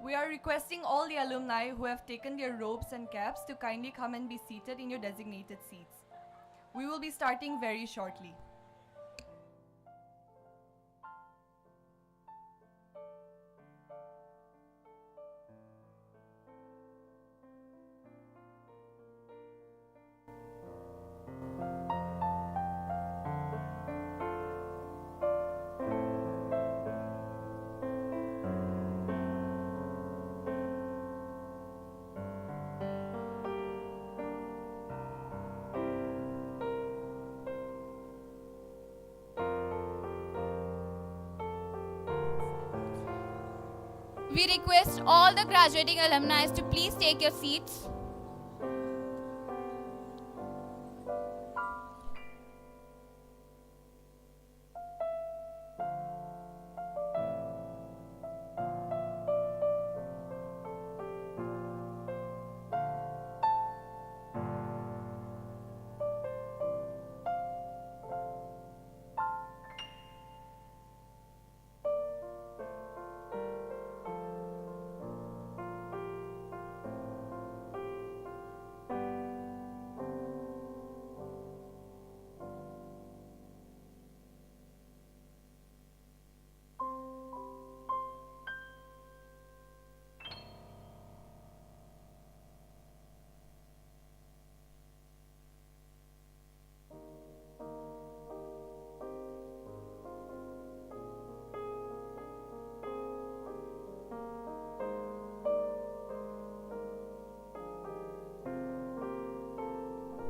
We are requesting all the alumni who have taken their robes and caps to kindly come and be seated in your designated seats. We will be starting very shortly. We request all the graduating alumni to please take your seats.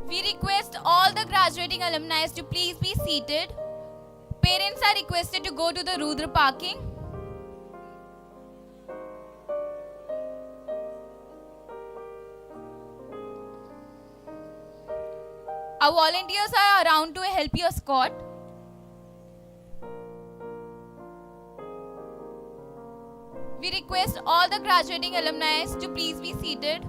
We request all the graduating alumni to please be seated. Parents are requested to go to the Rudra parking. Our volunteers are around to help you escort. We request all the graduating alumni to please be seated.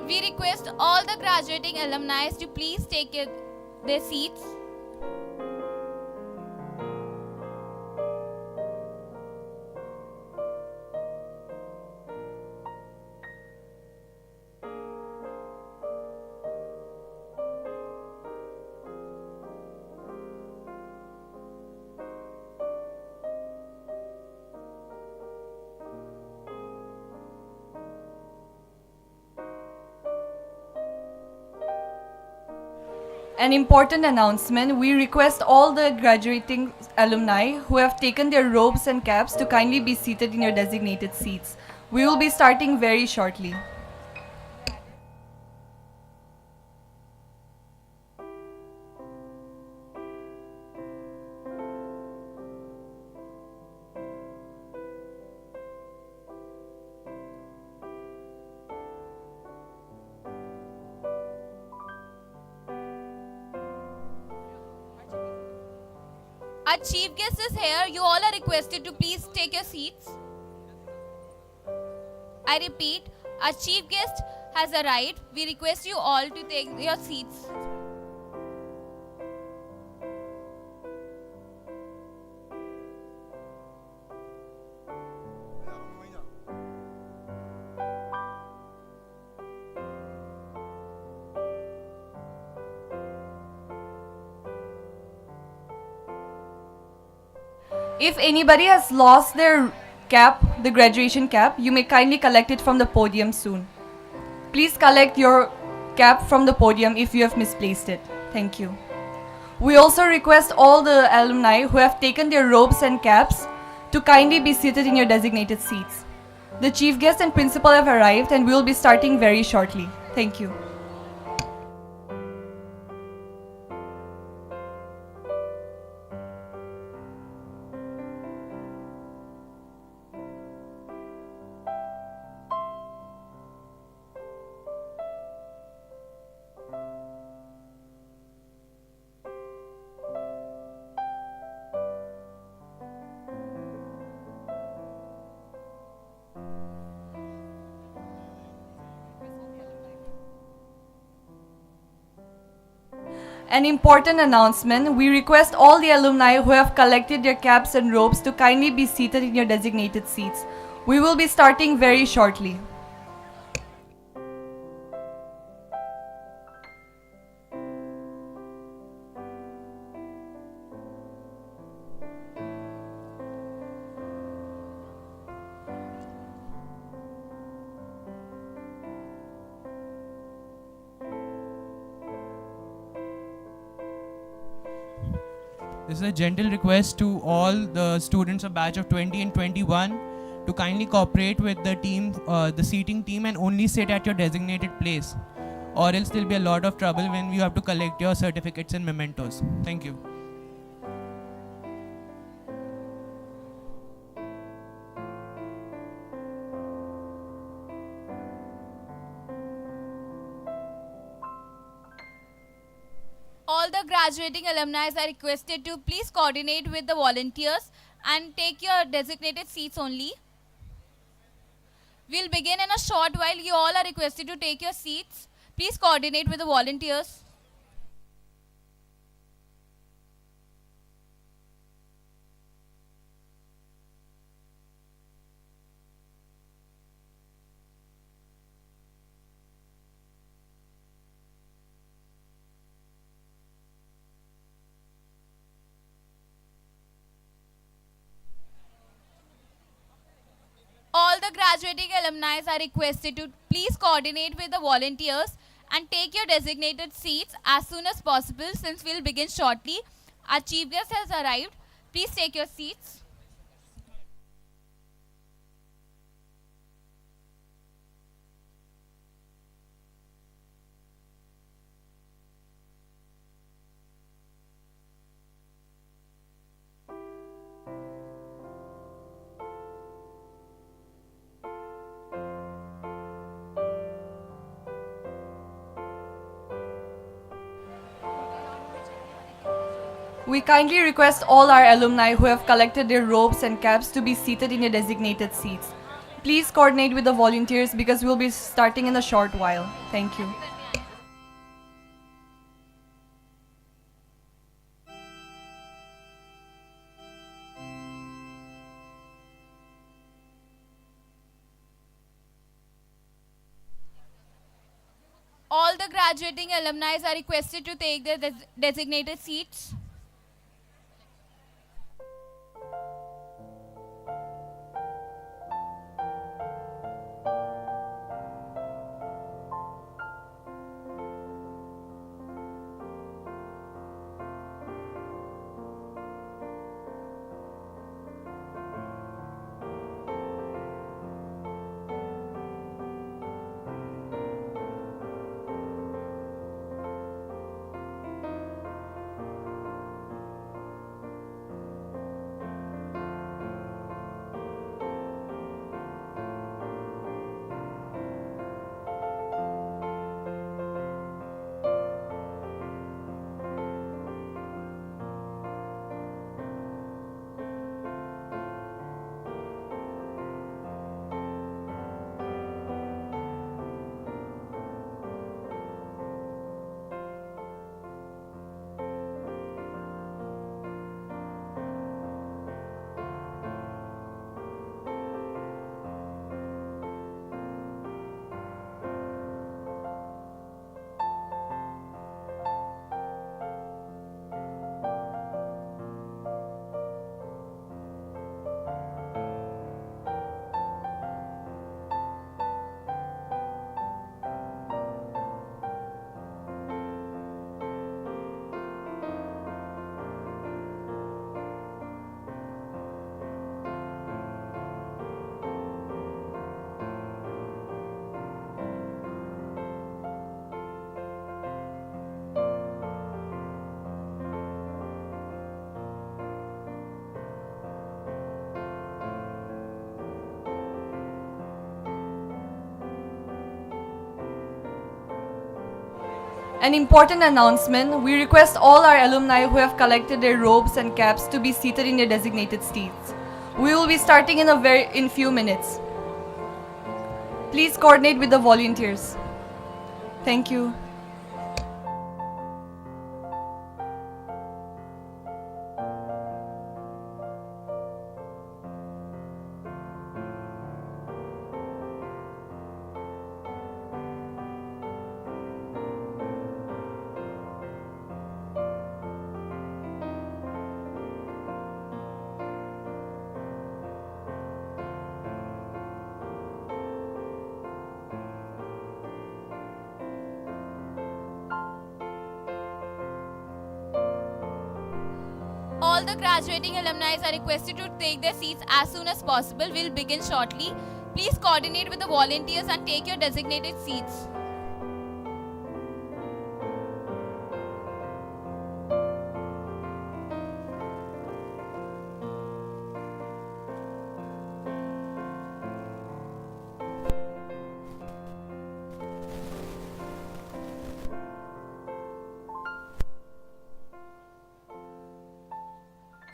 We request all the graduating alumni to please take their seats. An important announcement, we request all the graduating alumni who have taken their robes and caps to kindly be seated in your designated seats. We will be starting very shortly. Our chief guest is here. You all are requested to please take your seats. I repeat, our chief guest has arrived. We request you all to take your seats. If anybody has lost their cap, the graduation cap, you may kindly collect it from the podium soon. Please collect your cap from the podium if you have misplaced it. Thank you. We also request all the alumni who have taken their robes and caps to kindly be seated in your designated seats. The chief guest and principal have arrived and we will be starting very shortly. Thank you. An important announcement, we request all the alumni who have collected their caps and robes to kindly be seated in your designated seats. We will be starting very shortly. This is a gentle request to all the students of batch of 20 and 21 to kindly cooperate with the team, the seating team, and only sit at your designated place, or else there'll be a lot of trouble when you have to collect your certificates and mementos. Thank you. All the graduating alumni are requested to please coordinate with the volunteers and take your designated seats only. We'll begin in a short while. You all are requested to take your seats. Please coordinate with the volunteers. All the graduating alumni are requested to please coordinate with the volunteers and take your designated seats as soon as possible since we'll begin shortly. Our chief guest has arrived. Please take your seats. We kindly request all our alumni who have collected their robes and caps to be seated in your designated seats. Please coordinate with the volunteers because we'll be starting in a short while. Thank you. All the graduating alumni are requested to take their designated seats. An important announcement, we request all our alumni who have collected their robes and caps to be seated in their designated seats. We will be starting in few minutes. Please coordinate with the volunteers. Thank you. All the graduating alumni are requested to take their seats as soon as possible. We'll begin shortly. Please coordinate with the volunteers and take your designated seats.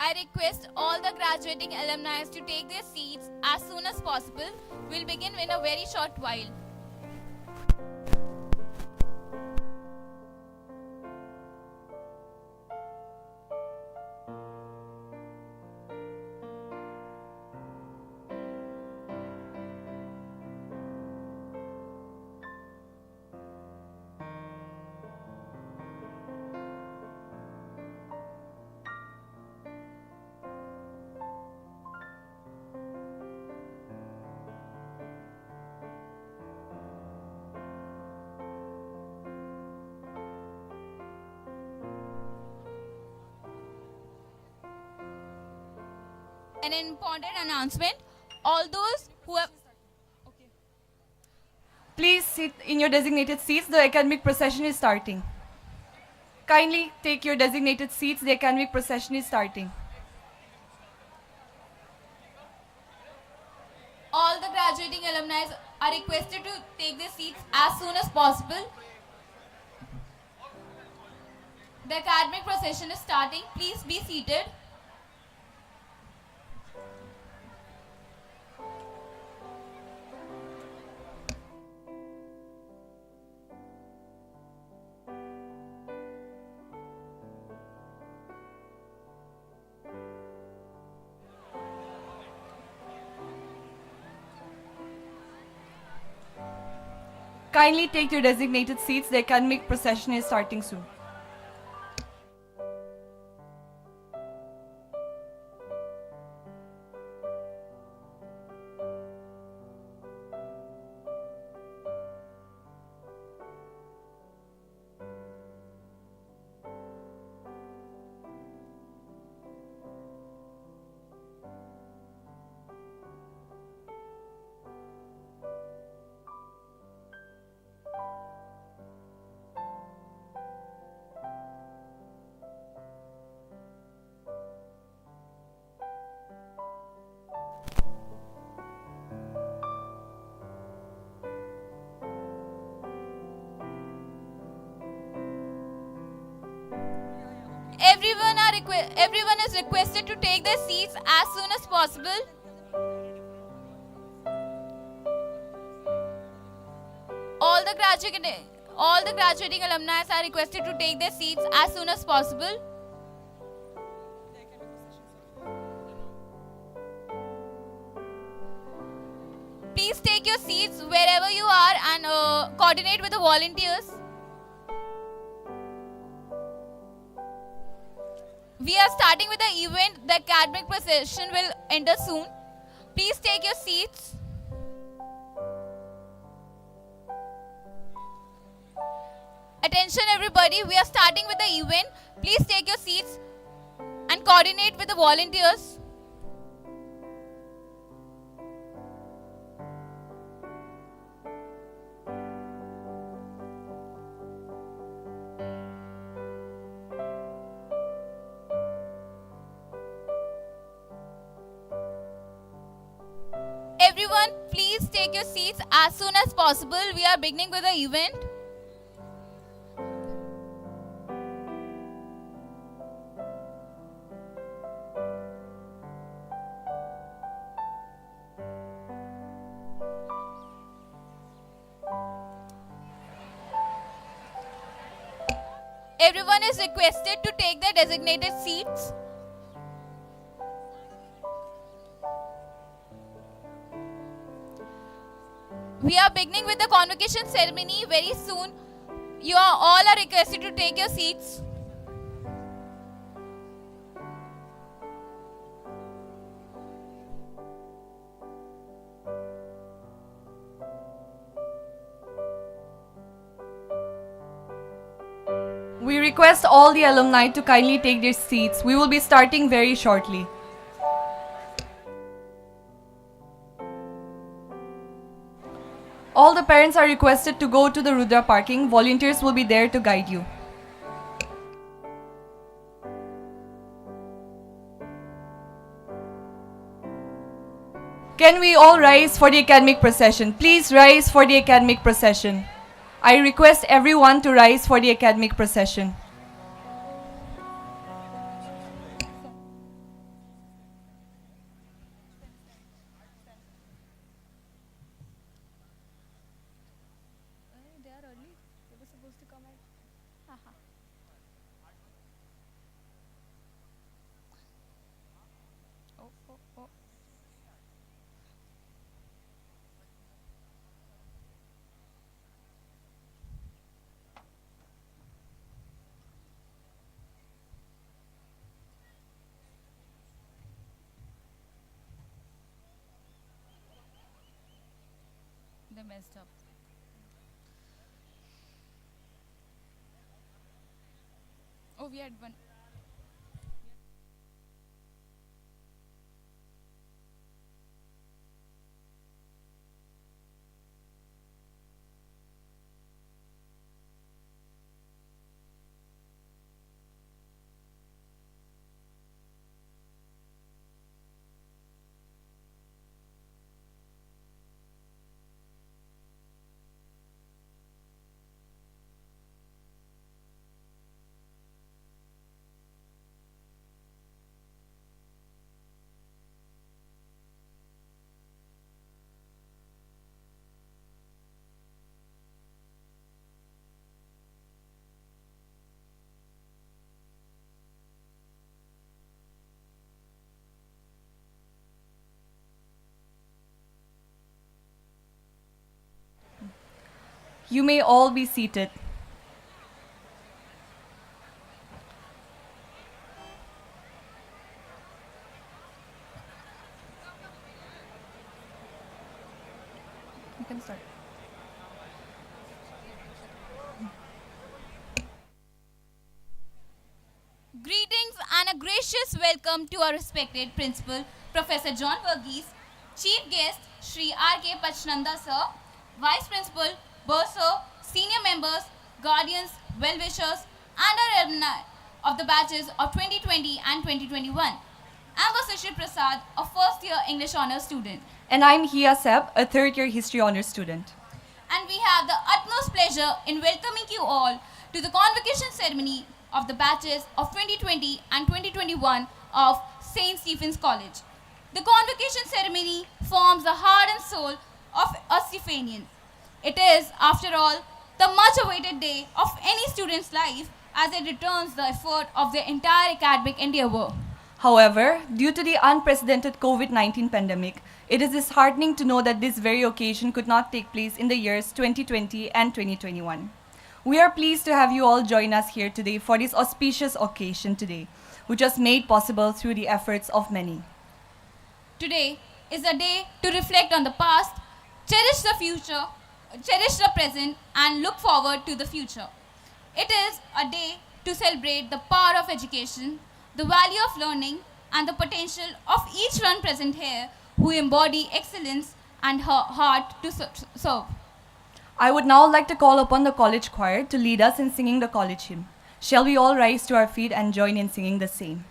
I request all the graduating alumni to take their seats as soon as possible. We'll begin in a very short while. An important announcement, all those who have... Please sit in your designated seats. The academic procession is starting. Kindly take your designated seats. The academic procession is starting. All the graduating alumni are requested to take their seats as soon as possible. The academic procession is starting. Please be seated. Kindly take your designated seats. The academic procession is starting soon. Everyone is requested to take their seats as soon as possible. All the graduating alumni are requested to take their seats as soon as possible. Please take your seats wherever you are and coordinate with the volunteers. We are starting with the event. The academic procession will enter soon. Please take your seats. Attention everybody, we are starting with the event. Please take your seats and coordinate with the volunteers. Everyone, please take your seats as soon as possible. We are beginning with the event. Everyone is requested to take their designated seats. We are beginning with the convocation ceremony very soon. You are all are requested to take your seats. We request all the alumni to kindly take their seats. We will be starting very shortly. All the parents are requested to go to the Rudra parking. Volunteers will be there to guide you. Can we all rise for the academic procession? Please rise for the academic procession. I request everyone to rise for the academic procession. They are early. They were supposed to come at. Oh, oh, oh. They messed up. Oh, we had one. You may all be seated. You can start. Greetings and a gracious welcome to our respected Principal, Professor John Verghese, Chief Guest, Shri R.K. Pachnanda Sir, Vice Principal, Bursar, Senior Members, Guardians, Well-Wishers, and our alumni of the batches of 2020 and 2021. I'm Vasishri Prasad, a first-year English Honours student. And I'm Hia Seb, a third-year History Honours student. And we have the utmost pleasure in welcoming you all to the convocation ceremony of the batches of 2020 and 2021 of St. Stephen's College. The convocation ceremony forms the heart and soul of us Stephanians. It is, after all, the much-awaited day of any student's life as it returns the effort of their entire academic endeavor. However, due to the unprecedented COVID-19 pandemic, it is disheartening to know that this very occasion could not take place in the years 2020 and 2021. We are pleased to have you all join us here today for this auspicious occasion today, which was made possible through the efforts of many. Today is a day to reflect on the past, cherish the future, cherish the present, and look forward to the future. It is a day to celebrate the power of education, the value of learning, and the potential of each one present here who embody excellence and her heart to serve. I would now like to call upon the college choir to lead us in singing the college hymn. Shall we all rise to our feet and join in singing the same?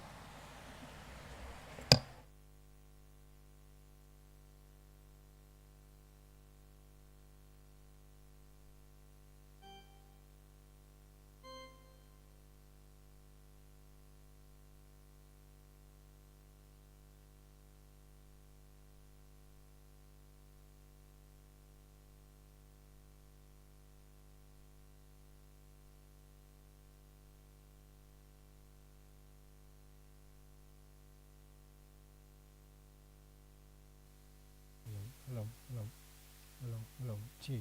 hello, hello, chi,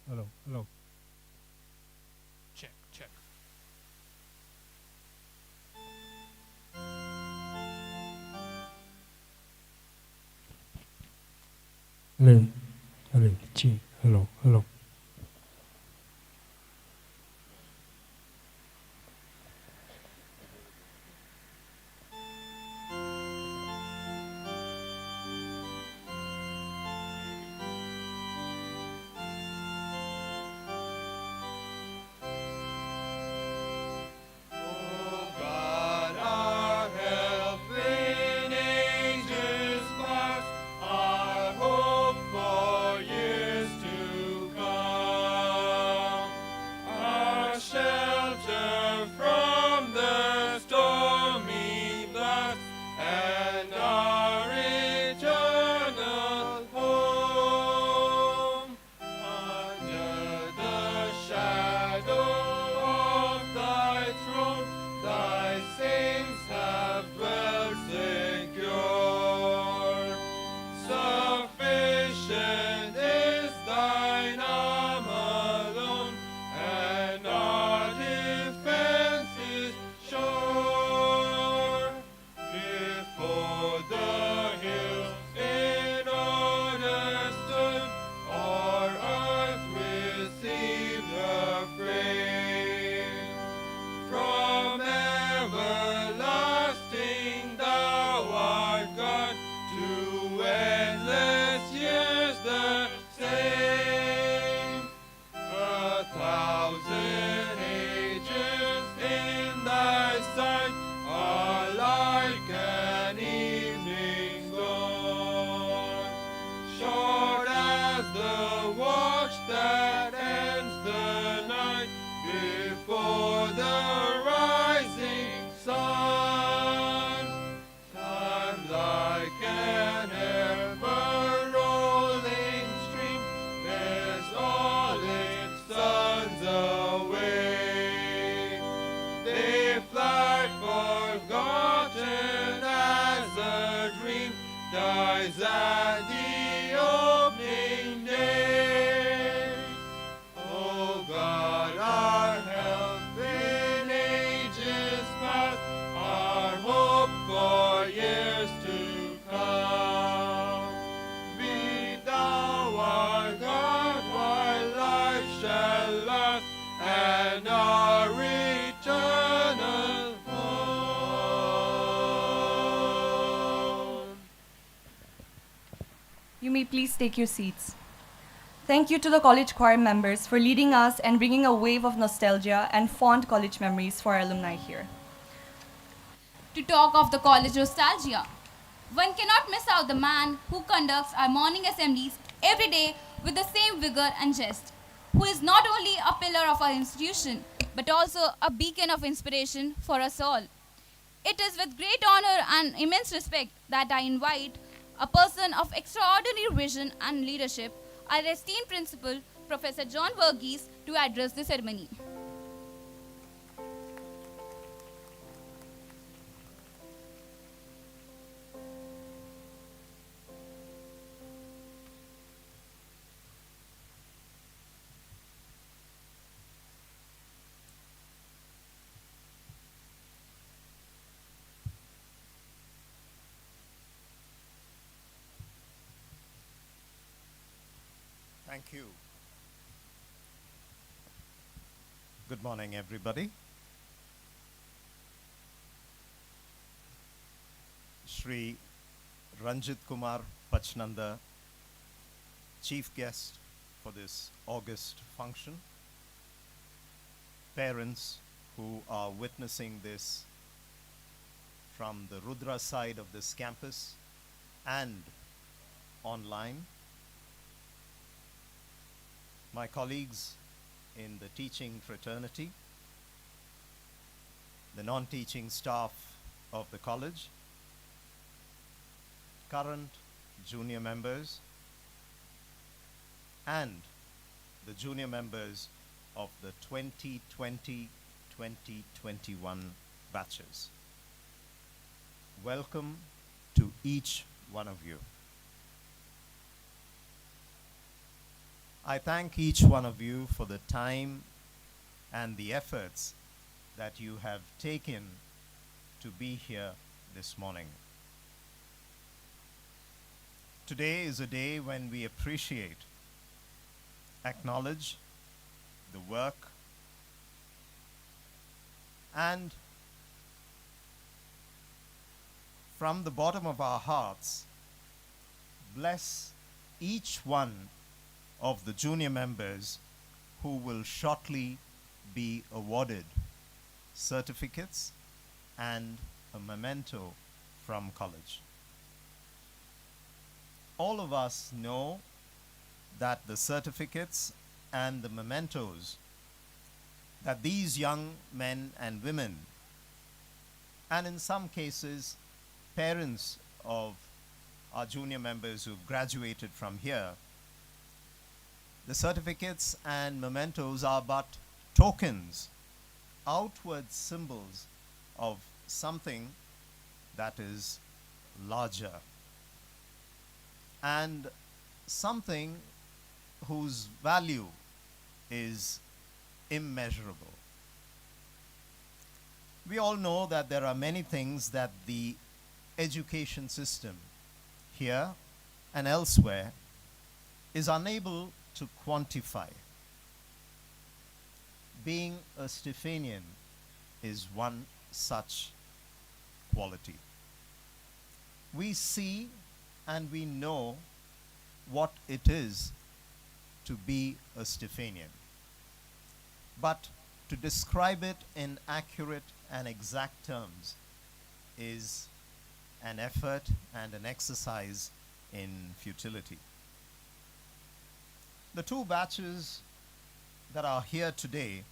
hello, hello. Check, check. Hello, hello, chi, hello, hello. God, our help in ages past, our hope for years to come, our shelter from the stormy blast, and our eternal home. Under the shadow of thy throne, thy saints have dwelt secure. Sufficient is thine arm alone, and our defense is sure. Before the hills in order stood, or earth received her frame. From everlasting thou art God, to endless years the same. A thousand ages in thy sight are like an evening's dawn, short as the watch that ends the night before the rising sun. Time like an ever-rolling stream bears all its sons away. They fly forgotten as a dream dies at the opening day. O God, our help in ages past, our hope for years to come. Be thou our God while life shall last, and our eternal home. You may please take your seats. Thank you to the college choir members for leading us and bringing a wave of nostalgia and fond college memories for our alumni here. To talk of the college nostalgia, one cannot miss out the man who conducts our morning assemblies every day with the same vigor and zest, who is not only a pillar of our institution, but also a beacon of inspiration for us all. It is with great honor and immense respect that I invite a person of extraordinary vision and leadership, our esteemed principal, Professor John Verghese, to address the ceremony. Thank you. Good morning, everybody. Shri Ranjit Kumar Pachnanda, chief guest for this August function. Parents who are witnessing this from the Rudra side of this campus and online. My colleagues in the teaching fraternity, the non-teaching staff of the college, current junior members, and the junior members of the 2020-2021 batches. Welcome to each one of you. I thank each one of you for the time and the efforts that you have taken to be here this morning. Today is a day when we appreciate, acknowledge the work, and from the bottom of our hearts, bless each one of the junior members who will shortly be awarded certificates and a memento from college. All of us know that the certificates and the mementos that these young men and women, and in some cases parents of our junior members who've graduated from here, the certificates and mementos are but tokens, outward symbols of something that is larger and something whose value is immeasurable. We all know that there are many things that the education system here and elsewhere is unable to quantify. Being a Stephanian is one such quality. We see and we know what it is to be a Stephanian. But to describe it in accurate and exact terms is an effort and an exercise in futility. The two batches that are here today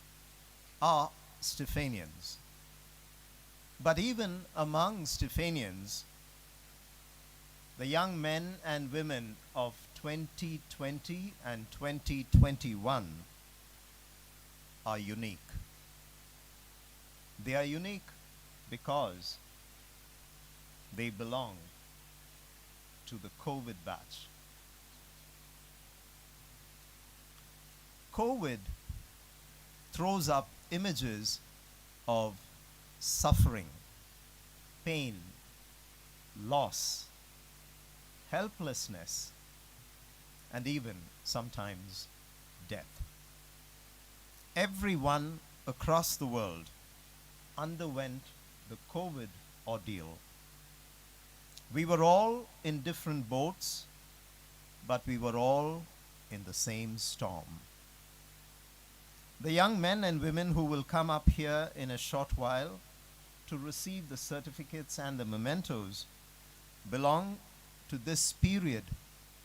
are Stephanians. But even among Stephanians, the young men and women of 2020 and 2021 are unique. They are unique because they belong to the COVID batch. COVID throws up images of suffering, pain, loss, helplessness, and even sometimes death. Everyone across the world underwent the COVID ordeal. We were all in different boats, but we were all in the same storm. The young men and women who will come up here in a short while to receive the certificates and the mementos belong to this period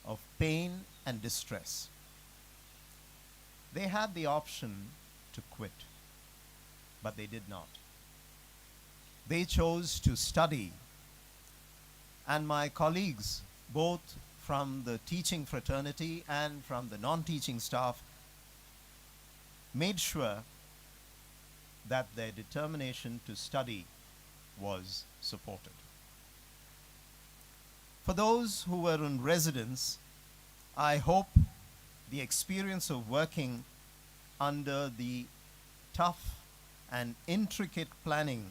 of pain and distress. They had the option to quit, but they did not. They chose to study, and my colleagues, both from the teaching fraternity and from the non-teaching staff, made sure that their determination to study was supported. For those who were in residence, I hope the experience of working under the tough and intricate planning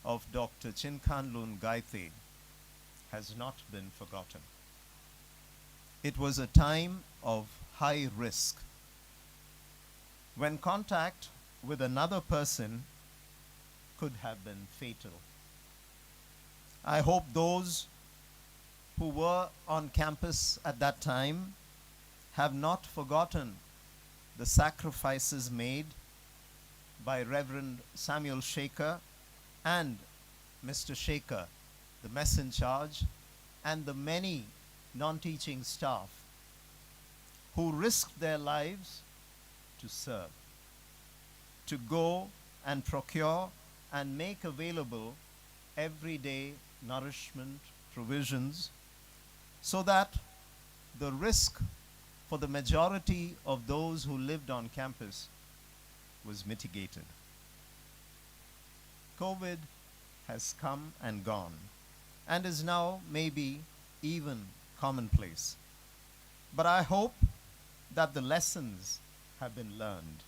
of Dr. Chinkanlun Gaithe has not been forgotten. It was a time of high risk, when contact with another person could have been fatal. I hope those who were on campus at that time have not forgotten the sacrifices made by Reverend Samuel Shaker and Mr. Shaker, the mess in charge, and the many non-teaching staff who risked their lives to serve, to go and procure and make available everyday nourishment provisions, so that the risk for the majority of those who lived on campus was mitigated. COVID has come and gone and is now maybe even commonplace. But I hope that the lessons have been learned.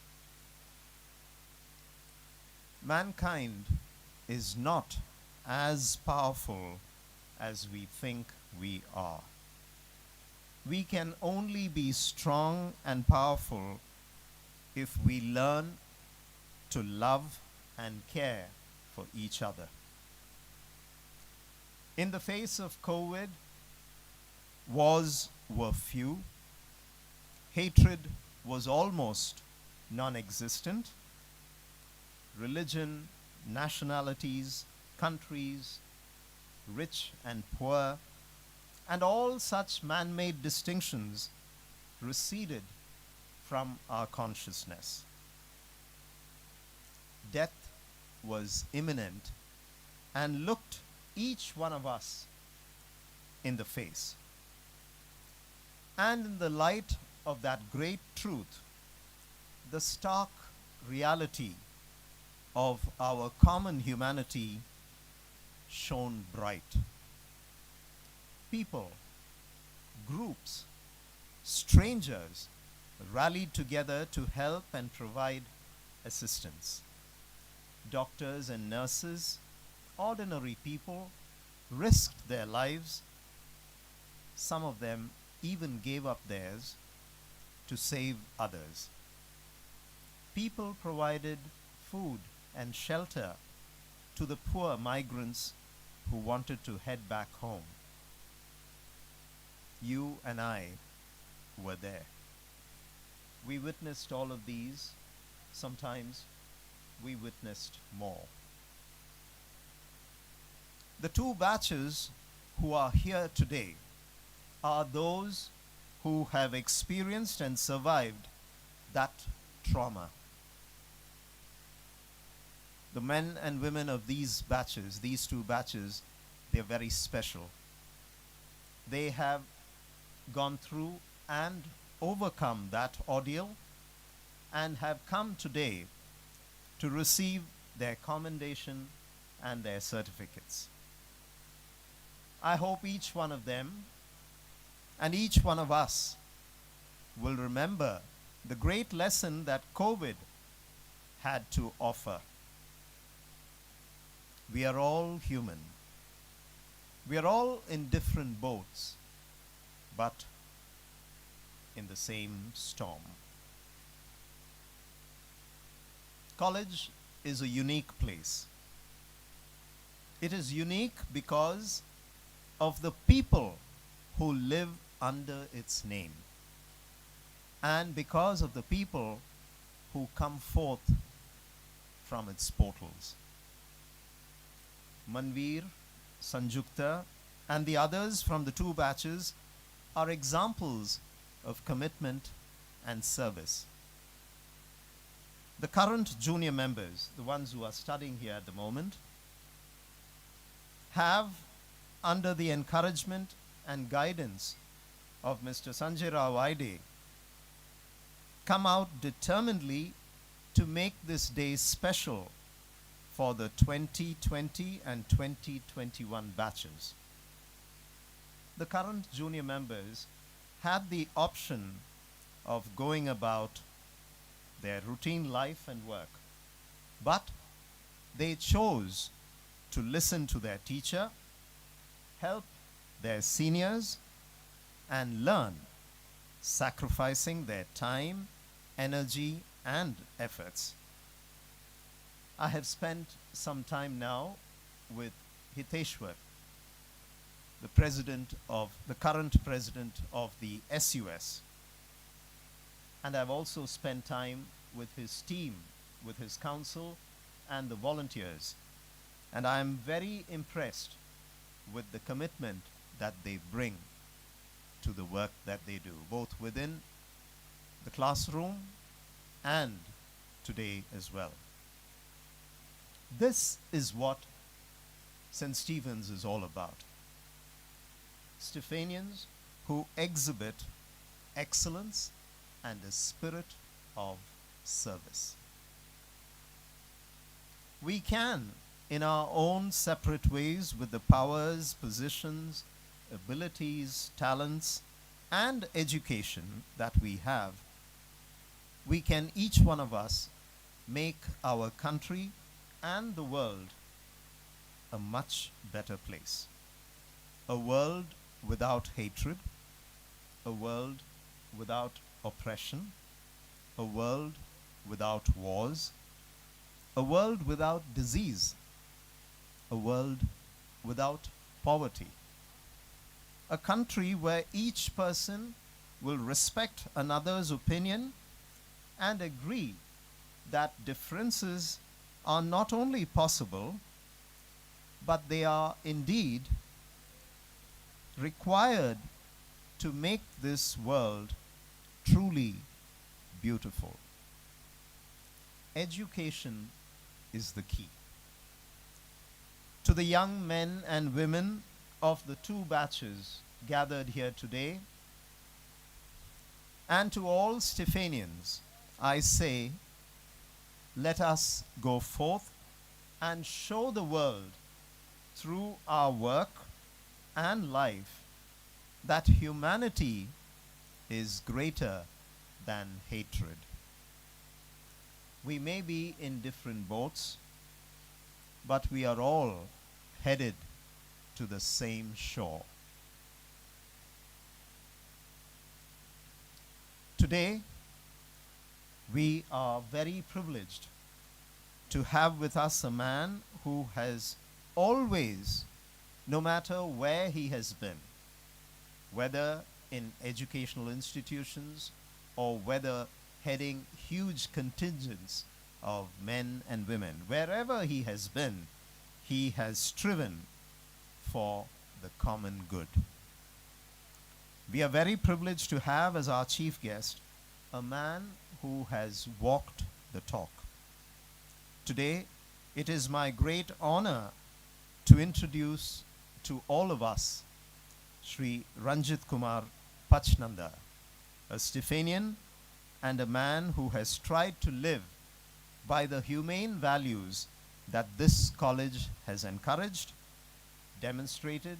Mankind is not as powerful as we think we are. We can only be strong and powerful if we learn to love and care for each other. In the face of COVID, wars were few, hatred was almost non-existent, religion, nationalities, countries, rich and poor, and all such man-made distinctions receded from our consciousness. Death was imminent and looked each one of us in the face. And in the light of that great truth, the stark reality of our common humanity shone bright. People, groups, strangers rallied together to help and provide assistance. Doctors and nurses, ordinary people, risked their lives. Some of them even gave up theirs to save others. People provided food and shelter to the poor migrants who wanted to head back home. You and I were there. We witnessed all of these. Sometimes we witnessed more. The two batches who are here today are those who have experienced and survived that trauma. The men and women of these batches, these two batches, they're very special. They have gone through and overcome that ordeal and have come today to receive their commendation and their certificates. I hope each one of them and each one of us will remember the great lesson that COVID had to offer. We are all human. We are all in different boats, but in the same storm. College is a unique place. It is unique because of the people who live under its name, and because of the people who come forth from its portals. Manveer, Sanjukta, and the others from the two batches are examples of commitment and service. The current junior members, the ones who are studying here at the moment, have, under the encouragement and guidance of Mr. Sanjay Rao Vaide, come out determinedly to make this day special for the 2020 and 2021 batches. The current junior members had the option of going about their routine life and work, but they chose to listen to their teacher, help their seniors, and learn, sacrificing their time, energy, and efforts. I have spent some time now with Hiteshwar, the current president of the SUS. And I've also spent time with his team, with his council, and the volunteers. And I am very impressed with the commitment that they bring to the work that they do, both within the classroom and today as well. This is what St. Stephen's is all about. Stephanians who exhibit excellence and a spirit of service. We can, in our own separate ways, with the powers, positions, abilities, talents, and education that we have, we can each one of us make our country and the world a much better place. A world without hatred, a world without oppression, a world without wars, a world without disease, a world without poverty. A country where each person will respect another's opinion and agree that differences are not only possible, but they are indeed required to make this world truly beautiful. Education is the key. To the young men and women of the two batches gathered here today, and to all Stephanians, I say, let us go forth and show the world through our work and life that humanity is greater than hatred. We may be in different boats, but we are all headed to the same shore. Today, we are very privileged to have with us a man who has always, no matter where he has been, whether in educational institutions or whether heading huge contingents of men and women, wherever he has been, he has striven for the common good. We are very privileged to have as our chief guest a man who has walked the talk. Today, it is my great honor to introduce to all of us Sri Ranjit Kumar Pachnanda, a Stephanian and a man who has tried to live by the humane values that this college has encouraged, demonstrated,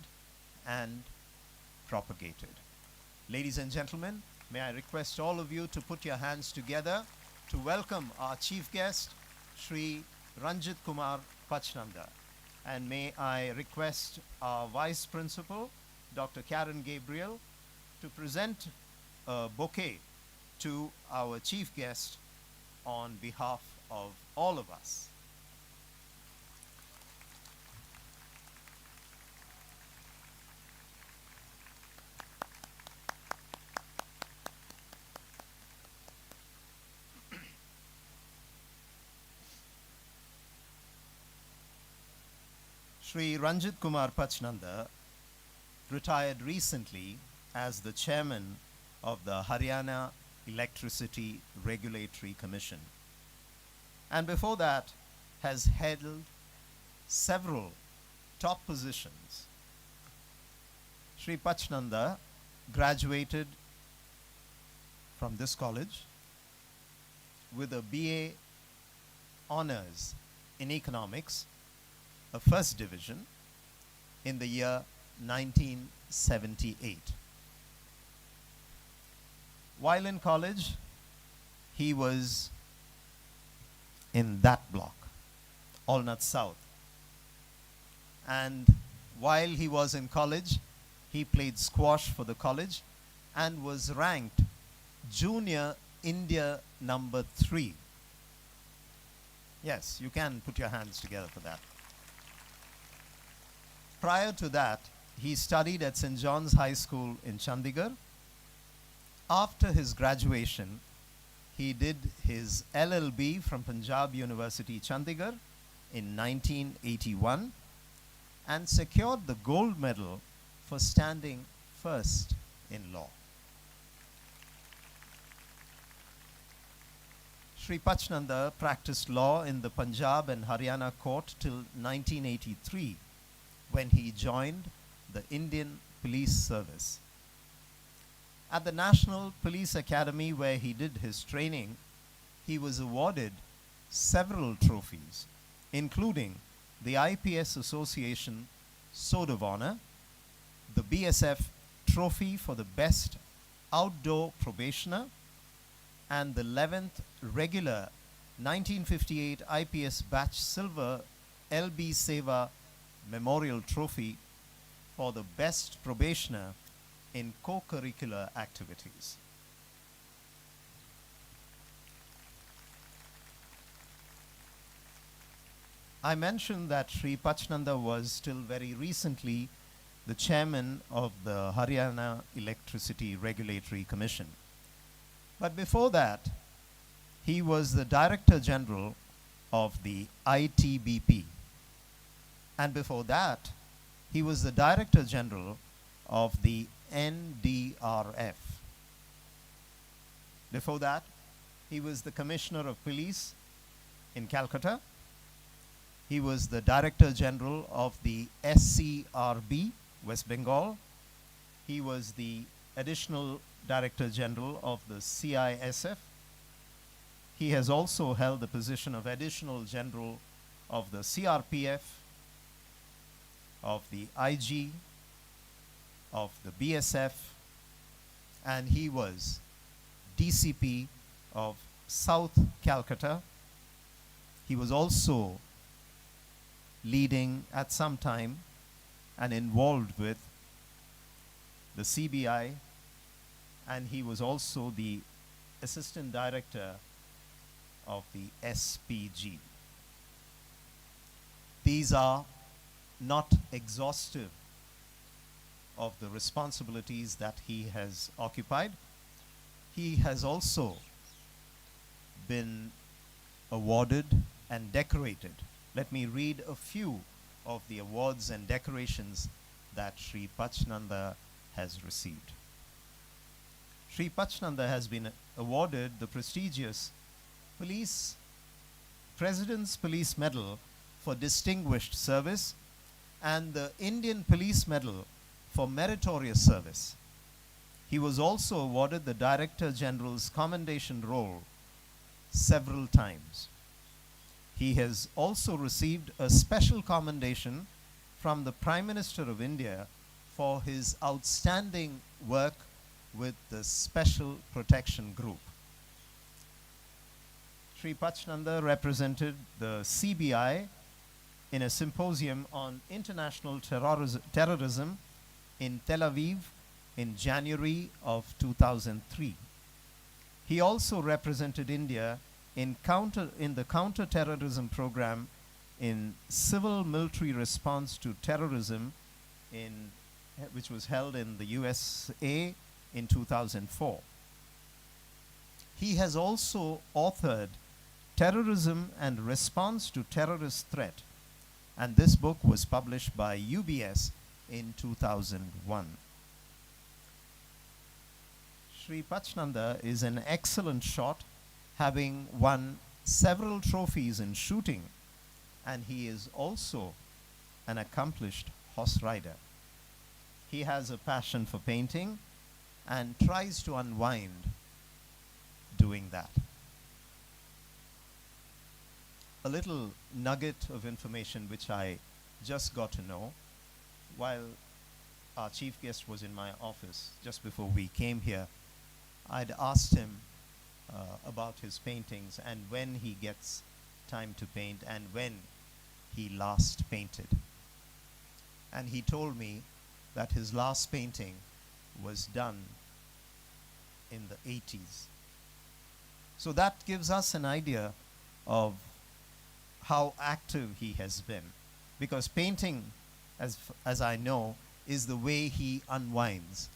and propagated. Ladies and gentlemen, may I request all of you to put your hands together to welcome our chief guest, Sri Ranjit Kumar Pachnanda. And may I request our Vice Principal, Dr. Karen Gabriel, to present a bouquet to our chief guest on behalf of all of us. Sri Ranjit Kumar Pachnanda retired recently as the chairman of the Haryana Electricity Regulatory Commission, and before that has held several top positions. Sri Pachnanda graduated from this college with a BA honors in economics, a first division, in the year 1978. While in college, he was in that block, Allnutt South. And while he was in college, he played squash for the college and was ranked Junior India number 3. Yes, you can put your hands together for that. Prior to that, he studied at St. John's High School in Chandigarh. After his graduation, he did his LLB from Punjab University, Chandigarh in 1981 and secured the gold medal for standing first in law. Sri Pachnanda practiced law in the Punjab and Haryana court till 1983, when he joined the Indian Police Service. At the National Police Academy, where he did his training, he was awarded several trophies, including the IPS Association Sword of Honor, the BSF Trophy for the Best outdoor probationer, and the 11th regular 1958 IPS Batch Silver LB Seva Memorial Trophy for the best probationer in co-curricular activities. I mentioned that Sri Pachnanda was till very recently the chairman of the Haryana Electricity Regulatory Commission. But before that, he was the Director General of the ITBP. And before that, he was the Director General of the NDRF. Before that, he was the Commissioner of Police in Calcutta. He was the Director General of the SCRB, West Bengal. He was the Additional Director General of the CISF. He has also held the position of Additional General of the CRPF, of the IG, of the BSF, and he was DCP of South Calcutta. He was also leading at some time and involved with the CBI, and he was also the Assistant Director of the SPG. These are not exhaustive of the responsibilities that he has occupied. He has also been awarded and decorated. Let me read a few of the awards and decorations that Sri Pachnanda has received. Sri Pachnanda has been awarded the prestigious President's Police Medal for Distinguished Service and the Indian Police Medal for Meritorious Service. He was also awarded the Director General's Commendation Roll several times. He has also received a special commendation from the Prime Minister of India for his outstanding work with the Special Protection Group. Sri Pachnanda represented the CBI in a symposium on international terrorism in Tel Aviv in January of 2003. He also represented India in the counter-terrorism program in civil military response to terrorism which was held in the USA in 2004. He has also authored Terrorism and Response to Terrorist Threat, and this book was published by UBS in 2001. Sri Pachnanda is an excellent shot, having won several trophies in shooting, and he is also an accomplished horse rider. He has a passion for painting and tries to unwind doing that. A little nugget of information which I just got to know while our chief guest was in my office just before we came here. I'd asked him about his paintings and when he gets time to paint and when he last painted. And he told me that his last painting was done in the 80s. So that gives us an idea of how active he has been, because painting, as I know, is the way he unwinds.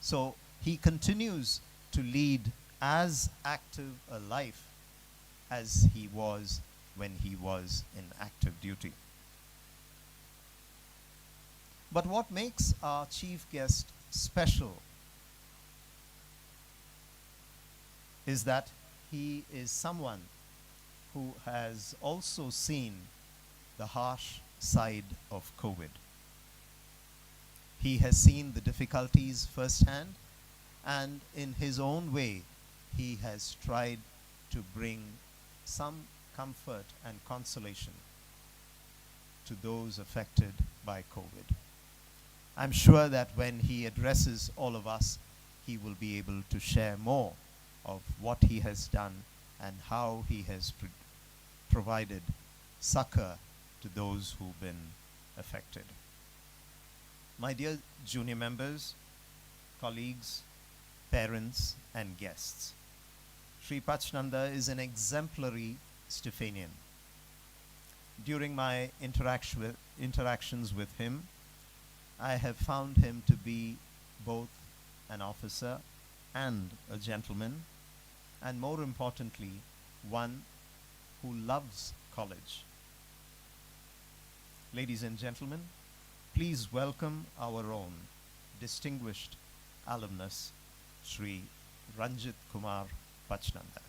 So he continues to lead as active a life as he was when he was in active duty. But what makes our chief guest special is that he is someone who has also seen the harsh side of COVID. He has seen the difficulties firsthand, and in his own way, he has tried to bring some comfort and consolation to those affected by COVID. I'm sure that when he addresses all of us, he will be able to share more of what he has done and how he has provided succor to those who've been affected. My dear junior members, colleagues, parents and guests, Sri Pachnanda is an exemplary Stephanian. During my interactions with him, I have found him to be both an officer and a gentleman, and more importantly, one who loves college. Ladies and gentlemen, please welcome our own distinguished alumnus, Sri Ranjit Kumar Pachnanda.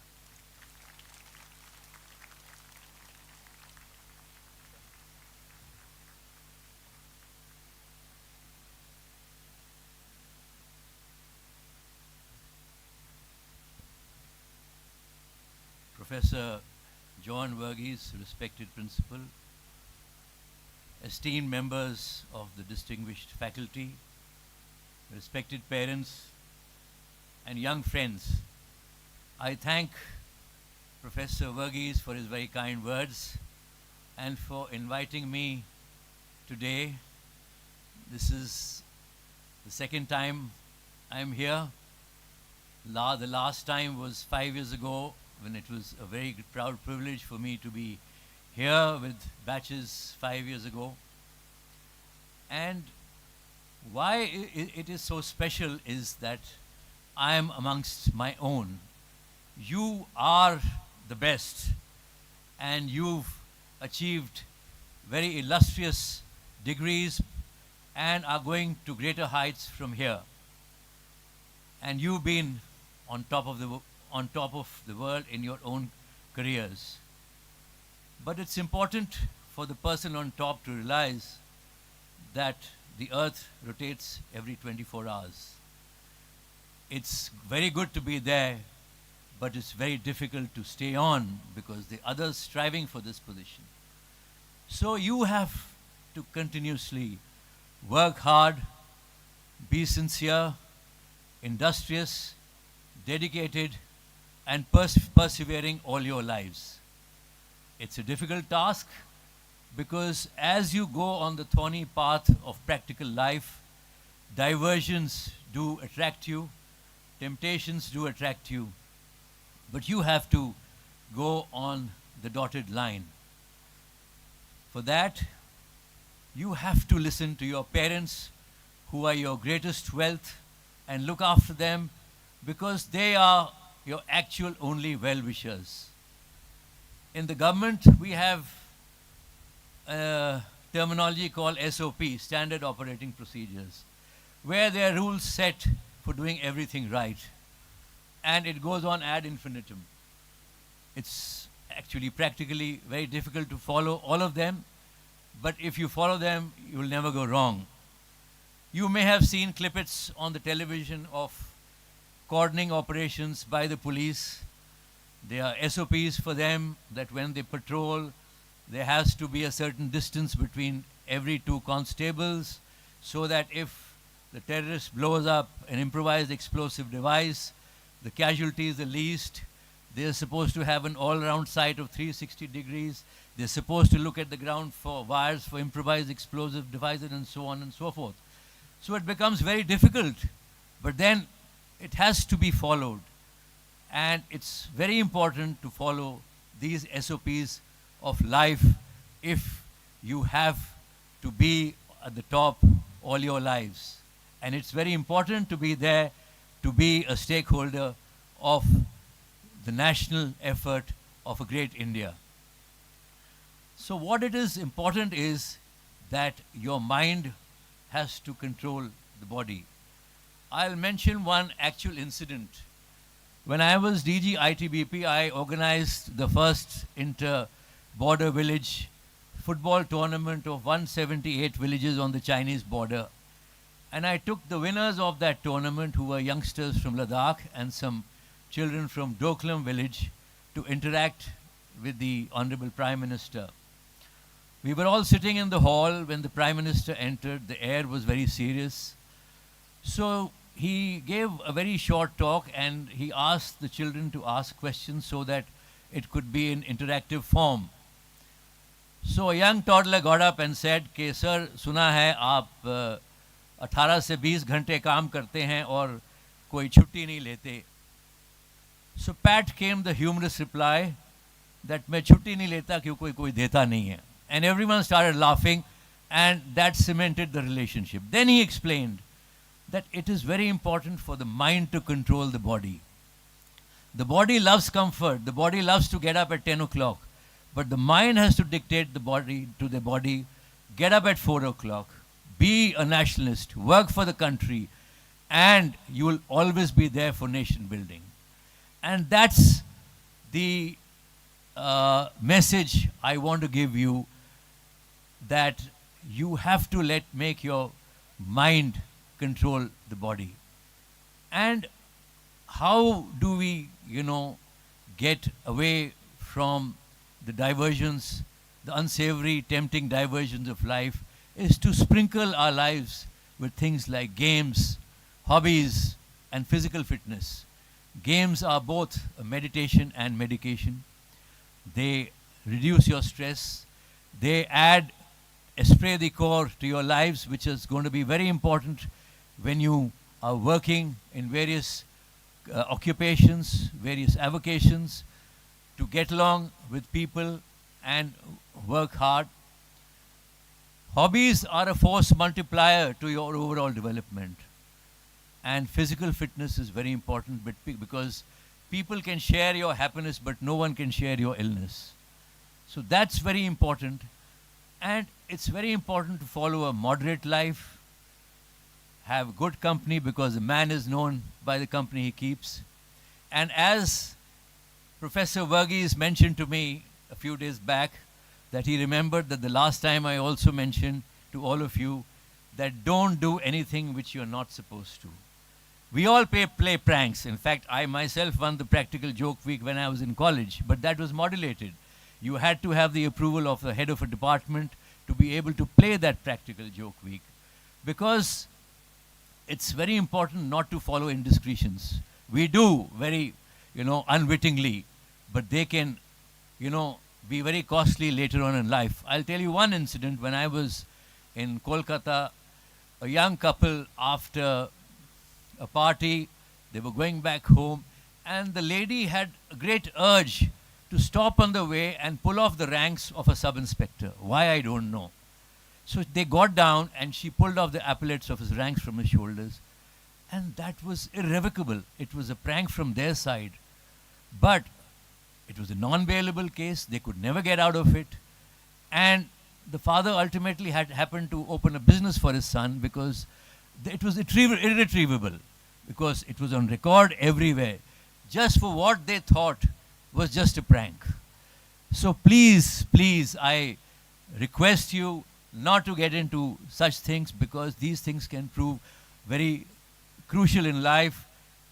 Professor John Verghese, respected principal, esteemed members of the distinguished faculty, respected parents, and young friends, I thank Professor Verghese for his very kind words and for inviting me today. This is the second time I'm here. The last time was 5 years ago, when it was a very proud privilege for me to be here with batches 5 years ago. And why it is so special is that I am amongst my own. You are the best, and you've achieved very illustrious degrees and are going to greater heights from here. And you've been on top of the world in your own careers. But it's important for the person on top to realize that the earth rotates every 24 hours. It's very good to be there, but it's very difficult to stay on because the others striving for this position. So you have to continuously work hard, be sincere, industrious, dedicated, and persevering all your lives. It's a difficult task because as you go on the thorny path of practical life, diversions do attract you, temptations do attract you, but you have to go on the dotted line. For that, you have to listen to your parents, who are your greatest wealth, and look after them because they are your actual only well-wishers. In the government, we have a terminology called SOP, Standard Operating Procedures, where there are rules set for doing everything right. And it goes on ad infinitum. It's actually practically very difficult to follow all of them, but if you follow them, you'll never go wrong. You may have seen clippets on the television of cordoning operations by the police. There are SOPs for them that when they patrol, there has to be a certain distance between every two constables so that if the terrorist blows up an improvised explosive device, the casualty is the least. They're supposed to have an all-round sight of 360 degrees. They're supposed to look at the ground for wires for improvised explosive devices and so on and so forth. So it becomes very difficult, but then it has to be followed. And it's very important to follow these SOPs of life if you have to be at the top all your lives. And it's very important to be there, to be a stakeholder of the national effort of a great India. So what it is important is that your mind has to control the body. I'll mention one actual incident. When I was DG ITBP, I organized the first inter-border village football tournament of 178 villages on the Chinese border. And I took the winners of that tournament, who were youngsters from Ladakh and some children from Doklam village, to interact with the Honorable Prime Minister. We were all sitting in the hall when the Prime Minister entered. The air was very serious. So he gave a very short talk and he asked the children to ask questions so that it could be in interactive form. So a young toddler got up and said, "Ke sir, suna hai aap 18 से 20 घंटे काम करते हैं और कोई छुट्टी नहीं लेते." So Pat came the humorous reply that मैं छुट्टी नहीं लेता क्योंकि कोई देता नहीं है. And everyone started laughing and that cemented the relationship. Then he explained that it is very important for the mind to control the body. The body loves comfort. The body loves to get up at 10 o'clock. But the mind has to dictate the body to the body. Get up at 4 o'clock. Be a nationalist. Work for the country. And you will always be there for nation building. And that's the message I want to give you, that you have to make your mind control the body. And how do we, get away from the diversions, the unsavory, tempting diversions of life, is to sprinkle our lives with things like games, hobbies, and physical fitness. Games are both a meditation and medication. They reduce your stress. They add esprit de corps to your lives, which is going to be very important when you are working in various occupations, various avocations, to get along with people and work hard. Hobbies are a force multiplier to your overall development. And physical fitness is very important because people can share your happiness, but no one can share your illness. So that's very important. And it's very important to follow a moderate life, have good company, because a man is known by the company he keeps. And as Professor Verghese mentioned to me a few days back, that he remembered that the last time I also mentioned to all of you that don't do anything which you're not supposed to. We all play pranks. In fact, I myself won the practical joke week when I was in college, but that was modulated. You had to have the approval of the head of a department to be able to play that practical joke week, because it's very important not to follow indiscretions. We do very, unwittingly, but they can, be very costly later on in life. I'll tell you one incident. When I was in Kolkata, a young couple, after a party, they were going back home, and the lady had a great urge to stop on the way and pull off the ranks of a sub-inspector. Why, I don't know. So they got down and she pulled off the epaulets of his ranks from his shoulders, and that was irrevocable. It was a prank from their side. But it was a non-bailable case. They could never get out of it. And the father ultimately happened to open a business for his son because it was irretrievable, because it was on record everywhere, just for what they thought was just a prank. So please, I request you not to get into such things, because these things can prove very crucial in life,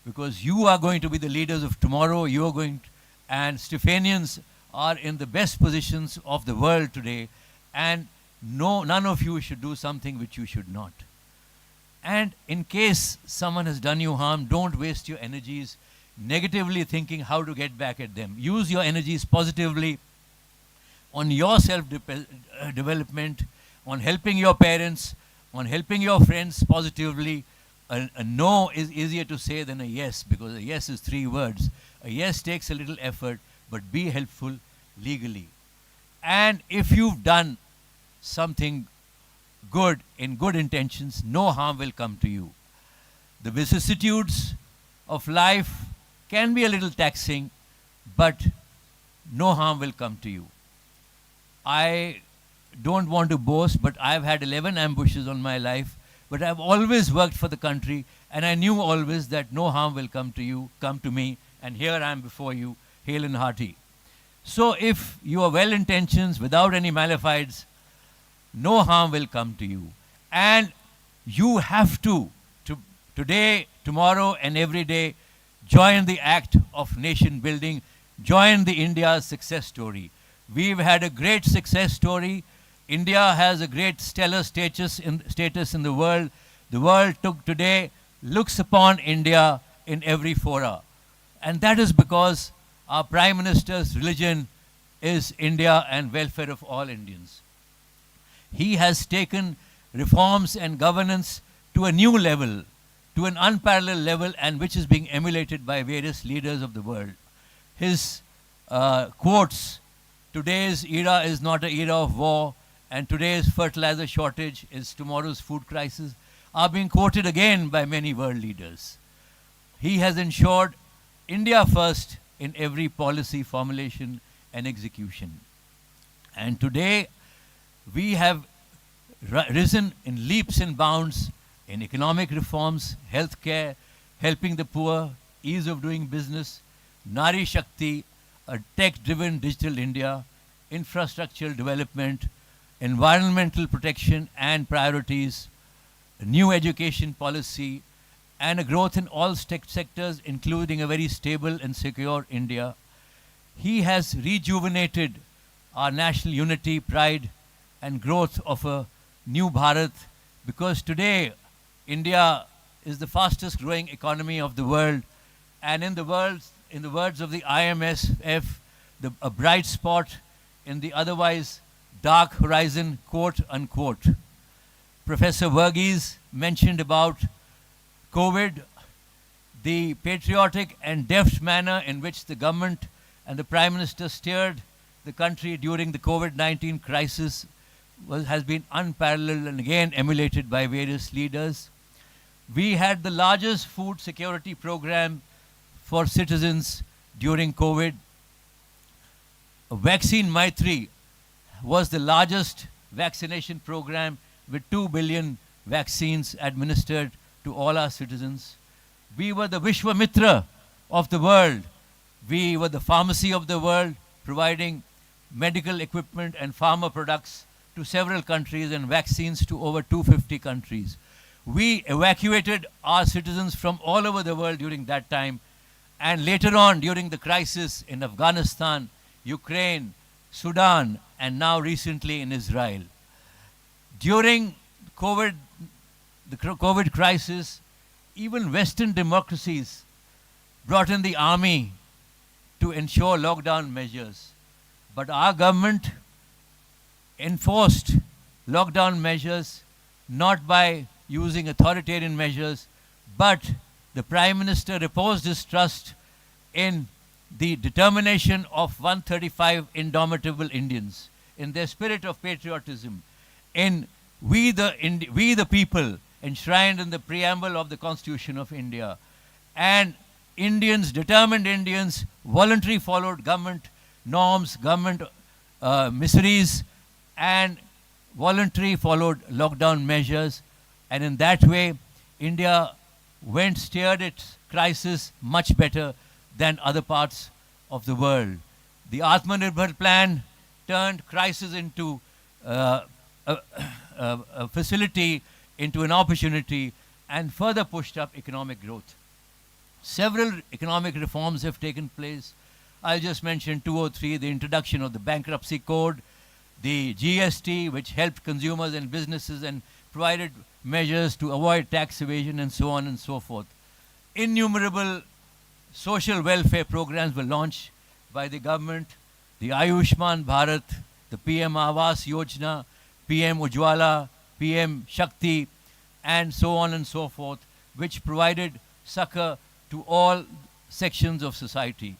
because you are going to be the leaders of tomorrow. You are going to, and Stephanians are in the best positions of the world today, and none of you should do something which you should not. And in case someone has done you harm, don't waste your energies negatively thinking how to get back at them. Use your energies positively on your self-development, on helping your parents, on helping your friends positively. A no is easier to say than a yes, because a yes is 3 words. A yes takes a little effort, but be helpful legally. And if you've done something good in good intentions, no harm will come to you. The vicissitudes of life can be a little taxing, but no harm will come to you. I don't want to boast, but I've had 11 ambushes on my life, but I've always worked for the country, and I knew always that no harm will come to me, and here I am before you, hale and hearty. So if you are well-intentioned, without any malefides, no harm will come to you. And you have to today, tomorrow, and every day, join the act of nation building, join the India's success story. We've had a great success story. India has a great stellar status in the world. The world took today looks upon India in every fora. And that is because our Prime Minister's religion is India and welfare of all Indians. He has taken reforms and governance to a new level, to an unparalleled level, and which is being emulated by various leaders of the world. His quotes, today's era is not an era of war, and today's fertilizer shortage is tomorrow's food crisis, are being quoted again by many world leaders. He has ensured India first in every policy formulation and execution. And today, we have risen in leaps and bounds in economic reforms, healthcare, helping the poor, ease of doing business, Nari Shakti, a tech-driven digital India, infrastructural development, environmental protection and priorities, a new education policy, and a growth in all sectors, including a very stable and secure India. He has rejuvenated our national unity, pride, and growth of a new Bharat, because today India is the fastest growing economy of the world, and in the words of the IMF, a bright spot in the otherwise dark horizon, quote unquote. Professor Verghese mentioned about COVID, the patriotic and deft manner in which the government and the Prime Minister steered the country during the COVID-19 crisis has been unparalleled and again emulated by various leaders. We had the largest food security program for citizens during COVID. Vaccine Maitri was the largest vaccination program with 2 billion vaccines administered to all our citizens. We were the Vishwamitra of the world. We were the pharmacy of the world, providing medical equipment and pharma products to several countries and vaccines to over 250 countries. We evacuated our citizens from all over the world during that time, and later on during the crisis in Afghanistan, Ukraine, Sudan, and now recently in Israel. During the COVID crisis, even Western democracies brought in the army to ensure lockdown measures. But our government enforced lockdown measures not by using authoritarian measures, but the Prime Minister reposed his trust in the determination of 135 indomitable Indians, in their spirit of patriotism, in we the people enshrined in the preamble of the Constitution of India. And Indians, determined Indians, voluntarily followed government norms, government miseries, and voluntarily followed lockdown measures. And in that way, India steered its crisis much better than other parts of the world. The Atmanirbhar plan turned crisis into a facility, into an opportunity, and further pushed up economic growth. Several economic reforms have taken place. I'll just mention 2 or 3, the introduction of the bankruptcy code, the GST, which helped consumers and businesses and provided measures to avoid tax evasion, and so on and so forth. Innumerable social welfare programs were launched by the government, the Ayushman Bharat, the PM Awas Yojana, PM Ujjwala, PM Shakti, and so on and so forth, which provided succor to all sections of society.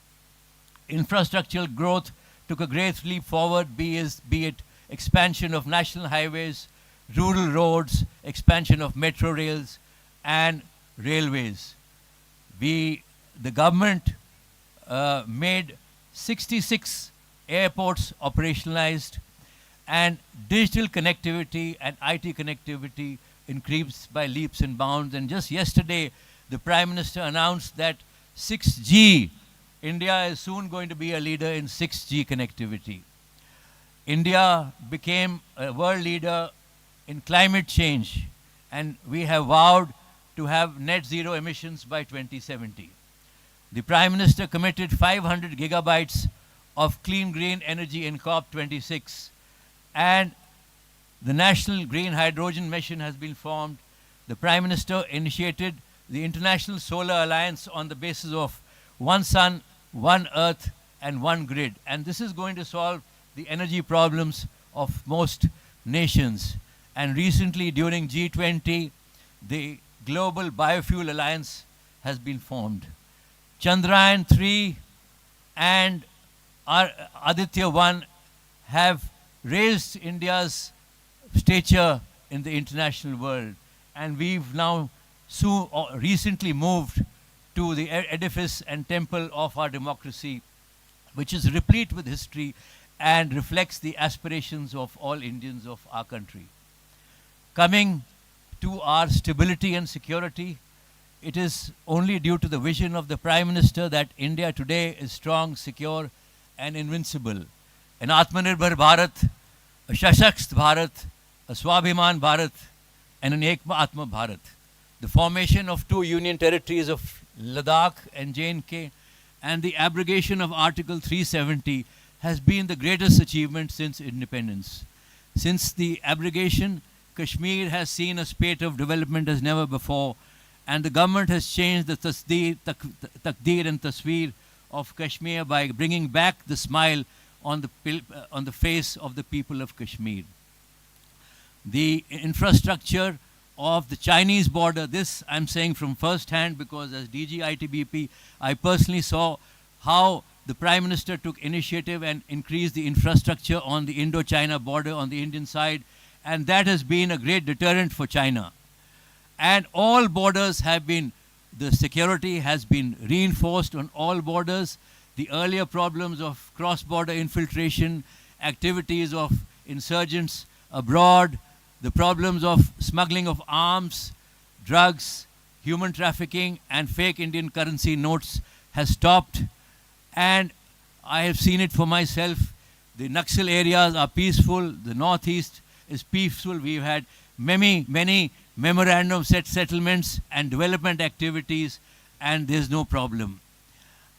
Infrastructural growth took a great leap forward, be it expansion of national highways, rural roads, expansion of metro rails, and railways. The government made 66 airports operationalized, and digital connectivity and IT connectivity increased by leaps and bounds. And just yesterday, the Prime Minister announced that 6G, India is soon going to be a leader in 6G connectivity. India became a world leader in climate change, and we have vowed to have net zero emissions by 2070. The Prime Minister committed 500 gigabytes of clean green energy in COP26, and the National Green Hydrogen Mission has been formed. The Prime Minister initiated the International Solar Alliance on the basis of one sun, one earth, and one grid. And this is going to solve the energy problems of most nations. And recently, during G20, the Global Biofuel Alliance has been formed. Chandrayaan 3 and Aditya 1 have raised India's stature in the international world. And we've now recently moved to the edifice and temple of our democracy, which is replete with history and reflects the aspirations of all Indians of our country. Coming to our stability and security, it is only due to the vision of the Prime Minister that India today is strong, secure, and invincible. An Atmanirbhar Bharat, a Shashakt Bharat, a Swabhiman Bharat, and an Ekma Atma Bharat. The formation of 2 union territories of Ladakh and J&K and the abrogation of Article 370 has been the greatest achievement since independence. Since the abrogation, Kashmir has seen a spate of development as never before, and the government has changed the takdeer and tasveer of Kashmir by bringing back the smile on the face of the people of Kashmir. The infrastructure of the Chinese border, this I'm saying from first hand because as DG ITBP, I personally saw how the Prime Minister took initiative and increased the infrastructure on the Indo-China border on the Indian side, and that has been a great deterrent for China. And all borders have been, the security has been reinforced on all borders. The earlier problems of cross-border infiltration, activities of insurgents abroad, the problems of smuggling of arms, drugs, human trafficking, and fake Indian currency notes has stopped. And I have seen it for myself. The Naxal areas are peaceful. The northeast is peaceful. We've had many memorandum settlements and development activities, and there's no problem.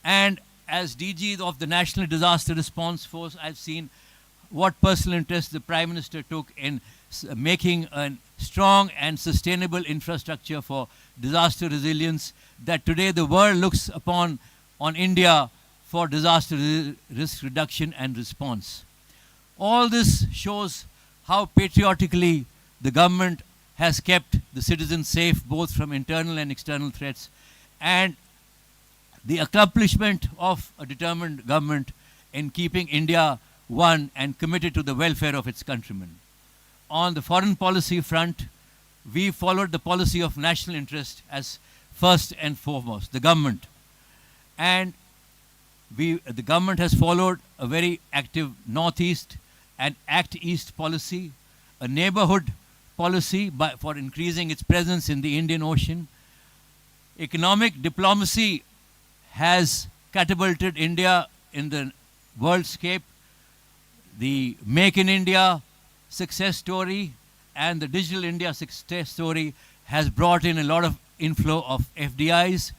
And as DG of the National Disaster Response Force, I've seen what personal interest the Prime Minister took in making a strong and sustainable infrastructure for disaster resilience, that today the world looks upon on India for disaster risk reduction and response. All this shows how patriotically the government has kept the citizens safe both from internal and external threats, and the accomplishment of a determined government in keeping India one and committed to the welfare of its countrymen. On the foreign policy front, we followed the policy of national interest as first and foremost, the government. And the government has followed a very active Northeast and Act East policy, a neighborhood policy for increasing its presence in the Indian Ocean. Economic diplomacy has catapulted India in the worldscape. The Make in India success story and the Digital India success story has brought in a lot of inflow of FDIs.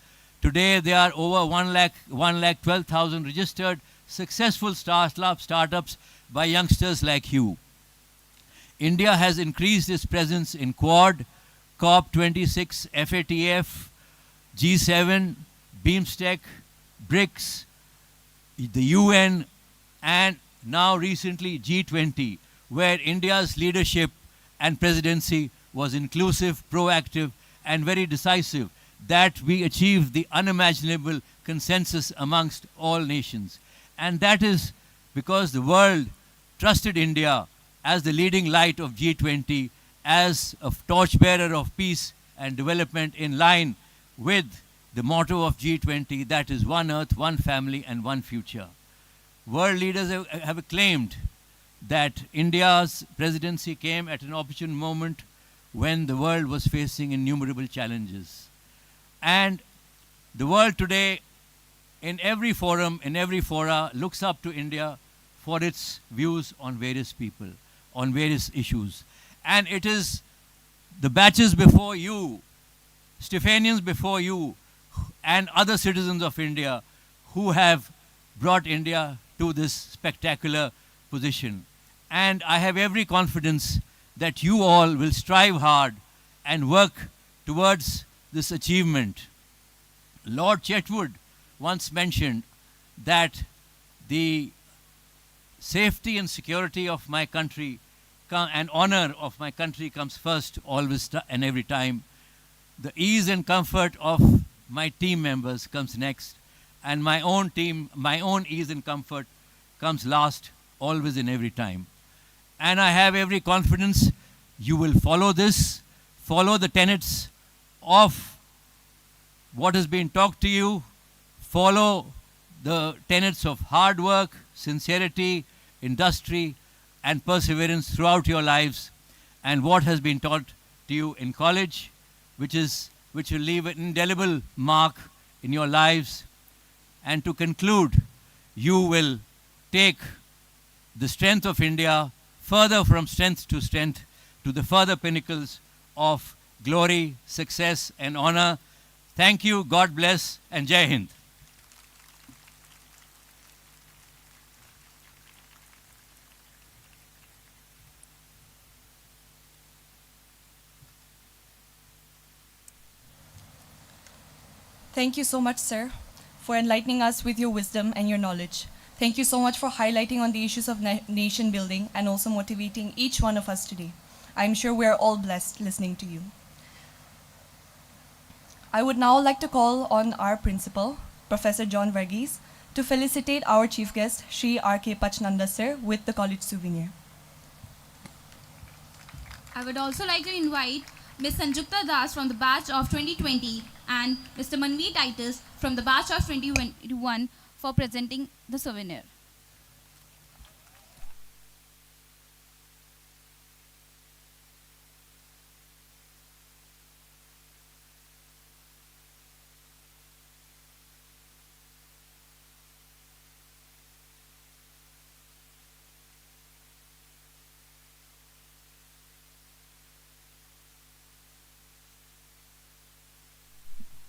Today there are over 1,12,000 registered successful startups by youngsters like you. India has increased its presence in Quad, COP26, FATF, G7, BIMSTEC, BRICS, the UN, and now recently G20, where India's leadership and presidency was inclusive, proactive, and very decisive, that we achieved the unimaginable consensus amongst all nations. And that is because the world trusted India as the leading light of G20, as a torchbearer of peace and development in line with the motto of G20, that is one earth, one family, and one future. World leaders have acclaimed that India's presidency came at an opportune moment when the world was facing innumerable challenges. And the world today, in every forum, in every fora, looks up to India for its views on various people, on various issues. And it is the batches before you, Stephanians before you, and other citizens of India who have brought India to this spectacular position. And I have every confidence that you all will strive hard and work towards this achievement. Lord Chetwood once mentioned that the safety and security of my country and honor of my country comes first, always and every time. The ease and comfort of my team members comes next, and my own ease and comfort comes last, always and every time. And I have every confidence you will follow this, follow the tenets of what has been talked to you, follow the tenets of hard work, sincerity, industry, and perseverance throughout your lives, and what has been taught to you in college, which will leave an indelible mark in your lives. And to conclude, you will take the strength of India further from strength to the further pinnacles of glory, success, and honor. Thank you, God bless, and Jai Hind. Thank you so much, sir, for enlightening us with your wisdom and your knowledge. Thank you so much for highlighting on the issues of nation building and also motivating each one of us today. I'm sure we're all blessed listening to you. I would now like to call on our principal, Professor John Verghese, to felicitate our chief guest, Shri R.K. Pachnanda, sir, with the college souvenir. I would also like to invite Ms. Sanjukta Das from the batch of 2020 and Mr. Manvi Titus from the batch of 2021 for presenting the souvenir.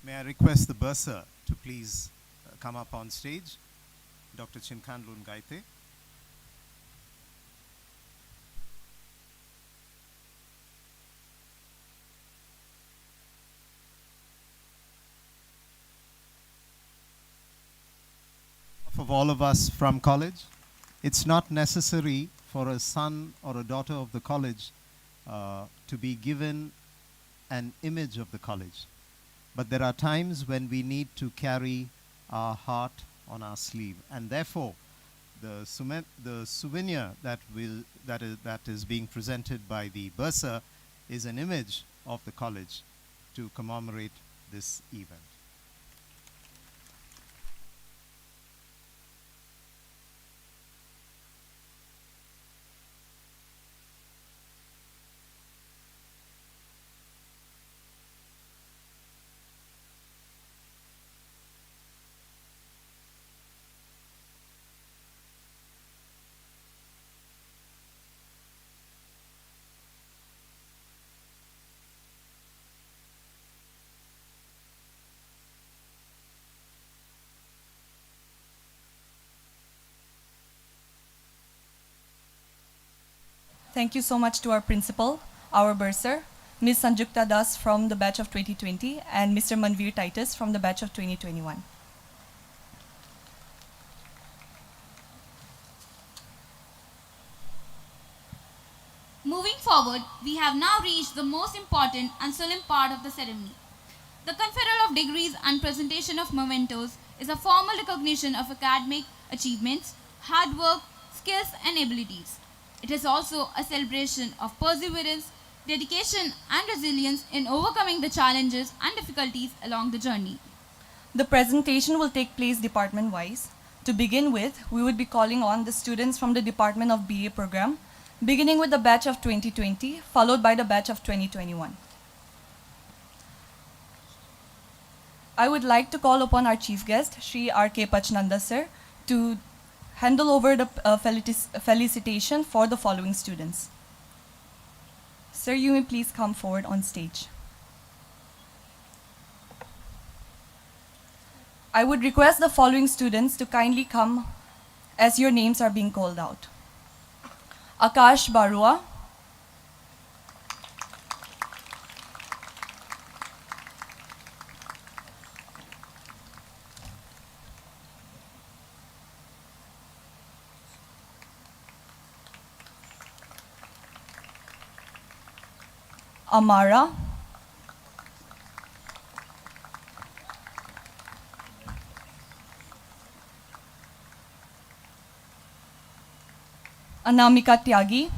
May I request the bursar to please come up on stage, Dr. Chinkandlun Gaite. Of all of us from college, it's not necessary for a son or a daughter of the college to be given an image of the college. But there are times when we need to carry our heart on our sleeve, and therefore the souvenir that is being presented by the bursar is an image of the college to commemorate this event. Thank you so much to our principal, our bursar, Ms. Sanjukta Das from the batch of 2020 and Mr. Manvir Titus from the batch of 2021. Moving forward, we have now reached the most important and solemn part of the ceremony. The conferral of degrees and presentation of mementos is a formal recognition of academic achievements, hard work, skills, and abilities. It is also a celebration of perseverance, dedication, and resilience in overcoming the challenges and difficulties along the journey. The presentation will take place department-wise. To begin with, we would be calling on the students from the Department of BA program, beginning with the batch of 2020, followed by the batch of 2021. I would like to call upon our chief guest, Shri R.K. Pachnanda, sir, to handle over the felicitation for the following students. Sir, you may please come forward on stage. I would request the following students to kindly come as your names are being called out. Akash Amara, Anamika Tyagi,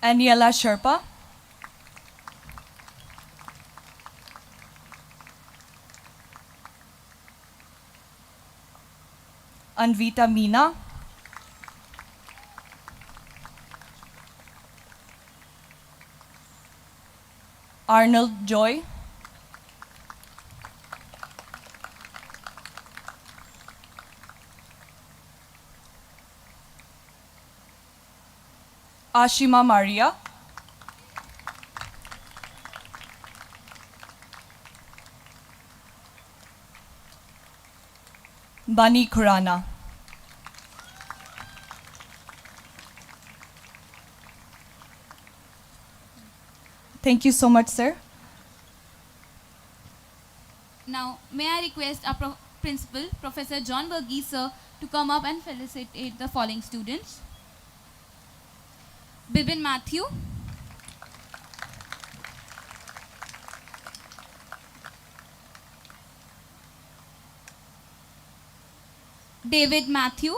Aniela Sherpa, Anvita Meena, Arnold Joy, Ashima Maria, Bani Khurana. Thank you so much, sir. Now, may I request our principal, Professor John Verghese, sir, to come up and felicitate the following students. Bibin Matthew, David Matthew,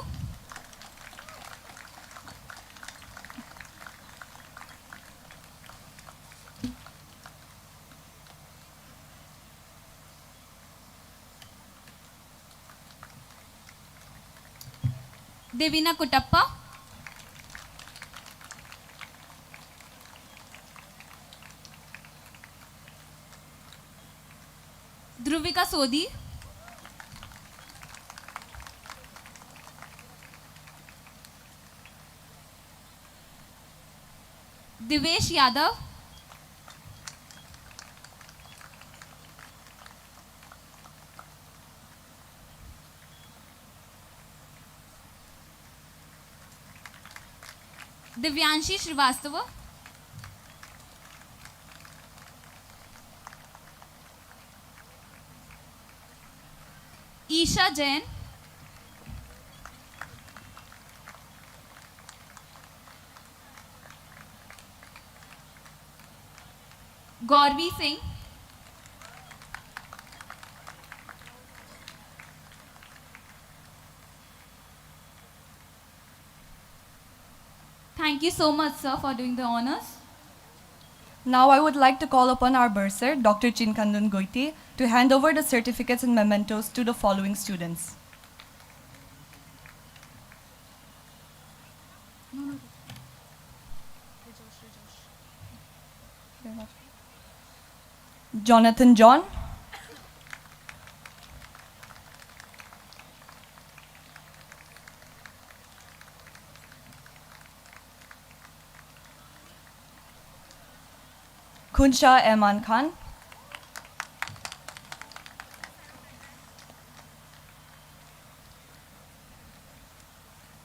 Devina Kutappa, Dhruvika Sodhi, Divesh Yadav, Divyanshi Srivastava, Isha Jain, Gauravi Singh, thank you so much, sir, for doing the honors. Now I would like to call upon our bursar, Dr. Chinkandan Goite, to hand over the certificates and mementos to the following students. Jonathan John, Kunsha Eman Khan,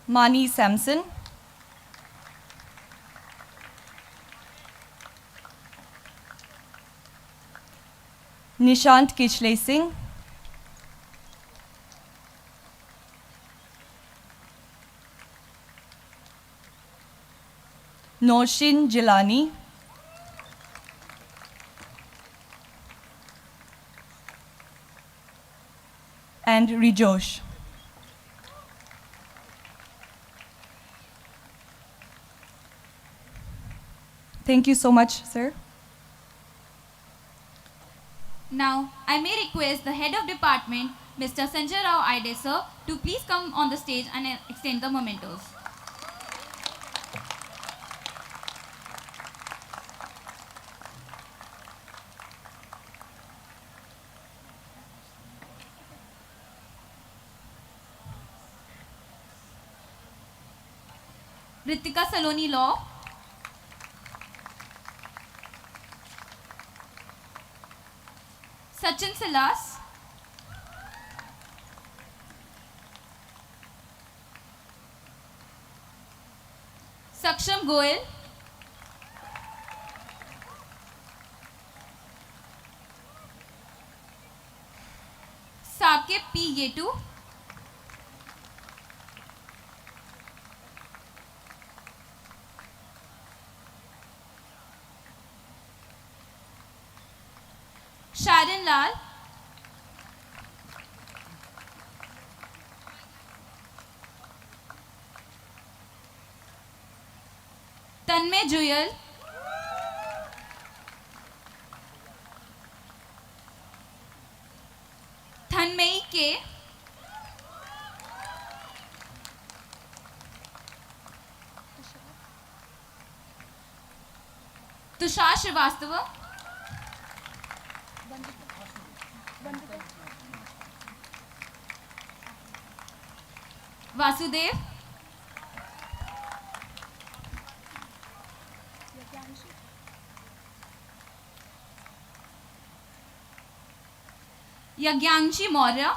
Mani Samson, Nishant Kichle Singh, Noshin Jilani, and Rijosh. Thank you so much, sir. Now, I may request the head of department, Mr. Sanjay Rao Aide, sir, to please come on the stage and extend the mementos. Ritika Saloni Law, Sachin Silas, Saksham Goel, Sakib P. Yetu, Sharon Lal, Tanmay Juyal, Thanmay K, Tushar Srivastava, Vasudev, Yagyangshi Maurya,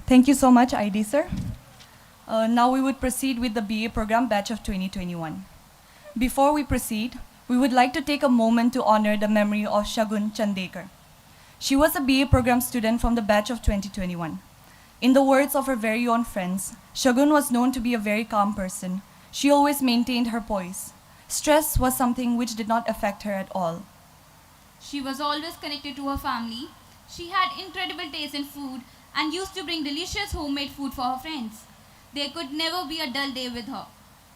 Thank you so much, ID sir. Now we would proceed with the BA program batch of 2021. Before we proceed, we would like to take a moment to honor the memory of Shagun Chandekar. She was a BA program student from the batch of 2021. In the words of her very own friends, Shagun was known to be a very calm person. She always maintained her poise. Stress was something which did not affect her at all. she was always connected to her family. She had incredible taste in food and used to bring delicious homemade food for her friends. There could never be a dull day with her.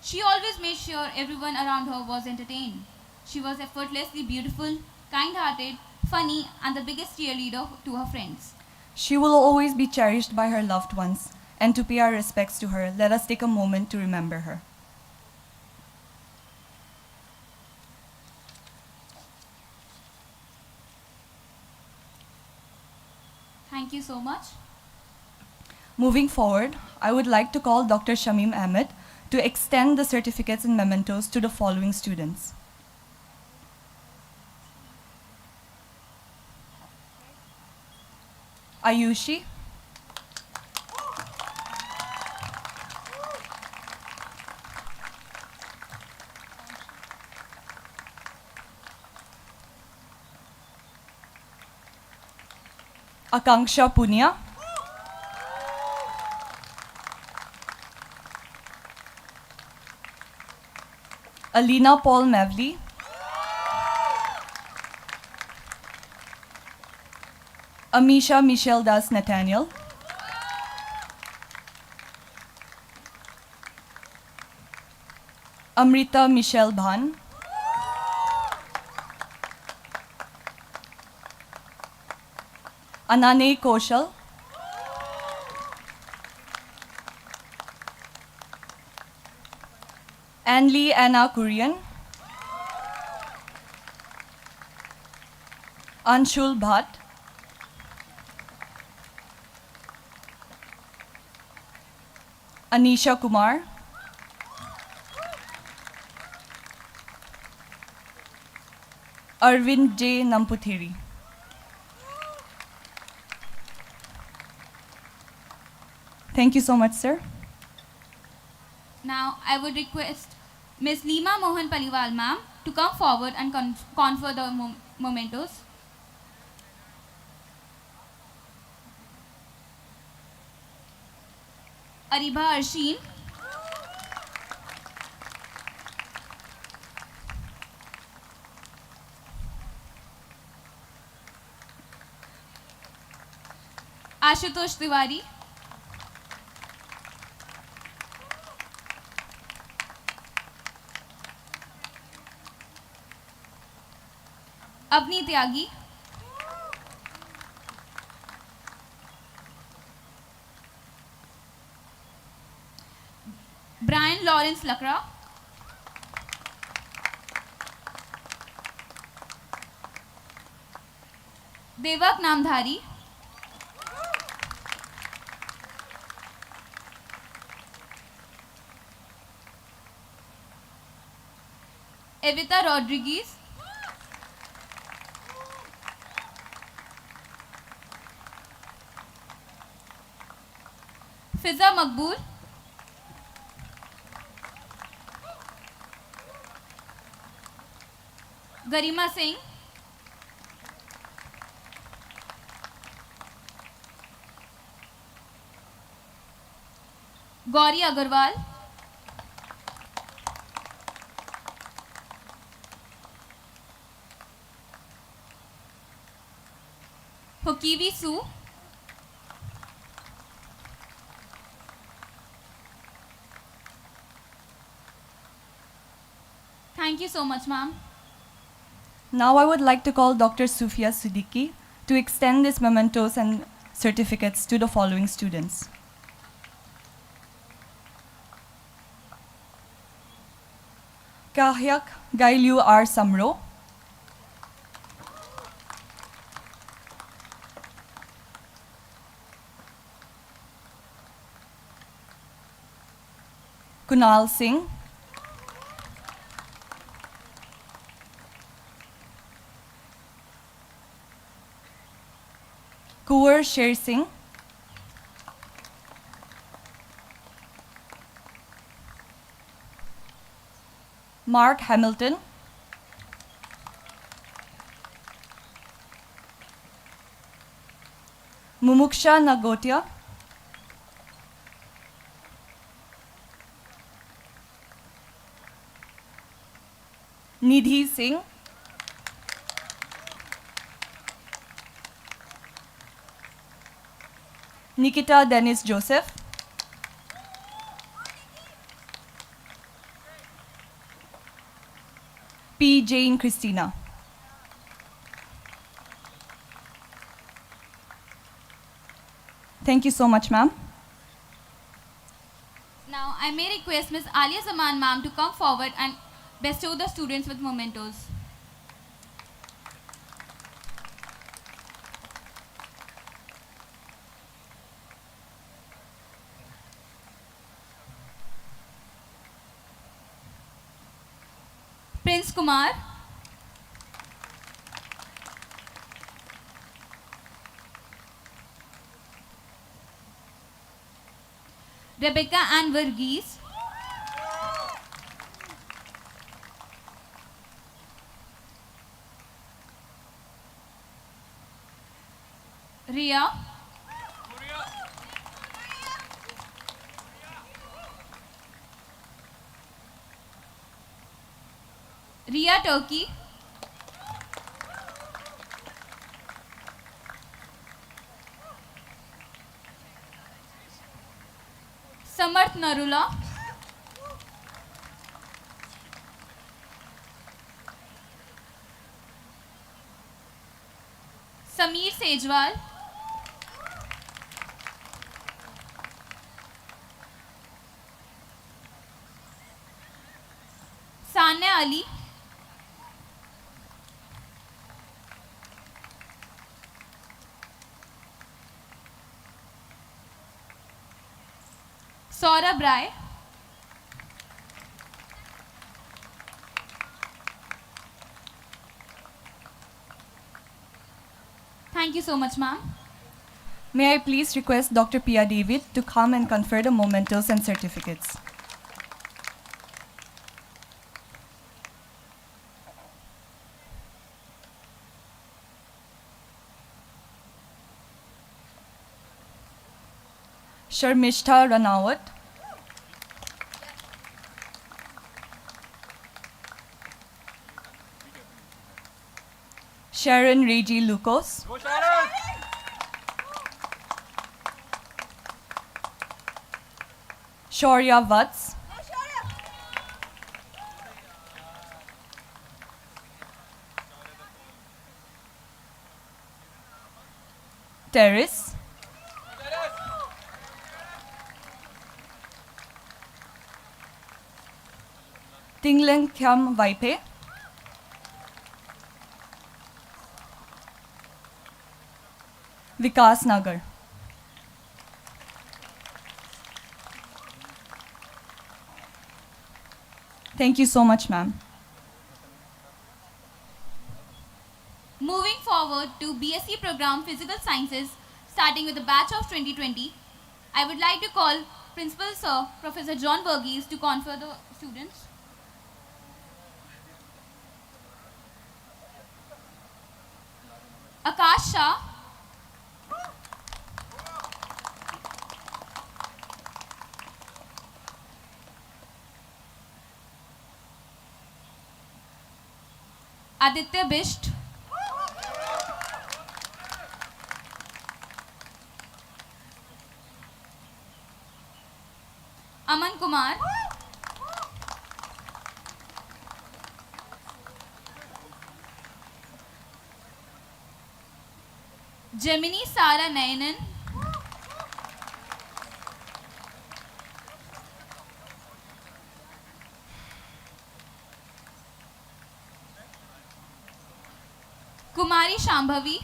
She always made sure everyone around her was entertained. She was effortlessly beautiful, kind-hearted, funny, and the biggest cheerleader to her friends. She will always be cherished by her loved ones, and to pay our respects to her, let us take a moment to remember her. Thank you so much. Moving forward, I would like to call Dr. Shamim Ahmed to extend the certificates and mementos to the following students. Ayushi, Akanksha Punia, Alina Paul Mavli, Amisha Michelle Das Nathaniel, Amrita Michelle Bhan, Anane Koshal, Anli Anna Kurian, Anshul Bhatt, Anisha Kumar, Arvind J. Namputhiri. Thank you so much, sir. Now, I would request Ms. Lima Mohan Paliwal ma'am to come forward and confer the mementos. Ariba Arshin, Ashutosh Tiwari, Apni Tyagi, Brian Lawrence Lakra, Devak Namdhari, Evita Rodriguez, Fiza Makbul, Garima Singh, Gauri Agarwal, Hokivi Su, thank you so much, ma'am. Now I would like to call Dr. Sufia Siddiqui to extend these mementos and certificates to the following students. Kahyak Gailu R. Samro, Kunal Singh, Kuwar Sher Singh, Mark Hamilton, Mumuksha Nagotia, Nidhi Singh, Nikita Dennis Joseph, P. Jane Christina. Thank you so much, ma'am. Now, I may request Ms. Alia Zaman ma'am to come forward and bestow the students with mementos. Prince Kumar, Rebecca Ann Verghese, Ria, Ria Turkey, Samarth Narula, Sameer Sejwal, Sania Ali, Saurabh Rai, thank you so much, ma'am. May I please request Dr. Pia David to come and confer the mementos and certificates. Sharmishta Ranawat, Sharon Reji Lucas, Shaurya Vats, Terrace, Tinglen Khyam Vaipe, Vikas Nagar. Thank you so much, ma'am. Moving forward to BSc program Physical Sciences, starting with the batch of 2020, I would like to call Principal Sir Professor John Verghese to confer the students. Akash Shah, Aditya Bisht, Aman Kumar, Gemini Sara Nayanan, Kumari Shambhavi,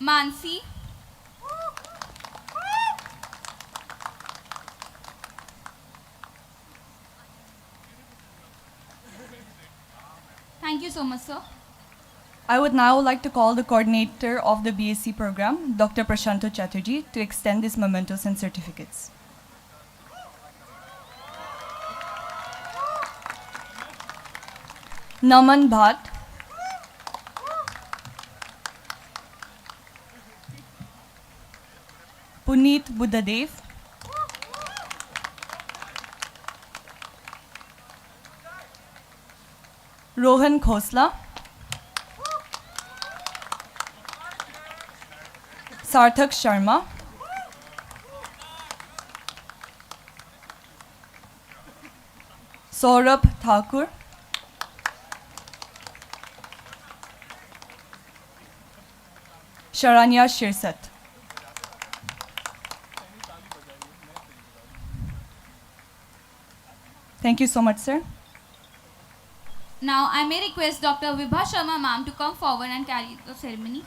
Mansi, thank you so much, sir. I would now like to call the coordinator of the BSc program, Dr. Prashanto Chatterjee, to extend these mementos and certificates. Naman Bhatt, Puneet Buddhadev, Rohan Khosla, Sarthak Sharma, Saurabh Thakur, Sharanya Shirsat. Thank you so much, sir. Now I may request Dr. Vibha Sharma ma'am to come forward and carry the ceremony.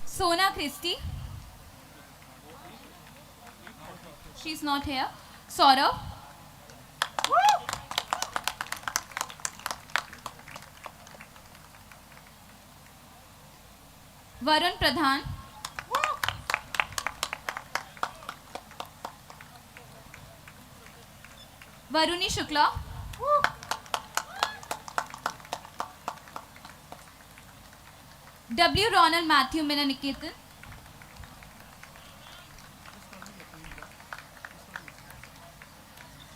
Sona Christie. She's not here. Saurav. Varun Pradhan. Varuni Shukla. W. Ronald Matthew Menaniketan.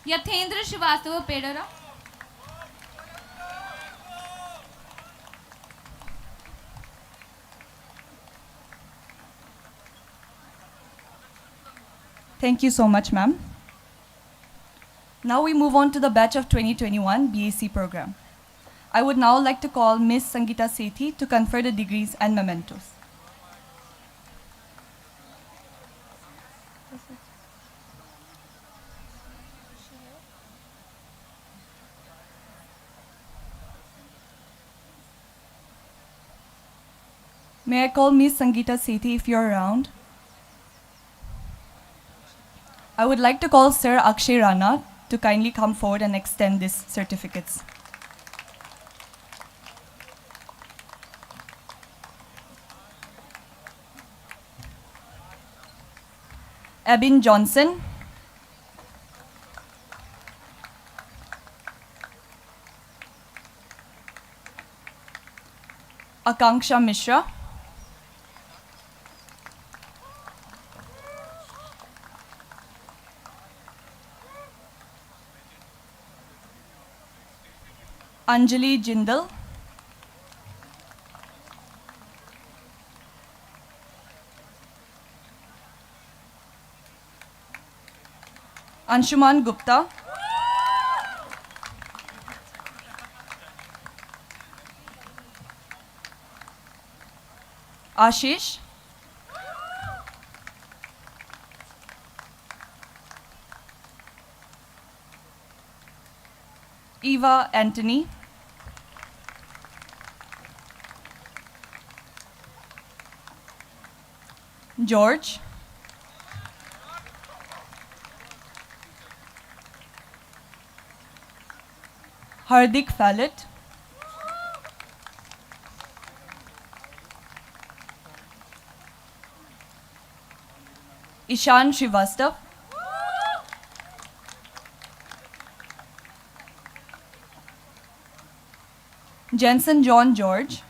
Yathendra Srivastava Pedara. Thank you so much, ma'am. Now we move on to the batch of 2021 BAc program. I would now like to call Ms. Sangeeta Sethi to confer the degrees and mementos. May I call Ms. Sangeeta Sethi if you're around? I would like to call Sir Akshay Rana to kindly come forward and extend these certificates. Abin Johnson, Akanksha Mishra, Anjali Jindal, Anshuman Gupta, Ashish, Eva Anthony, George, Hardik Fallet, Ishan Srivastav, Jensen John George,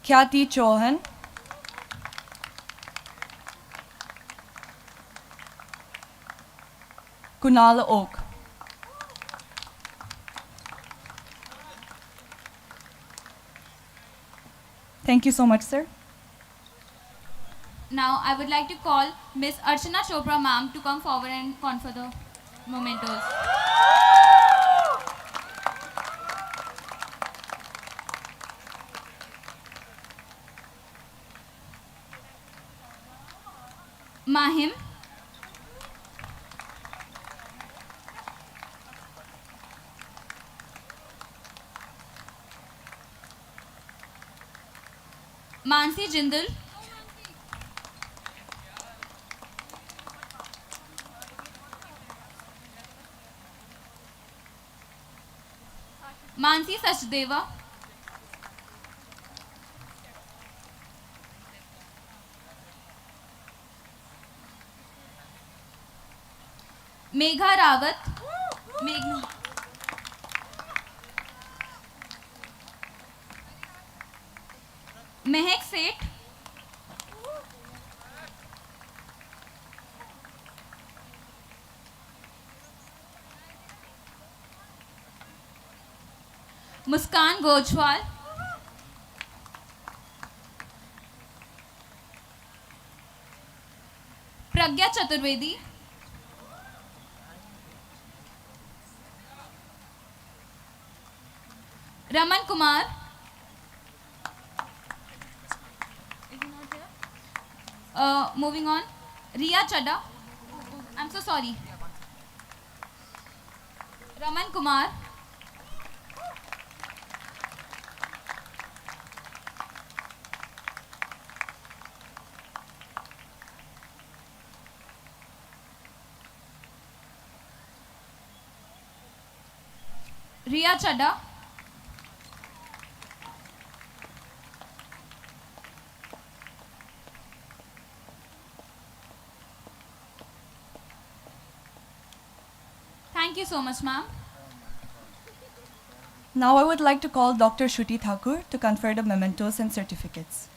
Khyati Chauhan, Kunal Oak. Thank you so much, sir. Now I would like to call Miss Archana Chopra ma'am to come forward and confer the mementos. Mahim, Mansi Jindal, Mansi Sachdeva, Megha Rawat, Meghna, Mehak Seth, Muskan Gojwal, Pragya Chaturvedi, Raman Kumar, is he not here? Moving on, Riya Chadha, I'm so sorry. Raman Kumar, Riya Chadha, thank you so much, ma'am. Now I would like to call Dr. Shruti Thakur to confer the mementos and certificates.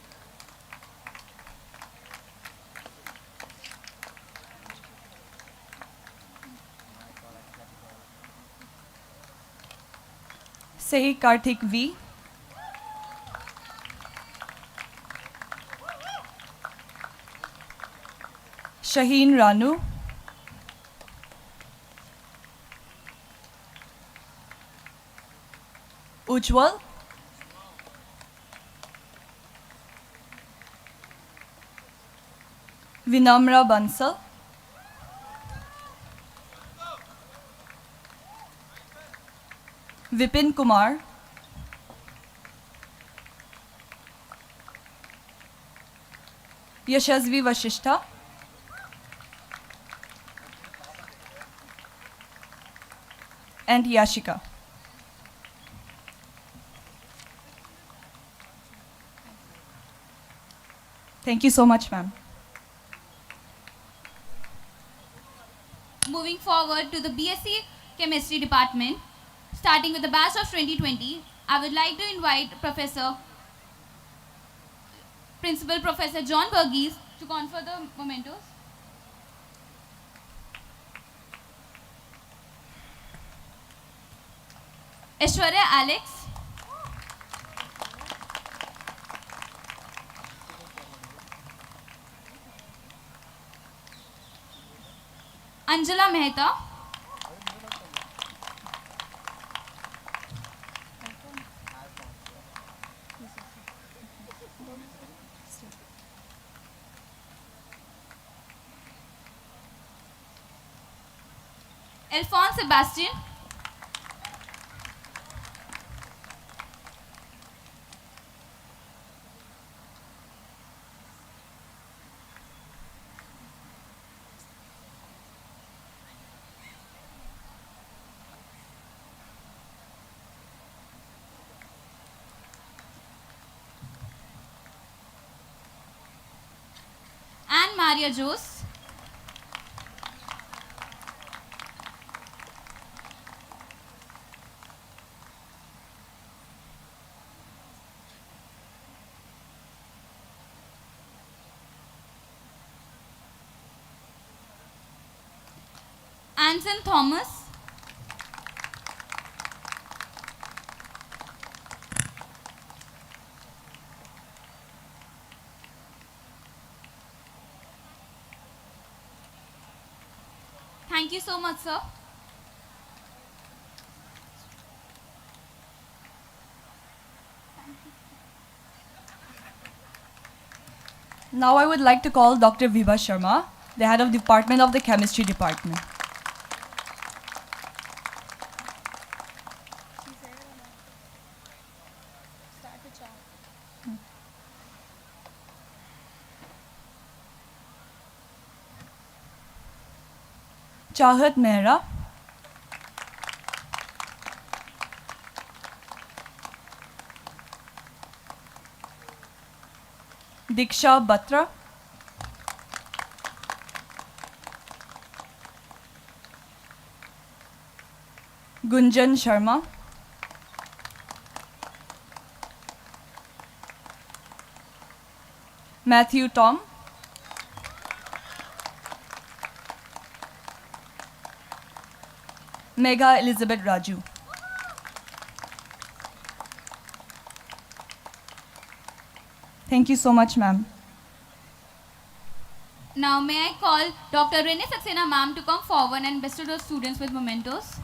Say Karthik V, Shaheen Ranu, Ujwal, Vinamra Bansal, Vipin Kumar, Yashasvi Vashishta, and Yashika. Thank you so much, ma'am. Moving forward to the BSc Chemistry Department, starting with the batch of 2020, I would like to invite Principal Professor John Burgess to confer the mementos. Aishwarya Alex, Anjala Mehta, Alphonse Sebastian, Maria Jose. Anson Thomas. Thank you so much, sir. Now I would like to call Dr. Vibha Sharma, the head of Department of the Chemistry Department. Chahat Mehra. Diksha Batra. Gunjan Sharma. Matthew Tom. Megha Elizabeth Raju. Thank you so much, ma'am. Now may I call Dr. Rene Saxena ma'am to come forward and bestow the students with mementos.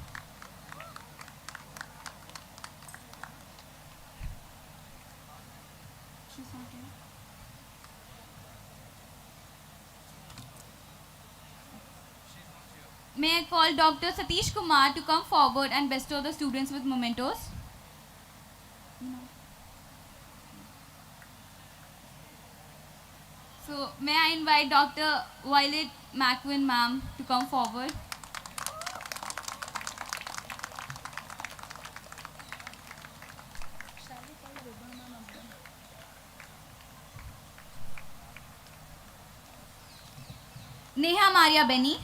May I call Dr. Satish Kumar to come forward and bestow the students with mementos. So may I invite Dr. Violet McQueen ma'am to come forward. Neha Maria Benny.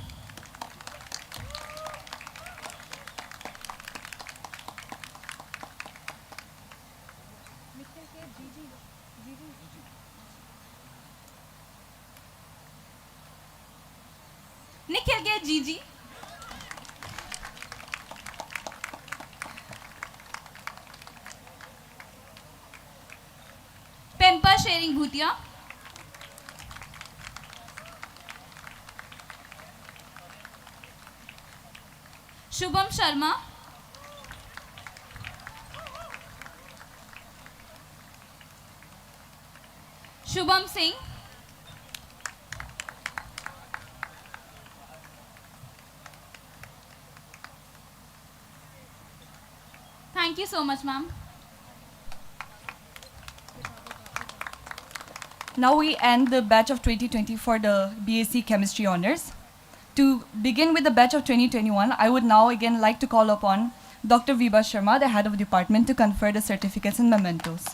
Nikhil K. Gigi. Pempa Sharing Bhutia. Shubham Sharma. Shubham Singh. Thank you so much, ma'am. Now we end the batch of 2020 for the BSc Chemistry Honors. To begin with the batch of 2021, I would now again like to call upon Dr. Vibha Sharma, the head of department, to confer the certificates and mementos.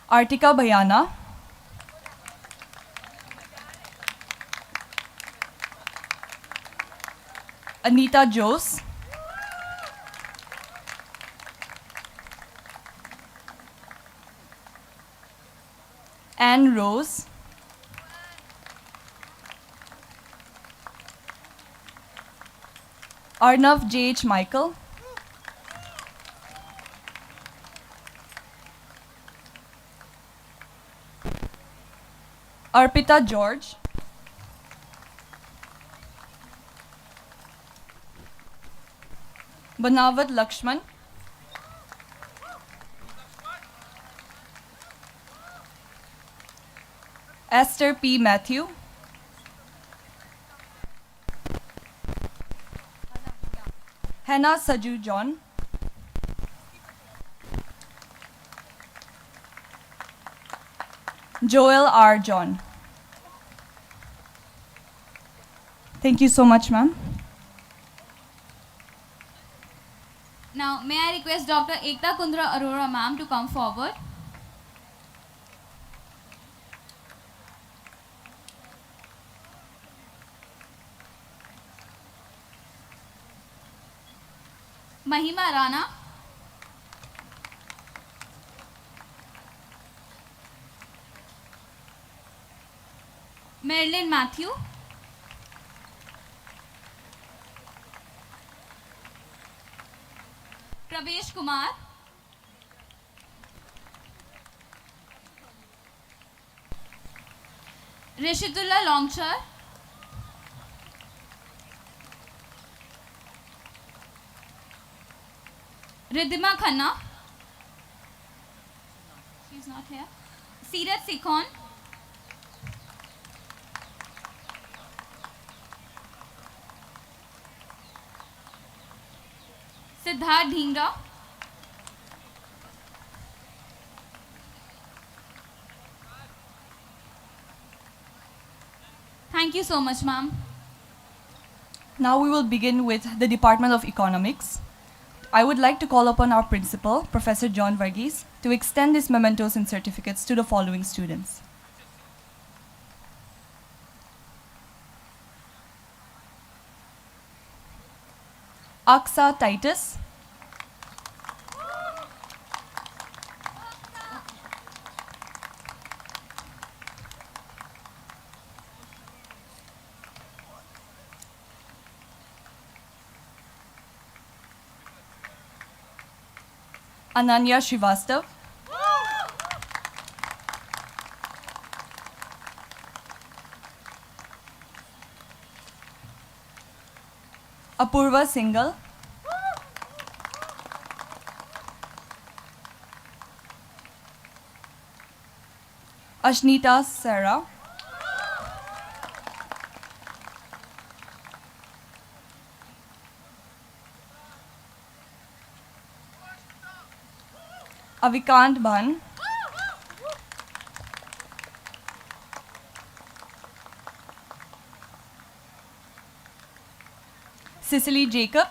Artika Bhayana. Anita Jose. Anne Rose. Arnav J.H. Michael. Arpita George. Banavat Lakshman. Esther P. Matthew. Hannah Saju John. Joel R. John. Thank you so much, ma'am. Now, may I request Dr. Ekta Kundra Arora ma'am to come forward. Mahima Rana. Marilyn Matthew. Pravesh Kumar. Rishitullah Longchar. Ridhima Khanna. She's not here. Sirat Sikhon. Siddharth Dhingra. Thank you so much, ma'am. Now we will begin with the Department of Economics. I would like to call upon our principal, Professor John Varghese, to extend his mementos and certificates to the following students. Aksa Titus. Ananya Srivastav. Apurva Singhal. Ashnita Sarah. Avikant Bhan. Cicely Jacob.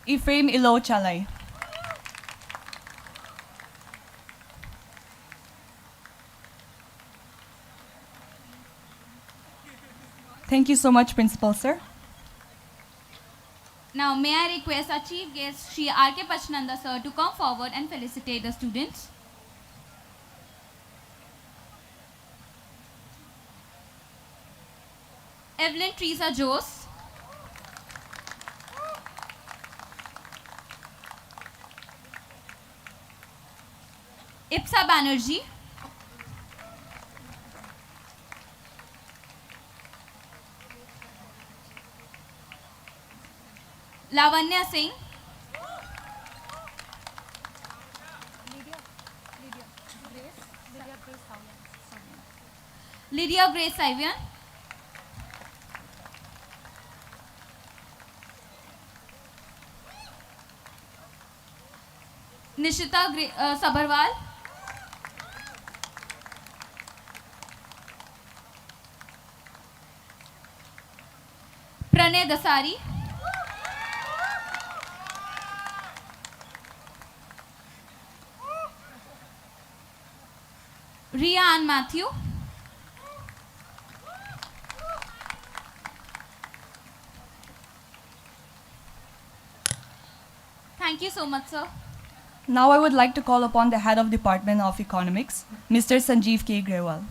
Ephraim Ilo Chalai. Thank you so much, Principal Sir. Now, may I request our chief guest, Shri R.K. Pachnanda sir, to come forward and felicitate the students. Evelyn Teresa Jose. Ipsa Banerjee. Lavanya Singh. Lydia Grace Savian. Nishita Sabarwal. Pranay Dasari. Ria Ann Matthew. Thank you so much, sir. Now I would like to call upon the Head of Department of Economics, Mr. Sanjeev K. Grewal.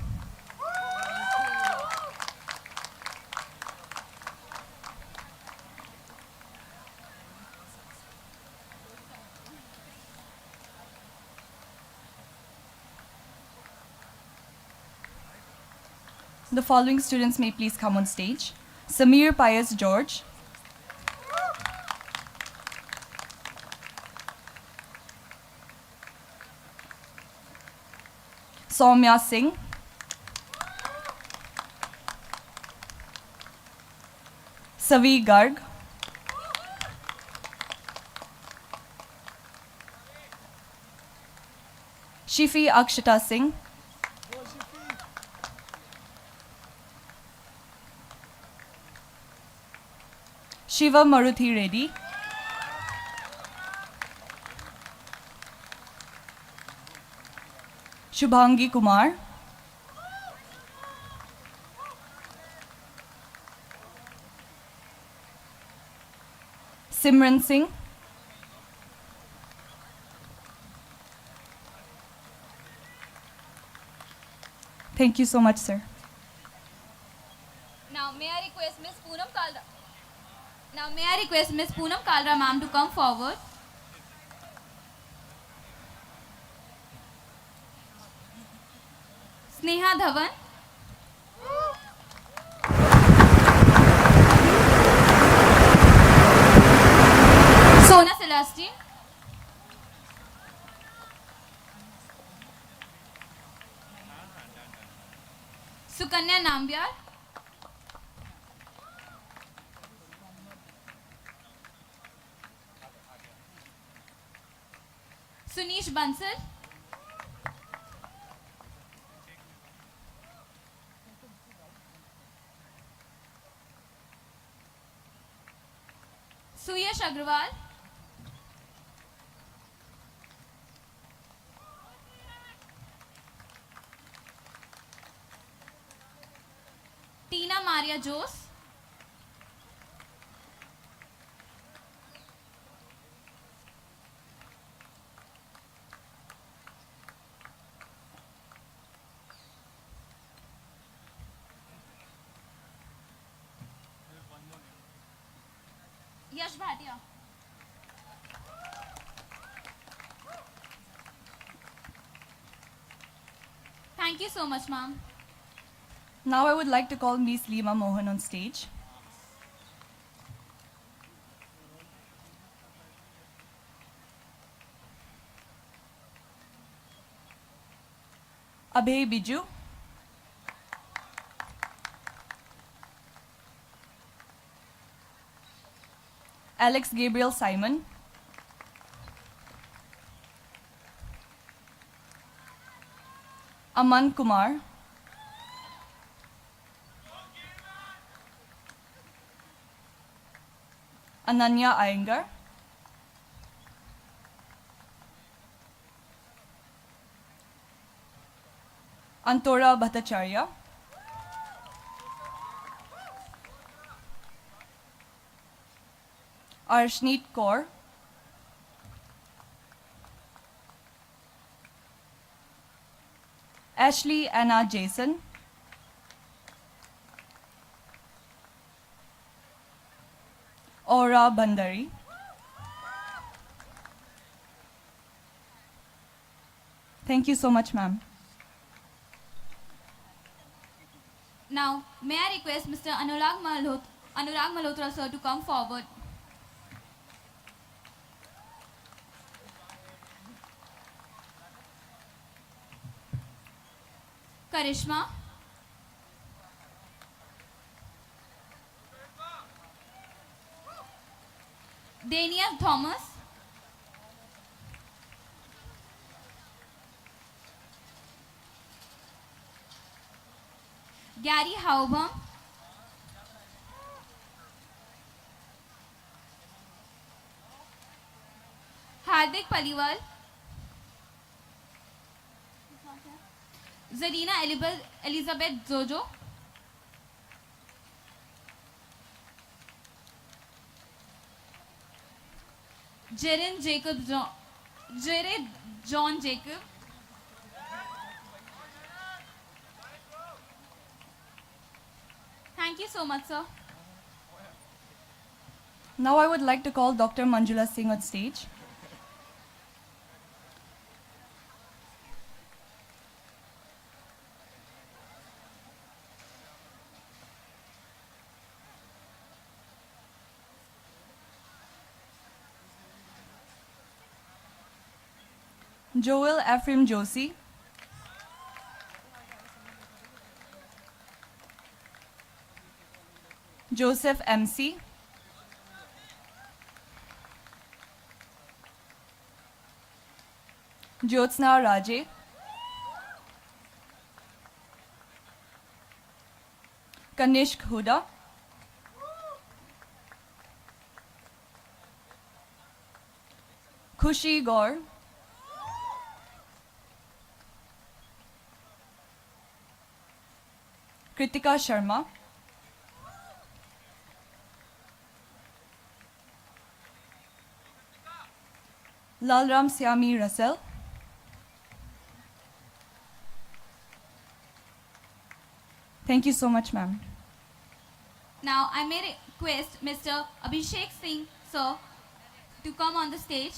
The following students may please come on stage. Samir Pius George. Soumya Singh. Savi Garg. Shifi Akshita Singh. Shiva Maruthi Reddy. Shubhangi Kumar. Simran Singh. Thank you so much, sir. Now may I request Miss Poonam Kalra ma'am to come forward. Sneha Dhawan. Sona Celestine. Sukanya Nambiar. Sunish Bansal. Suyash Agrawal. Tina Maria Jose. Yash Bhatia. Thank you so much, ma'am. Now I would like to call Miss Lima Mohan on stage. Abhay Biju. Alex Gabriel Simon. Aman Kumar. Ananya Iyengar. Antora Bhattacharya. Arshneet Kaur. Ashley Anna Jason. Aura Bandari. Thank you so much, ma'am. Now, may I request Mr. Anurag Malhotra sir to come forward. Karishma. Dania Thomas. Gary Haubam. Hardik Paliwal. Zarina Elizabeth Zojo. Jared John Jacob. Thank you so much, sir. Now I would like to call Dr. Manjula Singh on stage. Joel Ephraim Joshi. Joseph MC. Jyotsna Raje. Kanishk Huda, Khushi Gaur, Kritika Sharma, Lalram Siami Russell, thank you so much, ma'am. Now I may request Mr. Abhishek Singh, sir, to come on the stage.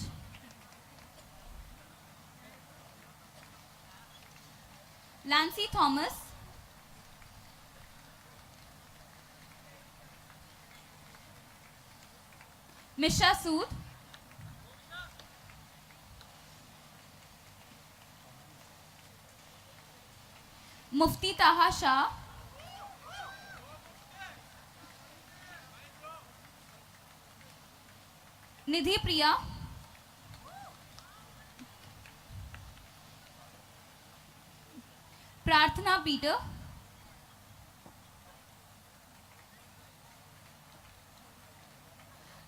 Lancy Thomas, Misha Sood, Mufti Taha Shah, Nidhi Priya, Prarthana Peter,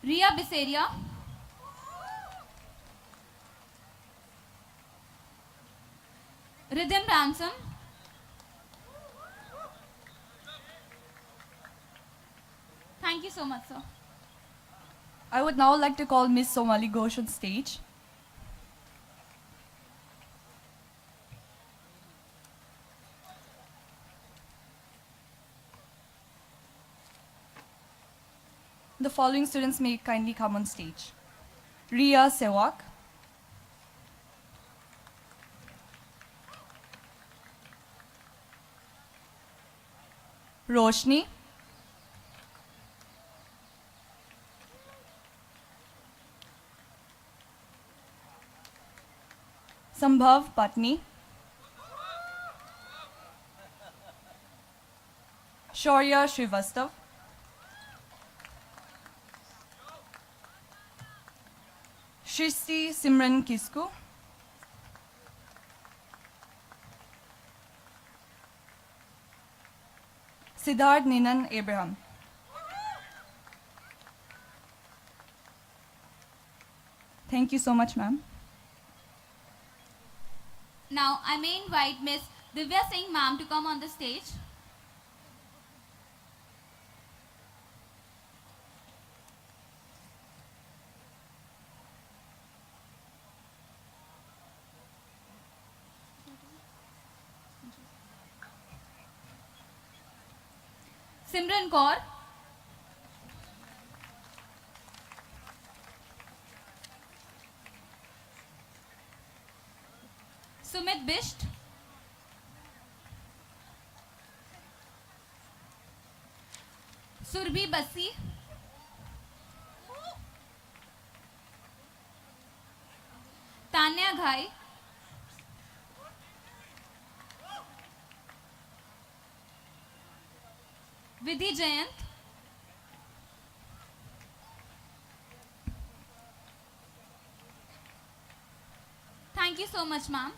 Ria Biseria, Rhythm Ransom, thank you so much, sir. I would now like to call Miss Somali Ghosh on stage. The following students may kindly come on stage. Ria Sewak, Roshni, Sambhav Patni, Shaurya Srivastav, Shristi Simran Kisku, Siddharth Ninan Abraham. Thank you so much, ma'am. Now I may invite Miss Divya Singh ma'am to come on the stage. Simran Kaur, Sumit Bisht, Surbhi Bassi, Tanya Ghai, Vidhi Jayant, thank you so much, ma'am.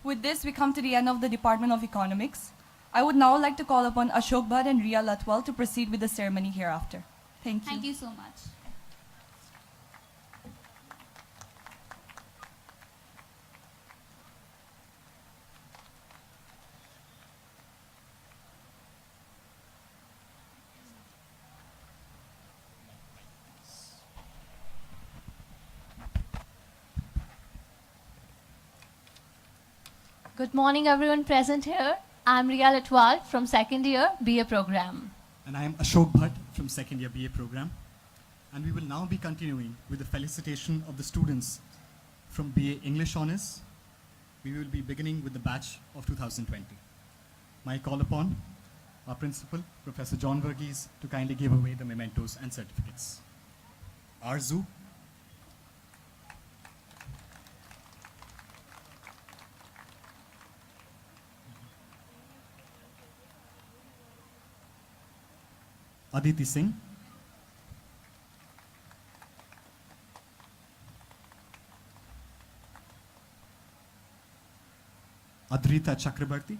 With this, we come to the end of the Department of Economics. I would now like to call upon Ashok Bhatt and Ria Latwal to proceed with the ceremony hereafter. Thank you. Thank you so much. Good morning, everyone present here. I'm Ria Latwal from second year BA program. And I am Ashok Bhatt from second year BA program. And we will now be continuing with the felicitation of the students from BA English Honours. We will be beginning with the batch of 2020. My call upon our principal, Professor John Verghese, to kindly give away the mementos and certificates. Arzu, Aditi Singh, Adrita Chakrabarti,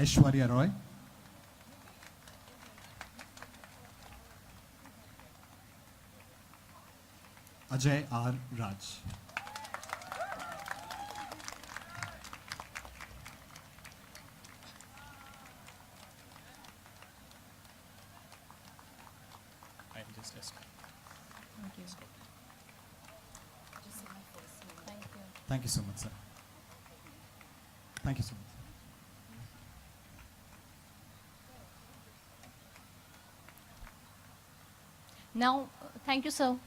Aishwarya Roy. Ajay R. Raj. I'll just ask. Thank you so much, sir. Thank you so much. Now, thank you, sir.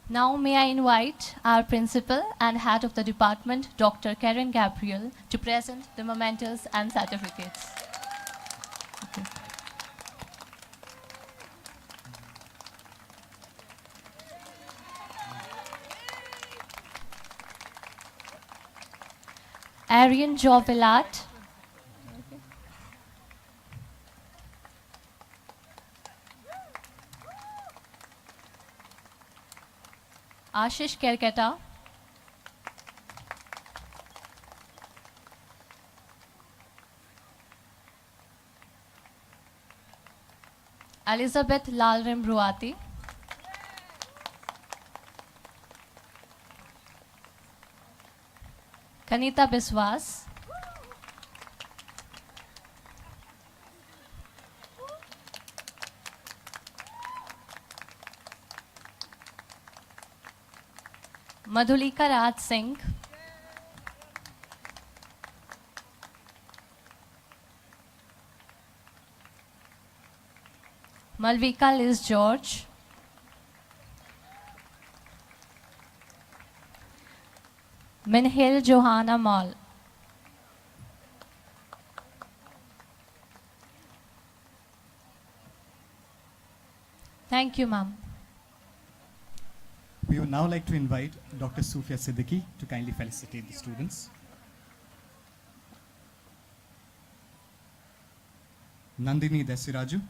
Now, may I invite our principal and head of the department, Dr. Karen Gabriel, to present the mementos and certificates. Okay. Arian Jovelat. Ashish Kerketa. Elizabeth Lalrim Ruati. Kanita Biswas. Madhulika Raj Singh. Malvika Liz George. Minhil Johanna Mall. Thank you, ma'am. We would now like to invite Dr. Sufia Siddiqui to kindly felicitate the students. Nandini Desiraju.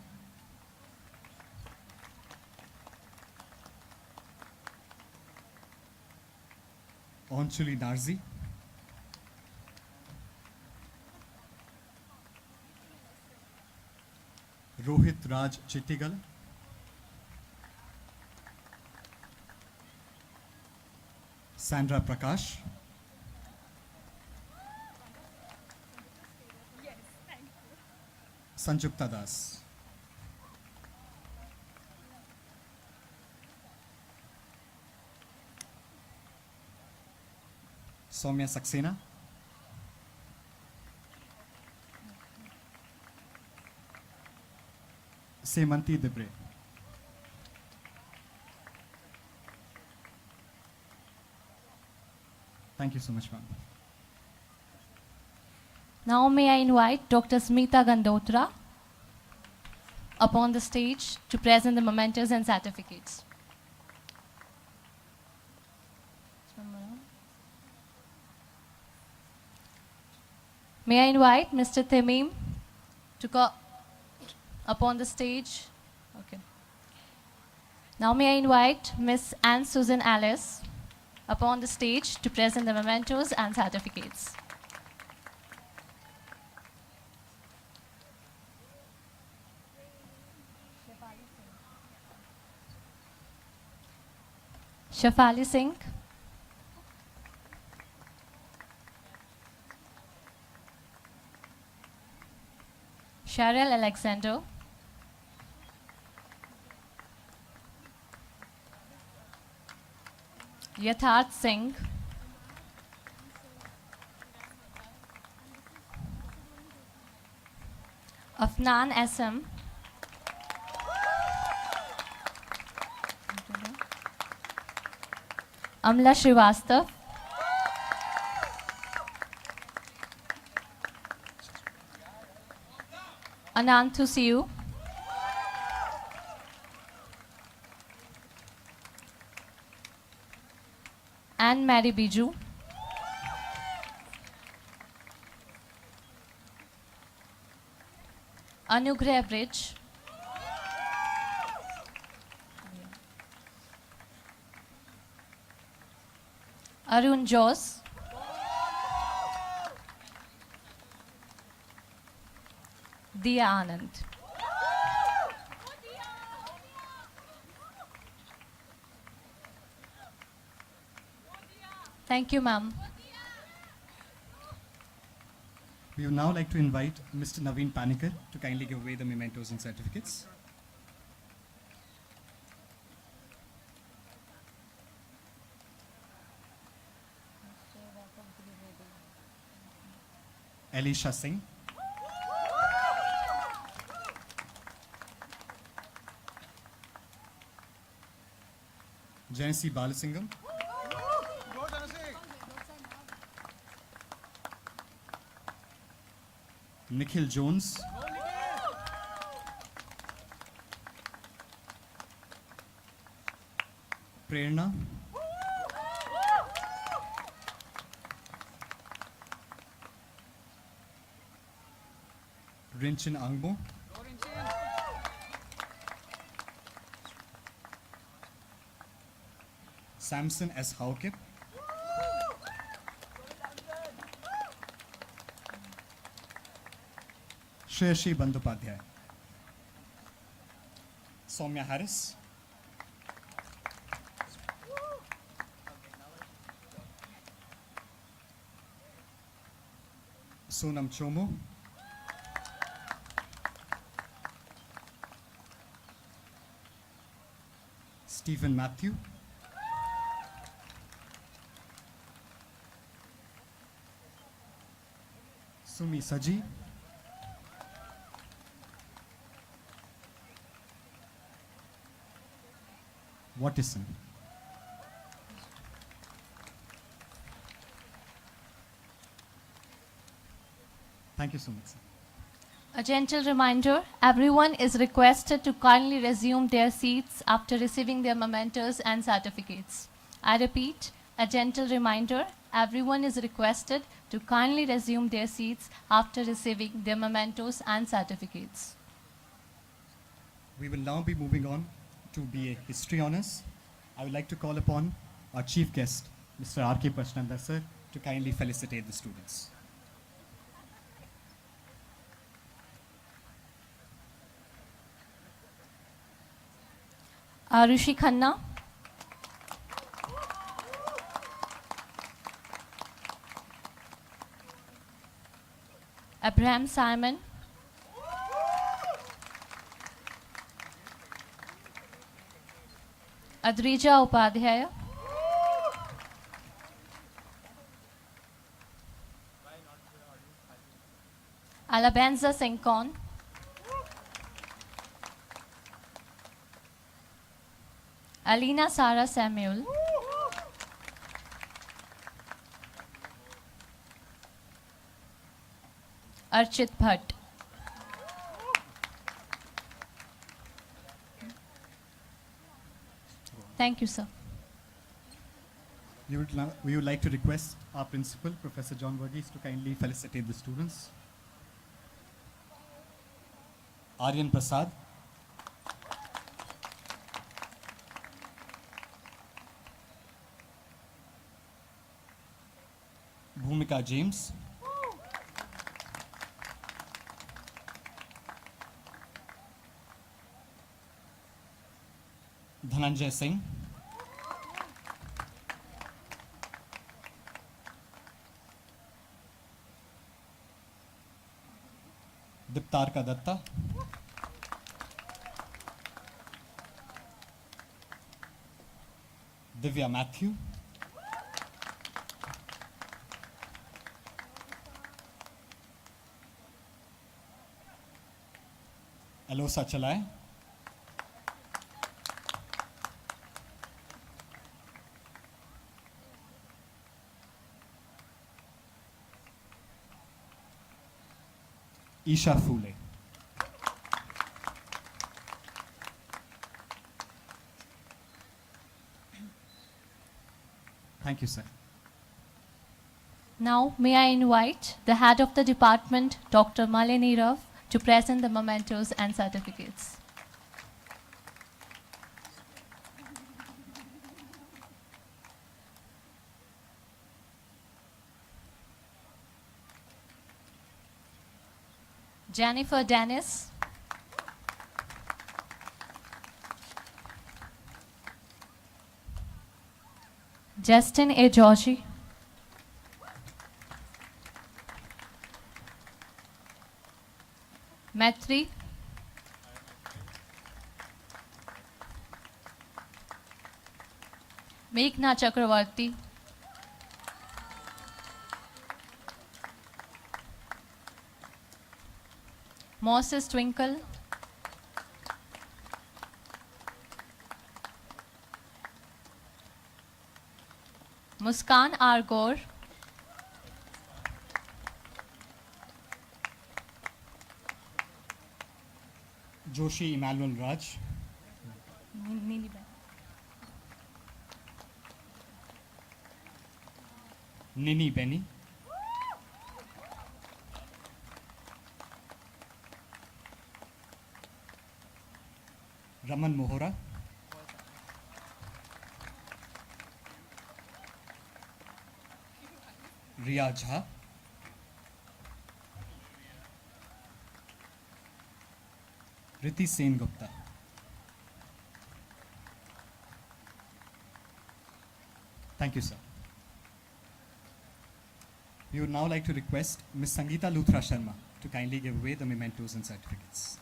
Onchuli Darzi. Rohit Raj Chittigal. Sandra Prakash. Sanjukta Das. Soumya Saxena. Semanti Debre. Thank you so much, ma'am. Now may I invite Dr. Smita Gandotra upon the stage to present the mementos and certificates. May I invite Mr. Timim to go upon the stage? Okay. Now may I invite Miss Anne Susan Alice upon the stage to present the mementos and certificates. Shafali Singh. Cheryl Alexander. Yatharth Singh. Afnan SM. Amla Srivastav. Ananthu Siu. Anne Mary Biju. Anugrah Bridge. Arun Jose. Diya Anand. Thank you, ma'am. We would now like to invite Mr. Naveen Panikkar to kindly give away the mementos and certificates. Elisha Singh. Jancy Balasingam. Nikhil Jones. Prerna. Rinchin Angbo. Samson S. Haukip. Shreyashi Bandopadhyay. Soumya Harris. Sonam Chomo. Stephen Matthew. Sumi Saji. Wattison. Thank you so much, sir. A gentle reminder, everyone is requested to kindly resume their seats after receiving their mementos and certificates. I repeat, a gentle reminder, everyone is requested to kindly resume their seats after receiving their mementos and certificates. We will now be moving on to BA History Honours. I would like to call upon our chief guest, Mr. R.K. Prashnanda sir, to kindly felicitate the students. Arushi Khanna. Abraham Simon. Adrija Upadhyaya. Alabenza Senkon. Alina Sara Samuel. Archit Bhatt. Thank you, sir. We would like to request our principal, Professor John Verghese, to kindly felicitate the students. Aryan Prasad. Bhumika James. Dhananjay Singh. Diptarka Datta. Divya Matthew. Alosa Chalai. Isha Phule. Thank you, sir. Now, may I invite the head of the department, Dr. Malini Rav, to present the mementos and certificates. Jennifer Dennis. Justin A. Georgie. Maitri. Meghna Chakravarti. Moses Twinkle. Muskan Argor. Joshi Emmanuel Raj. Nini Benny. Raman Mohora. Riya Jha. Riti Sen Gupta. Thank you, sir. We would now like to request Ms. Sangeeta Luthra Sharma to kindly give away the mementos and certificates.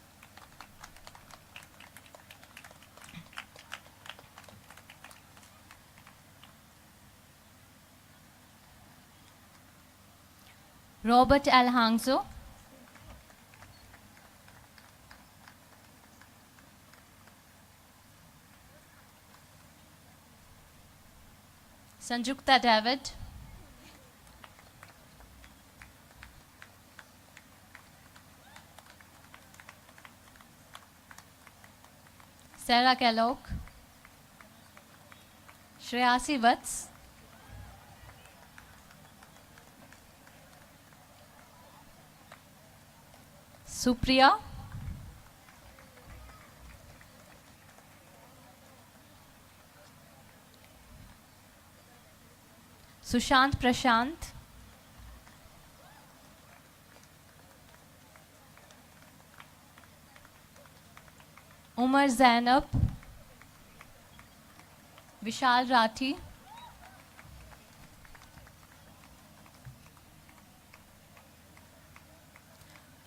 Robert Alhangzo. Sanjukta David. Sarah Kellogg. Shreyasi Vats. Supriya. Sushant Prashant. Umar Zainab. Vishal Rathi.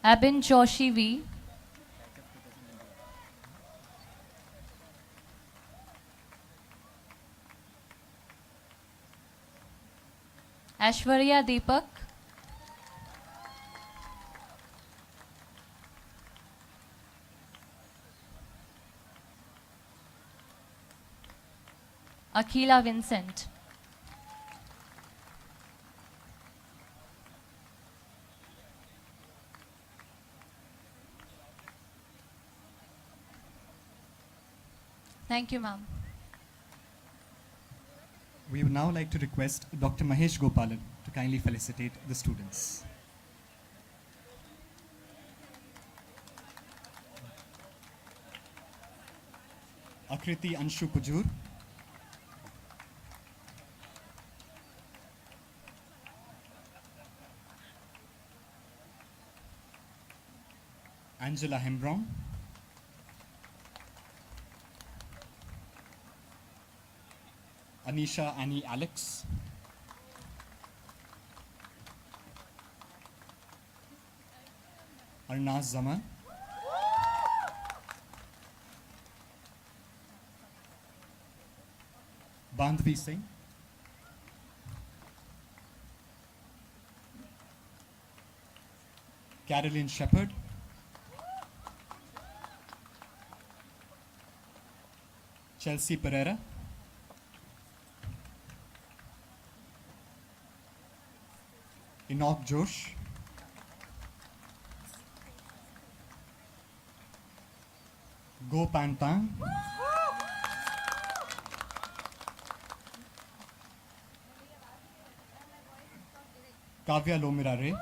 Abin Joshi V. Ashwarya Deepak. Akila Vincent. Thank you, ma'am. We would now like to request Dr. Mahesh Gopalan to kindly felicitate the students. Akriti Anshu Kujur. Angela Hembron. Anisha Annie Alex. Arnaz Zaman. Bandhvi Singh. Caroline Shepherd. Chelsea Pereira. Enoch Josh. Go Pantan. Kavya Lomirare.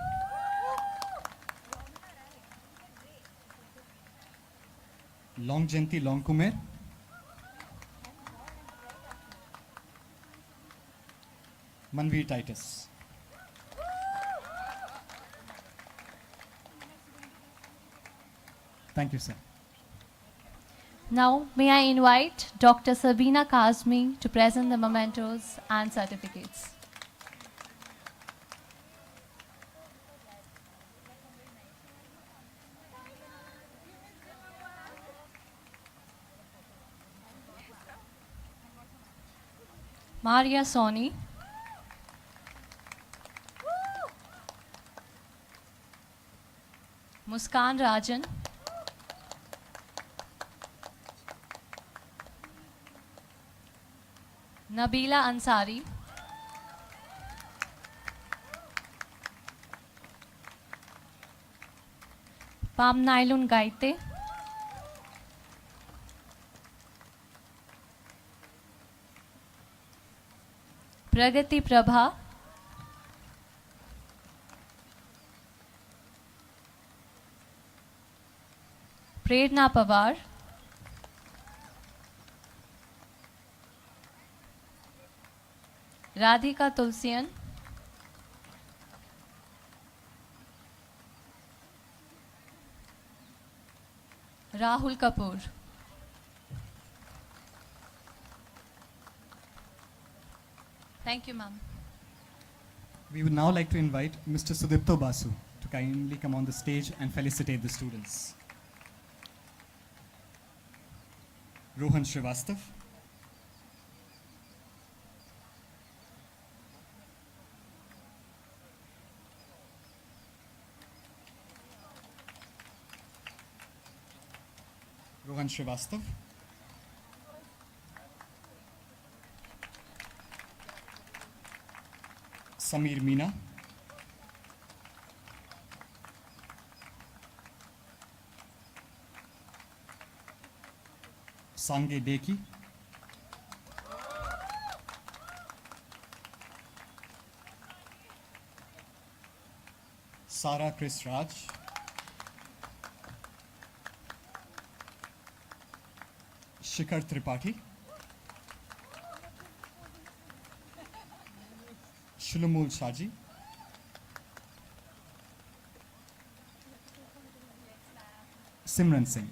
Longjanti Longkumer. Manveer Titus. Thank you, sir. Now, may I invite Dr. Sabina Kazmi to present the mementos and certificates. Maria Soni. Muskan Rajan. Nabila Ansari. Pamnailun Gaite. Pragati Prabha. Prerna Pawar. Radhika Tulsian. Rahul Kapoor. Thank you, ma'am. We would now like to invite Mr. Sudipto Basu to kindly come on the stage and felicitate the students. Rohan Srivastav. Rohan Srivastav. Samir Meena. Sange Deki. Sara Chris Raj. Shikhar Tripathi. Shulumul Shaji. Simran Singh.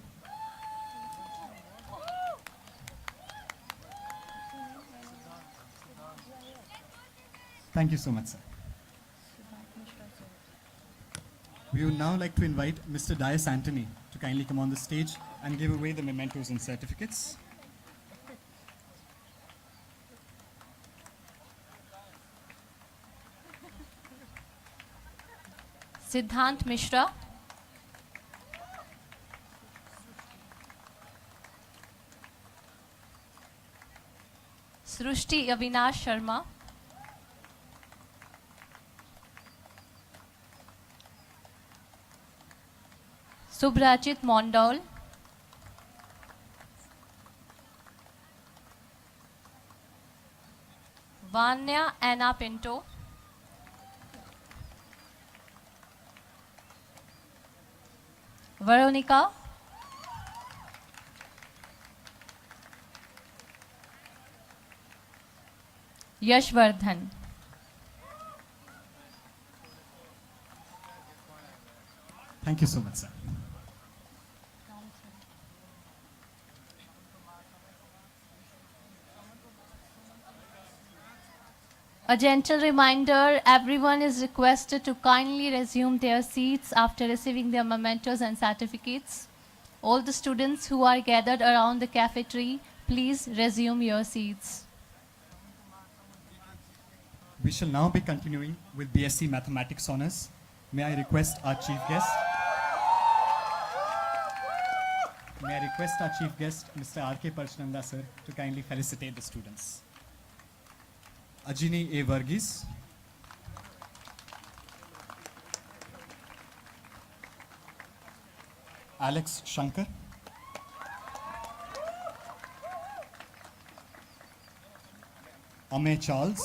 Thank you so much, sir. We would now like to invite Mr. Dias Anthony to kindly come on the stage and give away the mementos and certificates. Siddhant Mishra. Srushti Avinash Sharma. Subrachit Mondal. Vanya Anna Pinto. Veronica. Yashvardhan. Thank you so much, sir. A gentle reminder, everyone is requested to kindly resume their seats after receiving their mementos and certificates. All the students who are gathered around the cafeteria, please resume your seats. We shall now be continuing with BSc Mathematics Honours. May I request our chief guest? May I request our chief guest, Mr. R.K. Parchananda sir, to kindly felicitate the students. Ajini A. Varghese. Alex Shankar. Amey Charles.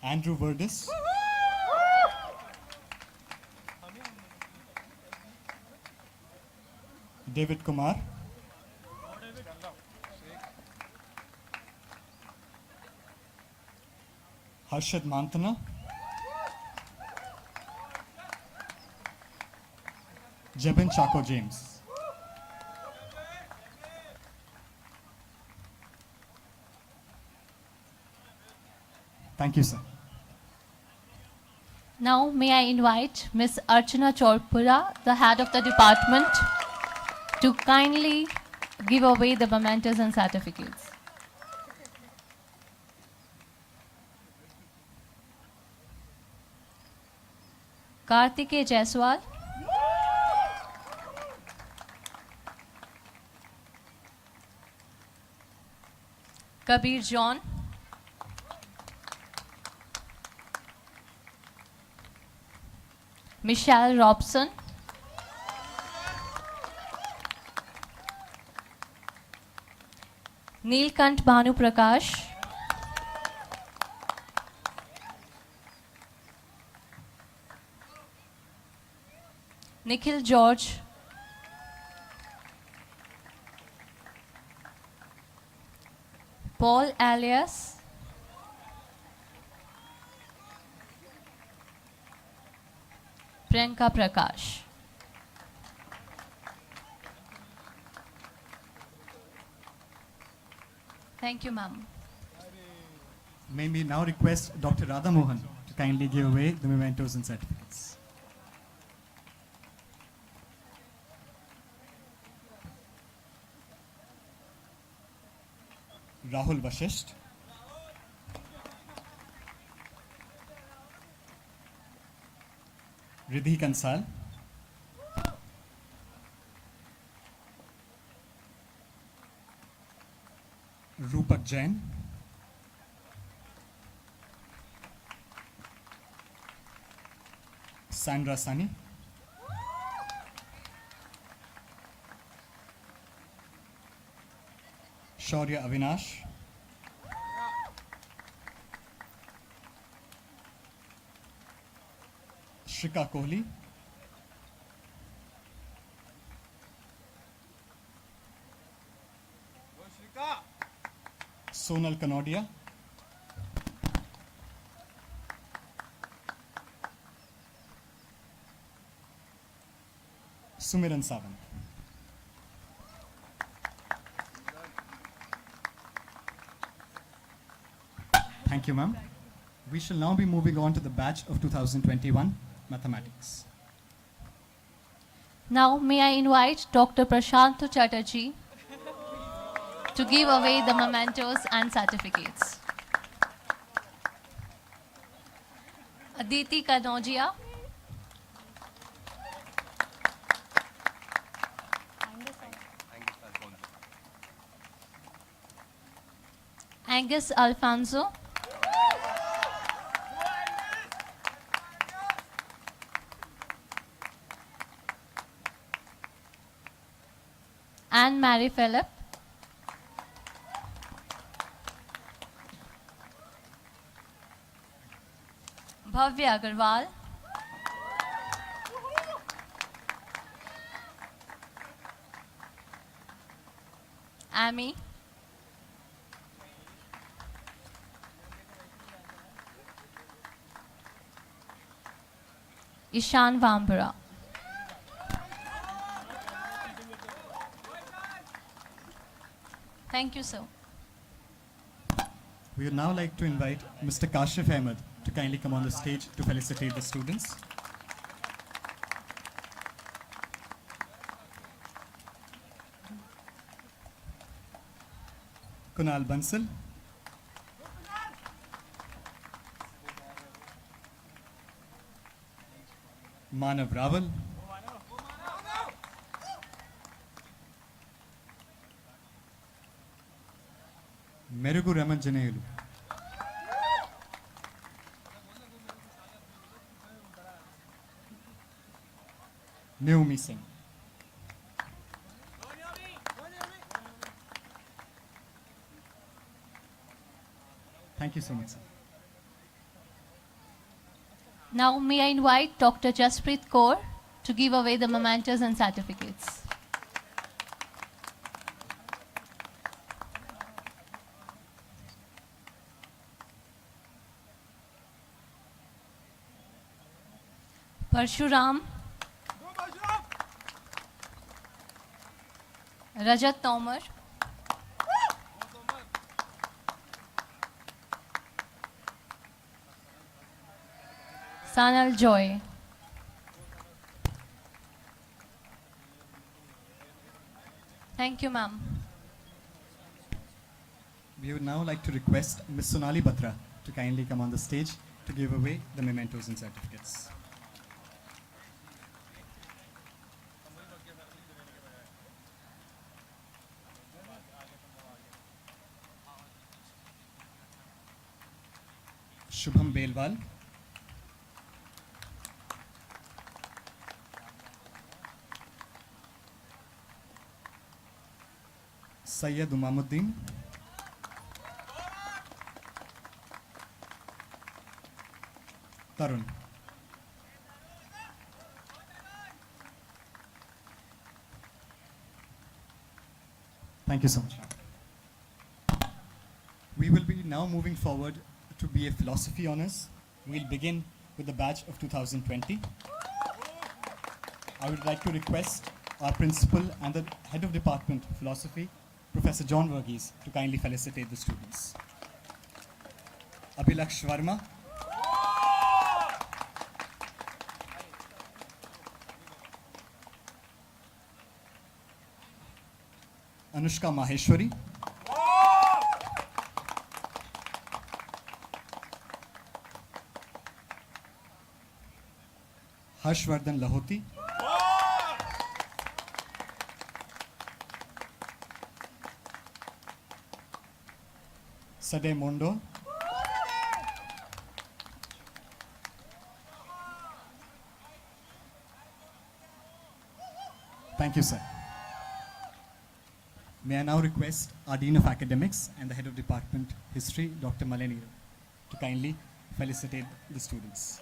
Andrew Verdis. David Kumar. Harshad Mantana. Jebin Chaco James. Thank you, sir. Now, may I invite Ms. Archana Chorpura, the head of the department, to kindly give away the mementos and certificates. Kartike Jaiswal. Kabir John. Michelle Robson. Neelkant Bhanu Prakash. Nikhil George. Paul alias. Priyanka Prakash. Thank you, ma'am. May we now request Dr. Radha Mohan to kindly give away the mementos and certificates. Rahul Vashisht. Ridhi Kansal. Rupak Jain. Sandra Sani. Shaurya Avinash. Shrika Kohli. Sonal Kanodia. Sumiran Sawant. Thank you, ma'am. We shall now be moving on to the batch of 2021 mathematics. Now, may I invite Dr. Prashant Chatterjee to give away the mementos and certificates. Aditi Kanodia. Angus Alfonso. Anne Marie Philip. Bhavya Agarwal. Amy. Ishan Vambara. Thank you, sir. We would now like to invite Mr. Kashif Ahmed to kindly come on the stage to felicitate the students. Kunal Bansal. Manav Raval. Merugu Ramanjaneyulu. Naomi Singh. Thank you so much, sir. Now, may I invite Dr. Jaspreet Kaur to give away the mementos and certificates. Parshuram. Rajat Tomar, Sanal Joy, thank you, ma'am. We would now like to request Ms. Sonali Batra to kindly come on the stage to give away the mementos and certificates. Shubham Belwal, Sayyid Umamuddin, Tarun. Thank you so much. We will be now moving forward to BA Philosophy Honours. We'll begin with the batch of 2020. I would like to request our principal and the head of department philosophy, Professor John Verghese, to kindly felicitate the students. Abhilaksh Verma, Anushka Maheshwari, Harshvardhan Lahoti, Sade Mondo, thank you, sir. May I now request our Dean of Academics and the Head of Department History, Dr. Maleni, to kindly felicitate the students.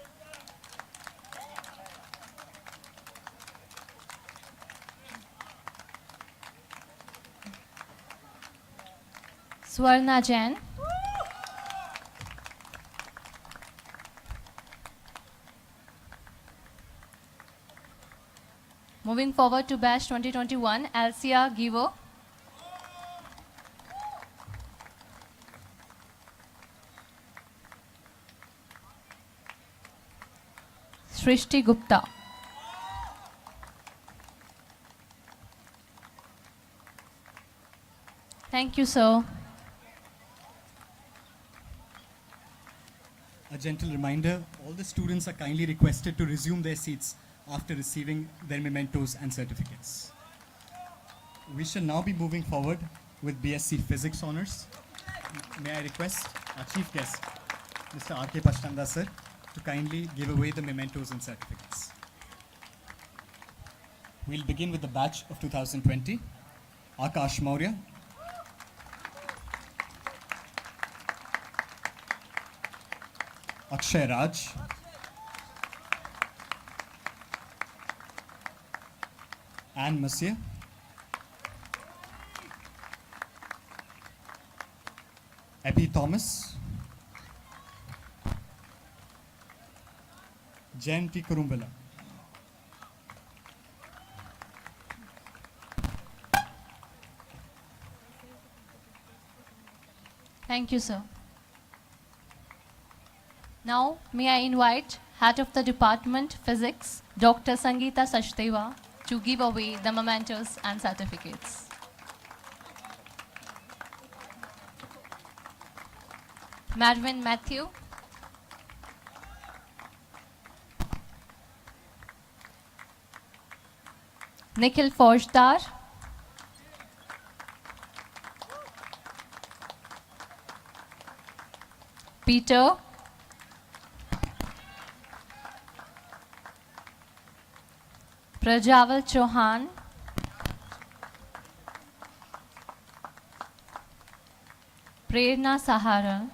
Swarna Jain, moving forward to batch 2021, Alcia Givo, Srishti Gupta, thank you, sir. A gentle reminder, all the students are kindly requested to resume their seats after receiving their mementos and certificates. We shall now be moving forward with BSc Physics Honours. May I request our chief guest, Mr. R.K. Pashtanda sir, to kindly give away the mementos and certificates. We'll begin with the batch of 2020. Akash Maurya, Akshay Raj, Anne Monsieur, Abby Thomas, Jen T. Kurumbala, Thank you, sir. Now, may I invite Head of the Department, Physics, Dr. Sangeeta Sachdeva, to give away the mementos and certificates. Marvin Matthew, Nikhil Faujdar, Peter, Prajaval Chauhan, Prerna Sahara,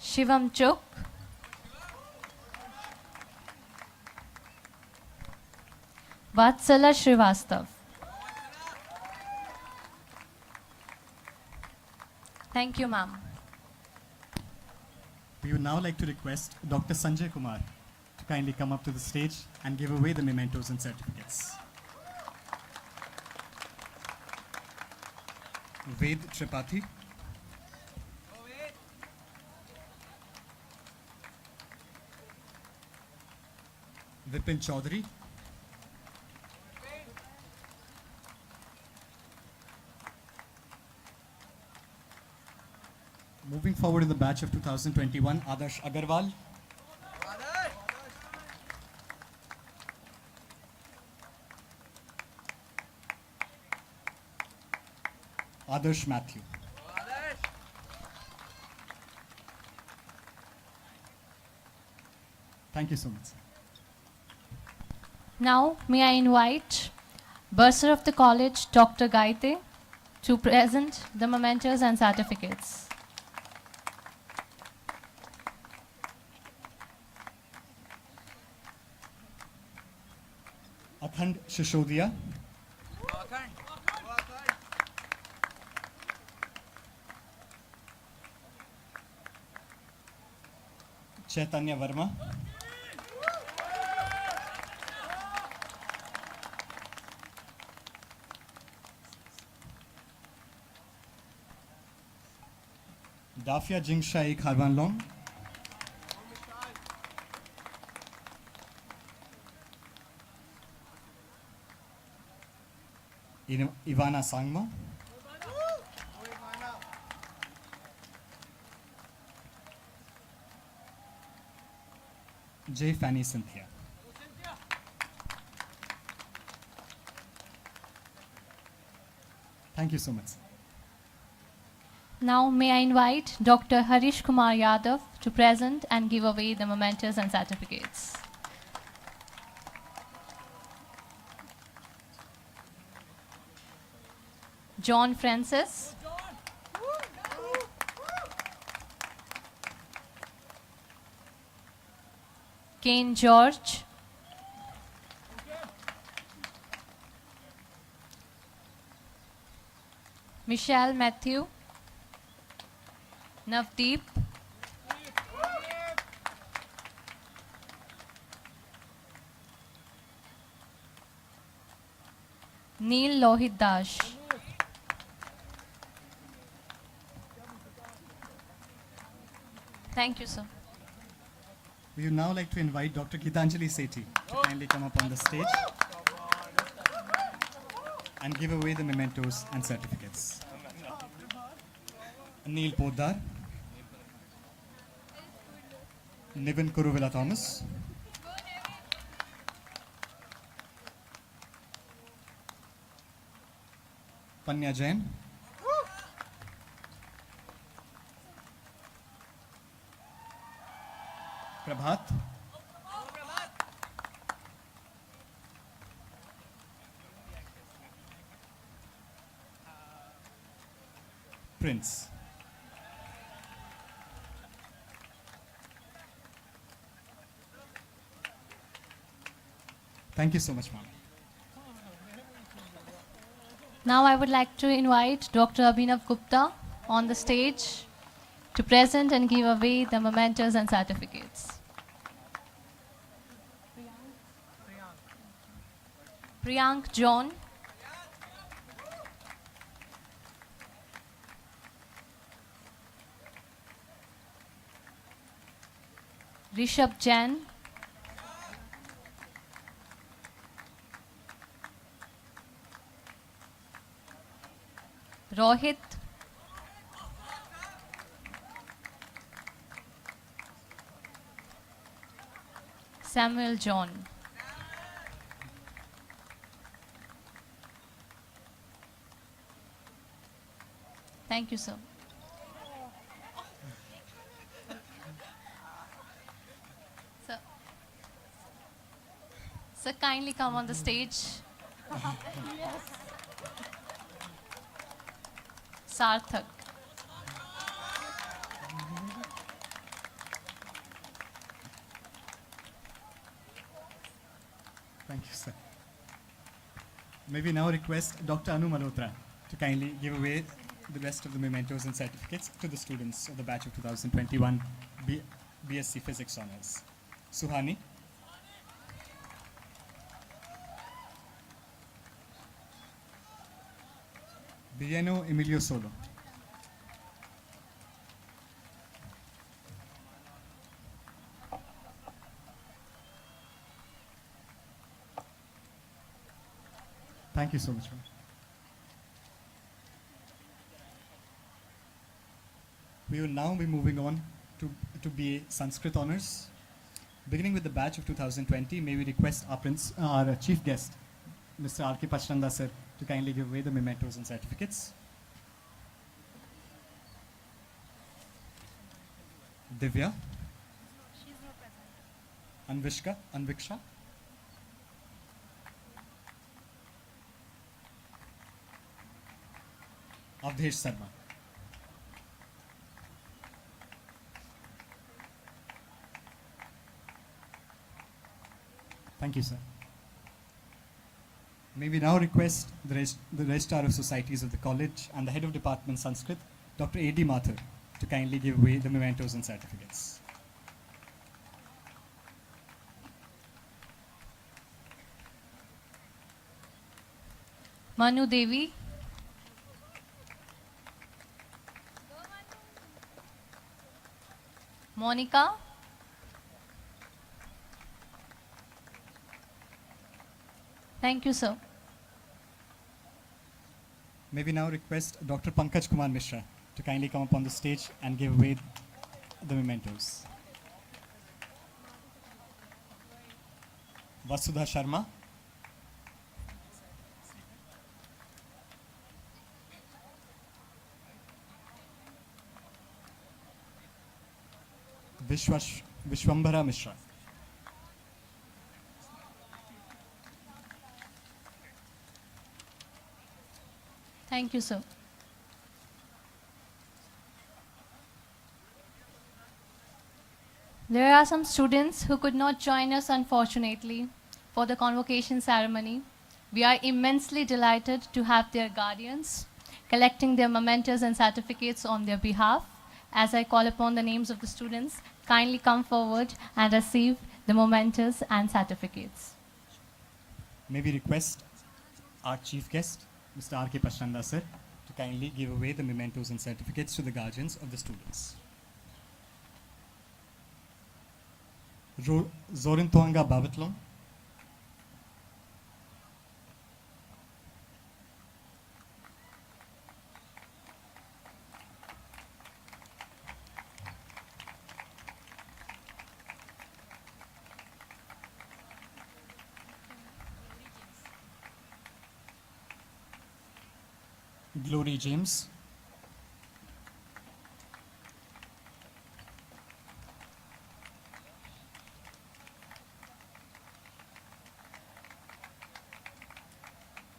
Shivam Chuk, Vatsala Srivastav. Thank you, ma'am. We would now like to request Dr. Sanjay Kumar to kindly come up to the stage and give away the mementos and certificates. Ved Tripathi. Vipin Chaudhary. Moving forward in the batch of 2021, Adarsh Agarwal. Adarsh Matthew. Thank you so much. Now, may I invite Bursar of the college, Dr. Gaite, to present the mementos and certificates. Akhand Shishodia. Chaitanya Verma. Dafia Jingsha Kharban Long. Ivana Sangma. J. Fanny Cynthia. Thank you so much. Now, may I invite Dr. Harish Kumar Yadav to present and give away the mementos and certificates. John Francis. Kane George. Michelle Matthew. Navdeep. Neil Lohit Dash. Thank you, sir. We would now like to invite Dr. Gitanjali Sethi to kindly come up on the stage and give away the mementos and certificates. Neil Poddar. Niven Kuruvilla Thomas. Panya Jain. Prabhat. Prince. Thank you so much, ma'am. Now I would like to invite Dr. Abhinav Gupta on the stage to present and give away the mementos and certificates. Priyank John. Rishabh Jain. Rohit. Samuel John. Thank you, sir. Sir, kindly come on the stage. Sarthak. Thank you, sir. May we now request Dr. Anu Malhotra to kindly give away the rest of the mementos and certificates to the students of the batch of 2021 BSc Physics Honours. Suhani. Villano Emilio Solo. Thank you so much. Ma'am. We will now be moving on to BA Sanskrit Honours. Beginning with the batch of 2020, may we request our chief guest, Mr. R.K. Pachranda sir, to kindly give away the mementos and certificates. Divya. Anviksha. Avdesh Sarma. Thank you, sir. May we now request the Registrar of Societies of the College and the Head of Department Sanskrit, Dr. A.D. Mathur, to kindly give away the mementos and certificates. Manu Devi. Monica. Thank you, sir. May we now request Dr. Pankaj Kumar Mishra to kindly come up on the stage and give away the mementos. Vasudha Sharma. Vishwambhara Mishra. Thank you, sir. There are some students who could not join us, unfortunately, for the convocation ceremony. We are immensely delighted to have their guardians collecting their mementos and certificates on their behalf. As I call upon the names of the students, kindly come forward and receive the mementos and certificates. May we request our chief guest, Mr. R.K. Pachranda sir, to kindly give away the mementos and certificates to the guardians of the students. Zorintoanga Babatlong. Glory James.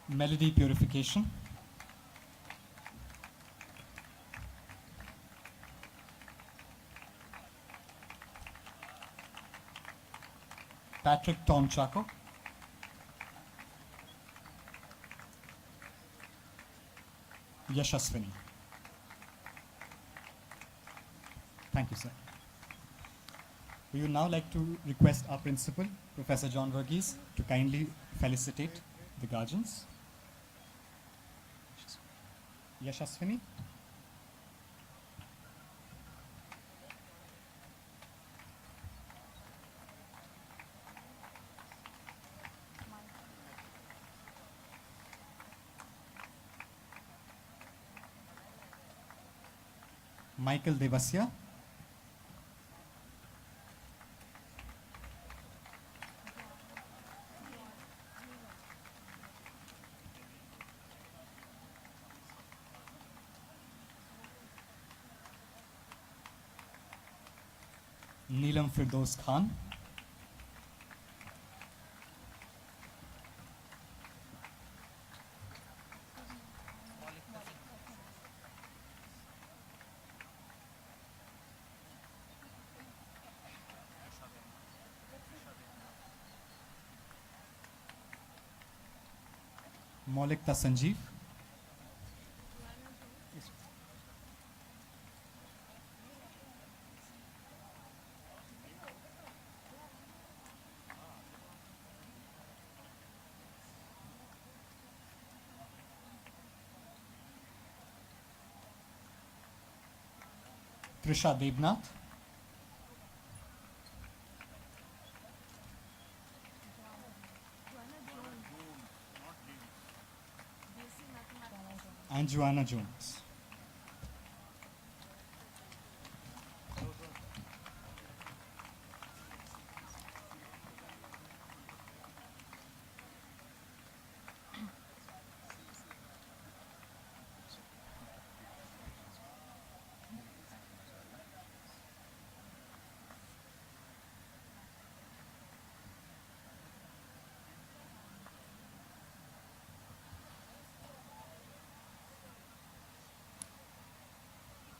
Melody Purification. Patrick Tom Chaco. Yashaswini. Thank you, sir. We would now like to request our principal, Professor John Verghese, to kindly felicitate the guardians. Yashaswini. Michael Devasya. Neelam Firdaus Khan. Maulikta Sanjeev. Trisha Debnath, and Joanna Jones.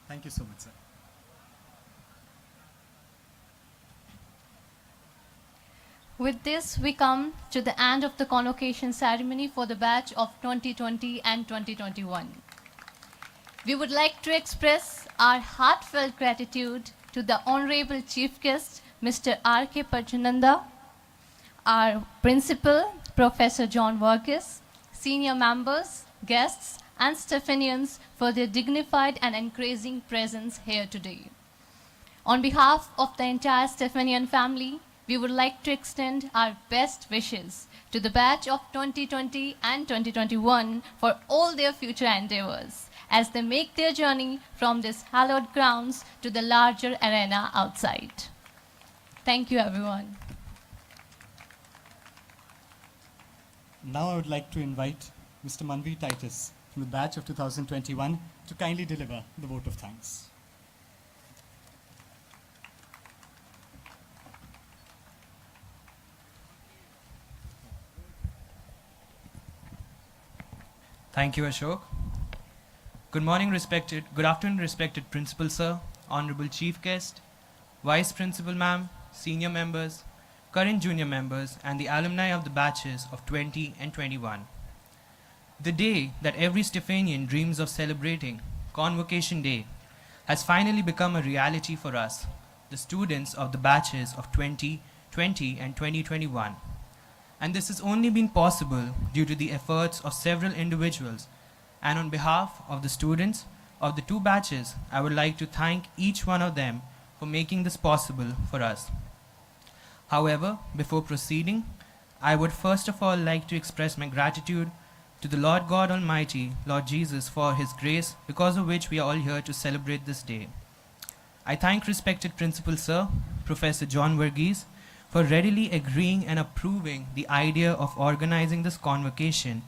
Thank you so much, sir. With this, we come to the end of the convocation ceremony for the batch of 2020 and 2021. We would like to express our heartfelt gratitude to the Honorable Chief Guest, Mr. R.K. Pachananda, our Principal, Professor John Vargas, senior members, guests, and Stephanians for their dignified and encouraging presence here today. On behalf of the entire Stephanian family, we would like to extend our best wishes to the batch of 2020 and 2021 for all their future endeavors as they make their journey from these hallowed grounds to the larger arena outside. Thank you, everyone. Now I would like to invite Mr. Manvi Titus from the batch of 2021 to kindly deliver the vote of thanks. Thank you, Ashok. Good afternoon, respected Principal Sir, Honorable Chief Guest, Vice Principal Ma'am, senior members, current junior members, and the alumni of the batches of 20 and 21. The day that every Stephanian dreams of celebrating, Convocation Day, has finally become a reality for us, the students of the batches of 2020 and 2021. And this has only been possible due to the efforts of several individuals. And on behalf of the students of the two batches, I would like to thank each one of them for making this possible for us. However, before proceeding, I would first of all like to express my gratitude to the Lord God Almighty, Lord Jesus, for His grace, because of which we are all here to celebrate this day. I thank respected Principal Sir, Professor John Varghese, for readily agreeing and approving the idea of organizing this convocation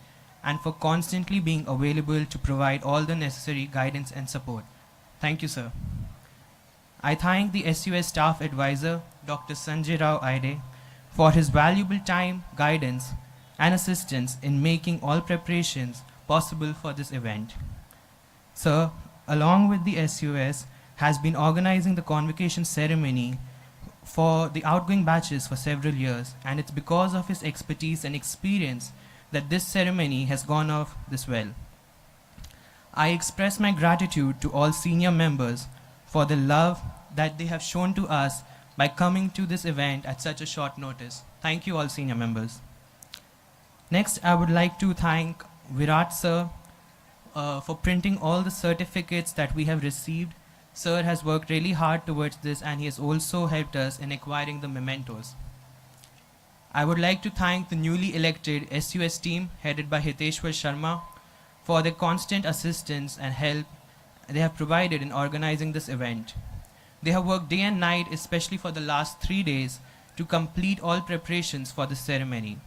and for constantly being available to provide all the necessary guidance and support. Thank you, sir. I thank the SUS Staff Advisor, Dr. Sanjay Rao Aide, for his valuable time, guidance, and assistance in making all preparations possible for this event. Sir, along with the SUS, has been organizing the convocation ceremony for the outgoing batches for several years, and it's because of his expertise and experience that this ceremony has gone off this well. I express my gratitude to all senior members for the love that they have shown to us by coming to this event at such a short notice. Thank you all senior members. Next, I would like to thank Virat sir for printing all the certificates that we have received. Sir has worked really hard towards this, and he has also helped us in acquiring the mementos. I would like to thank the newly elected SUS team headed by Hiteshwar Sharma for their constant assistance and help they have provided in organizing this event. They have worked day and night, especially for the last 3 days, to complete all preparations for the ceremony.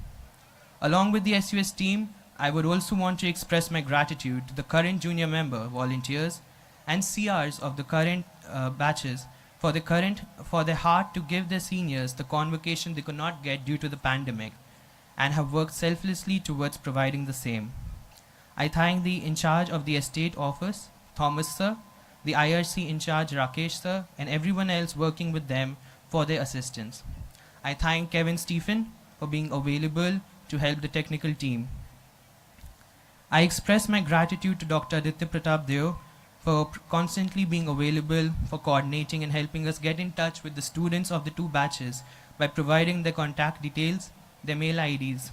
Along with the SUS team, I would also want to express my gratitude to the current junior member, volunteers, and CRs of the current batches for their heart to give their seniors the convocation they could not get due to the pandemic, and have worked selflessly towards providing the same. I thank the in charge of the estate office, Thomas sir, the IRC in charge, Rakesh sir, and everyone else working with them for their assistance. I thank Kevin Stephen for being available to help the technical team. I express my gratitude to Dr. Aditya Pratap Deo for constantly being available for coordinating and helping us get in touch with the students of the two batches by providing their contact details, their mail IDs.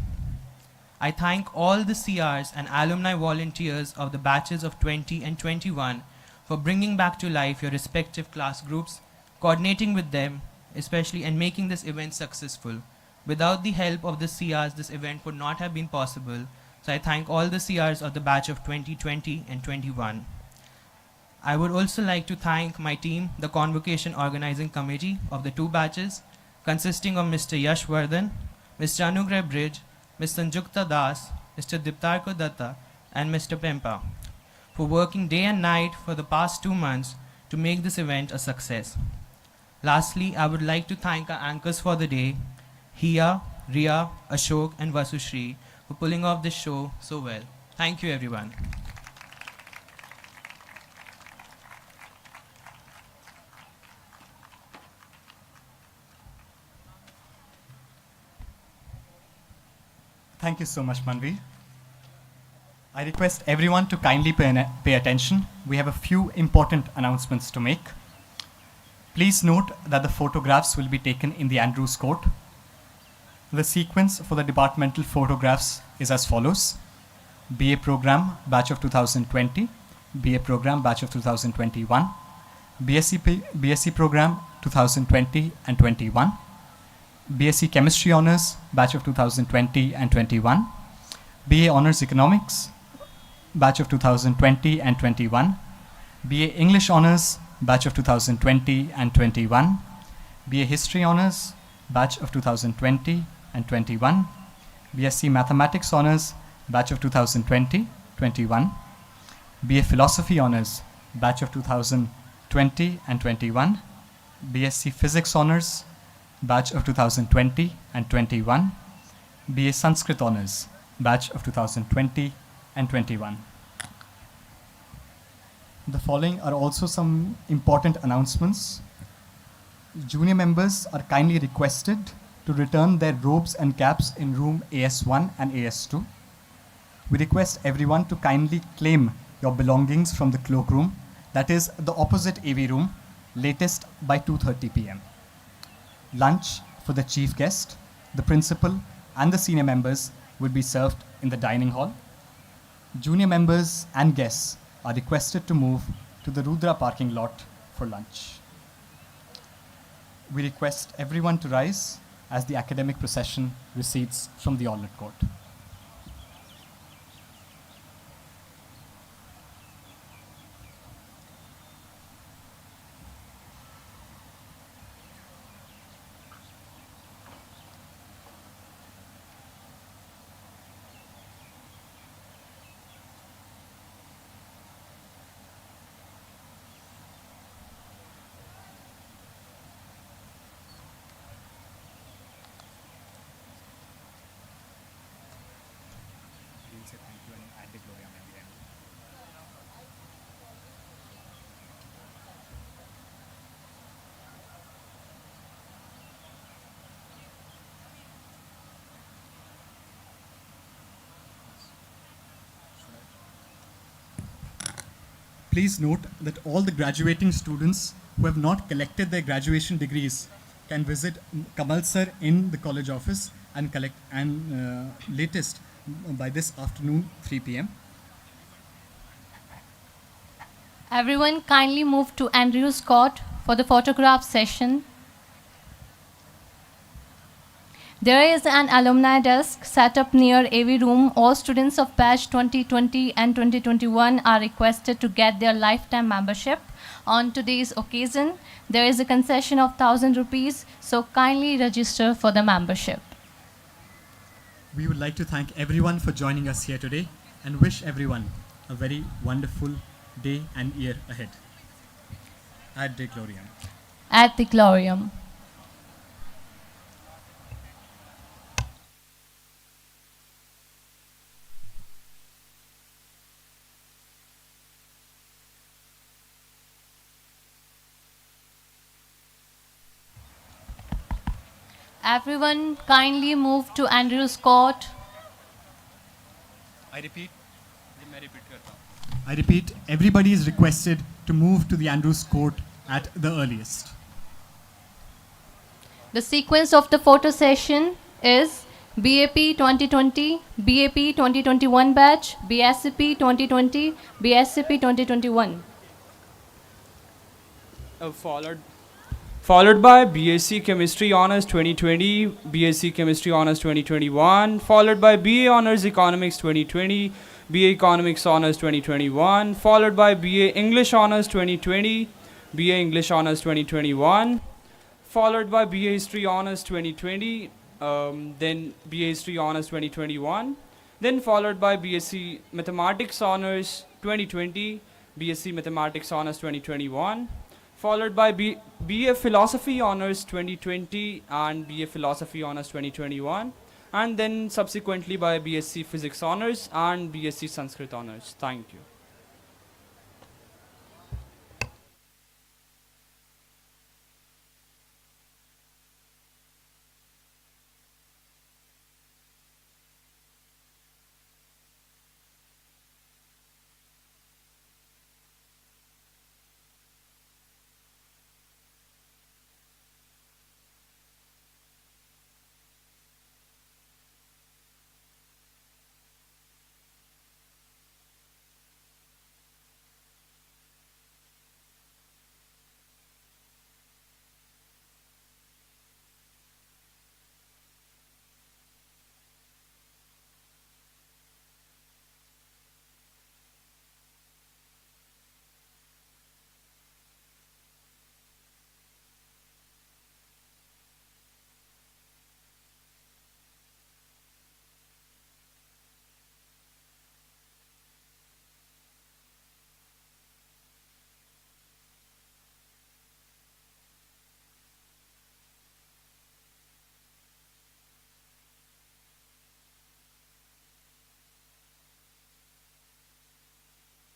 I thank all the CRs and alumni volunteers of the batches of 20 and 21 for bringing back to life your respective class groups, coordinating with them, especially, and making this event successful. Without the help of the CRs, this event would not have been possible. So I thank all the CRs of the batch of 2020 and 21. I would also like to thank my team, the Convocation Organizing Committee of the two batches, consisting of Mr. Yash Vardhan, Mr. Anugrah Bridge, Ms. Sanjukta Das, Mr. Diptarko Datta, and Mr. Pempa, for working day and night for the past 2 months to make this event a success. Lastly, I would like to thank our anchors for the day, Hiya, Ria, Ashok, and Vasushri, for pulling off this show so well. Thank you, everyone. Thank you so much, Manvi. I request everyone to kindly pay attention. We have a few important announcements to make. Please note that the photographs will be taken in the Andrews Court. The sequence for the departmental photographs is as follows: BA program, batch of 2020, BA program, batch of 2021, BSc program, 2020 and 21, BSc Chemistry Honours, batch of 2020 and 21, BA Honours Economics, batch of 2020 and 21, BA English Honours, batch of 2020 and 21, BA History Honours, batch of 2020 and 21, BSc Mathematics Honours, batch of 2020-21, BA Philosophy Honours, batch of 2020 and 21, BSc Physics Honours, batch of 2020 and 21, BA Sanskrit Honours, batch of 2020 and 21. The following are also some important announcements. Junior members are kindly requested to return their robes and caps in room AS1 and AS2. We request everyone to kindly claim your belongings from the cloakroom, that is the opposite AV room, latest by 2:30 p.m. Lunch for the chief guest, the principal, and the senior members will be served in the dining hall. Junior members and guests are requested to move to the Rudra parking lot for lunch. We request everyone to rise as the academic procession recedes from the Alternate Court. Please note that all the graduating students who have not collected their graduation degrees can visit Kamal sir in the college office and collect, and latest by this afternoon 3 p.m. Everyone kindly move to Andrews Court for the photograph session. There is an alumni desk set up near AV room. All students of batch 2020 and 2021 are requested to get their lifetime membership. On today's occasion, there is a concession of 1,000 rupees, so kindly register for the membership. We would like to thank everyone for joining us here today and wish everyone a very wonderful day and year ahead. Ad de Gloriam. At the Glorium. Everyone kindly move to Andrews Court. I repeat, everybody is requested to move to the Andrews Court at the earliest. The sequence of the photo session is BAP 2020, BAP 2021 batch, BSCP 2020, BSCP 2021. followed by BSc Chemistry Honors 2020, BSc Chemistry Honors 2021, followed by BA Honors Economics 2020, BA Economics Honors 2021, followed by BA English Honors 2020, BA English Honors 2021, followed by BA History Honors 2020, then BA History Honors 2021, then followed by BSc Mathematics Honors 2020, BSc Mathematics Honors 2021, followed by BA Philosophy Honors 2020 and BA Philosophy Honors 2021, and then subsequently by BSc Physics Honors and BSc Sanskrit Honors. Thank you.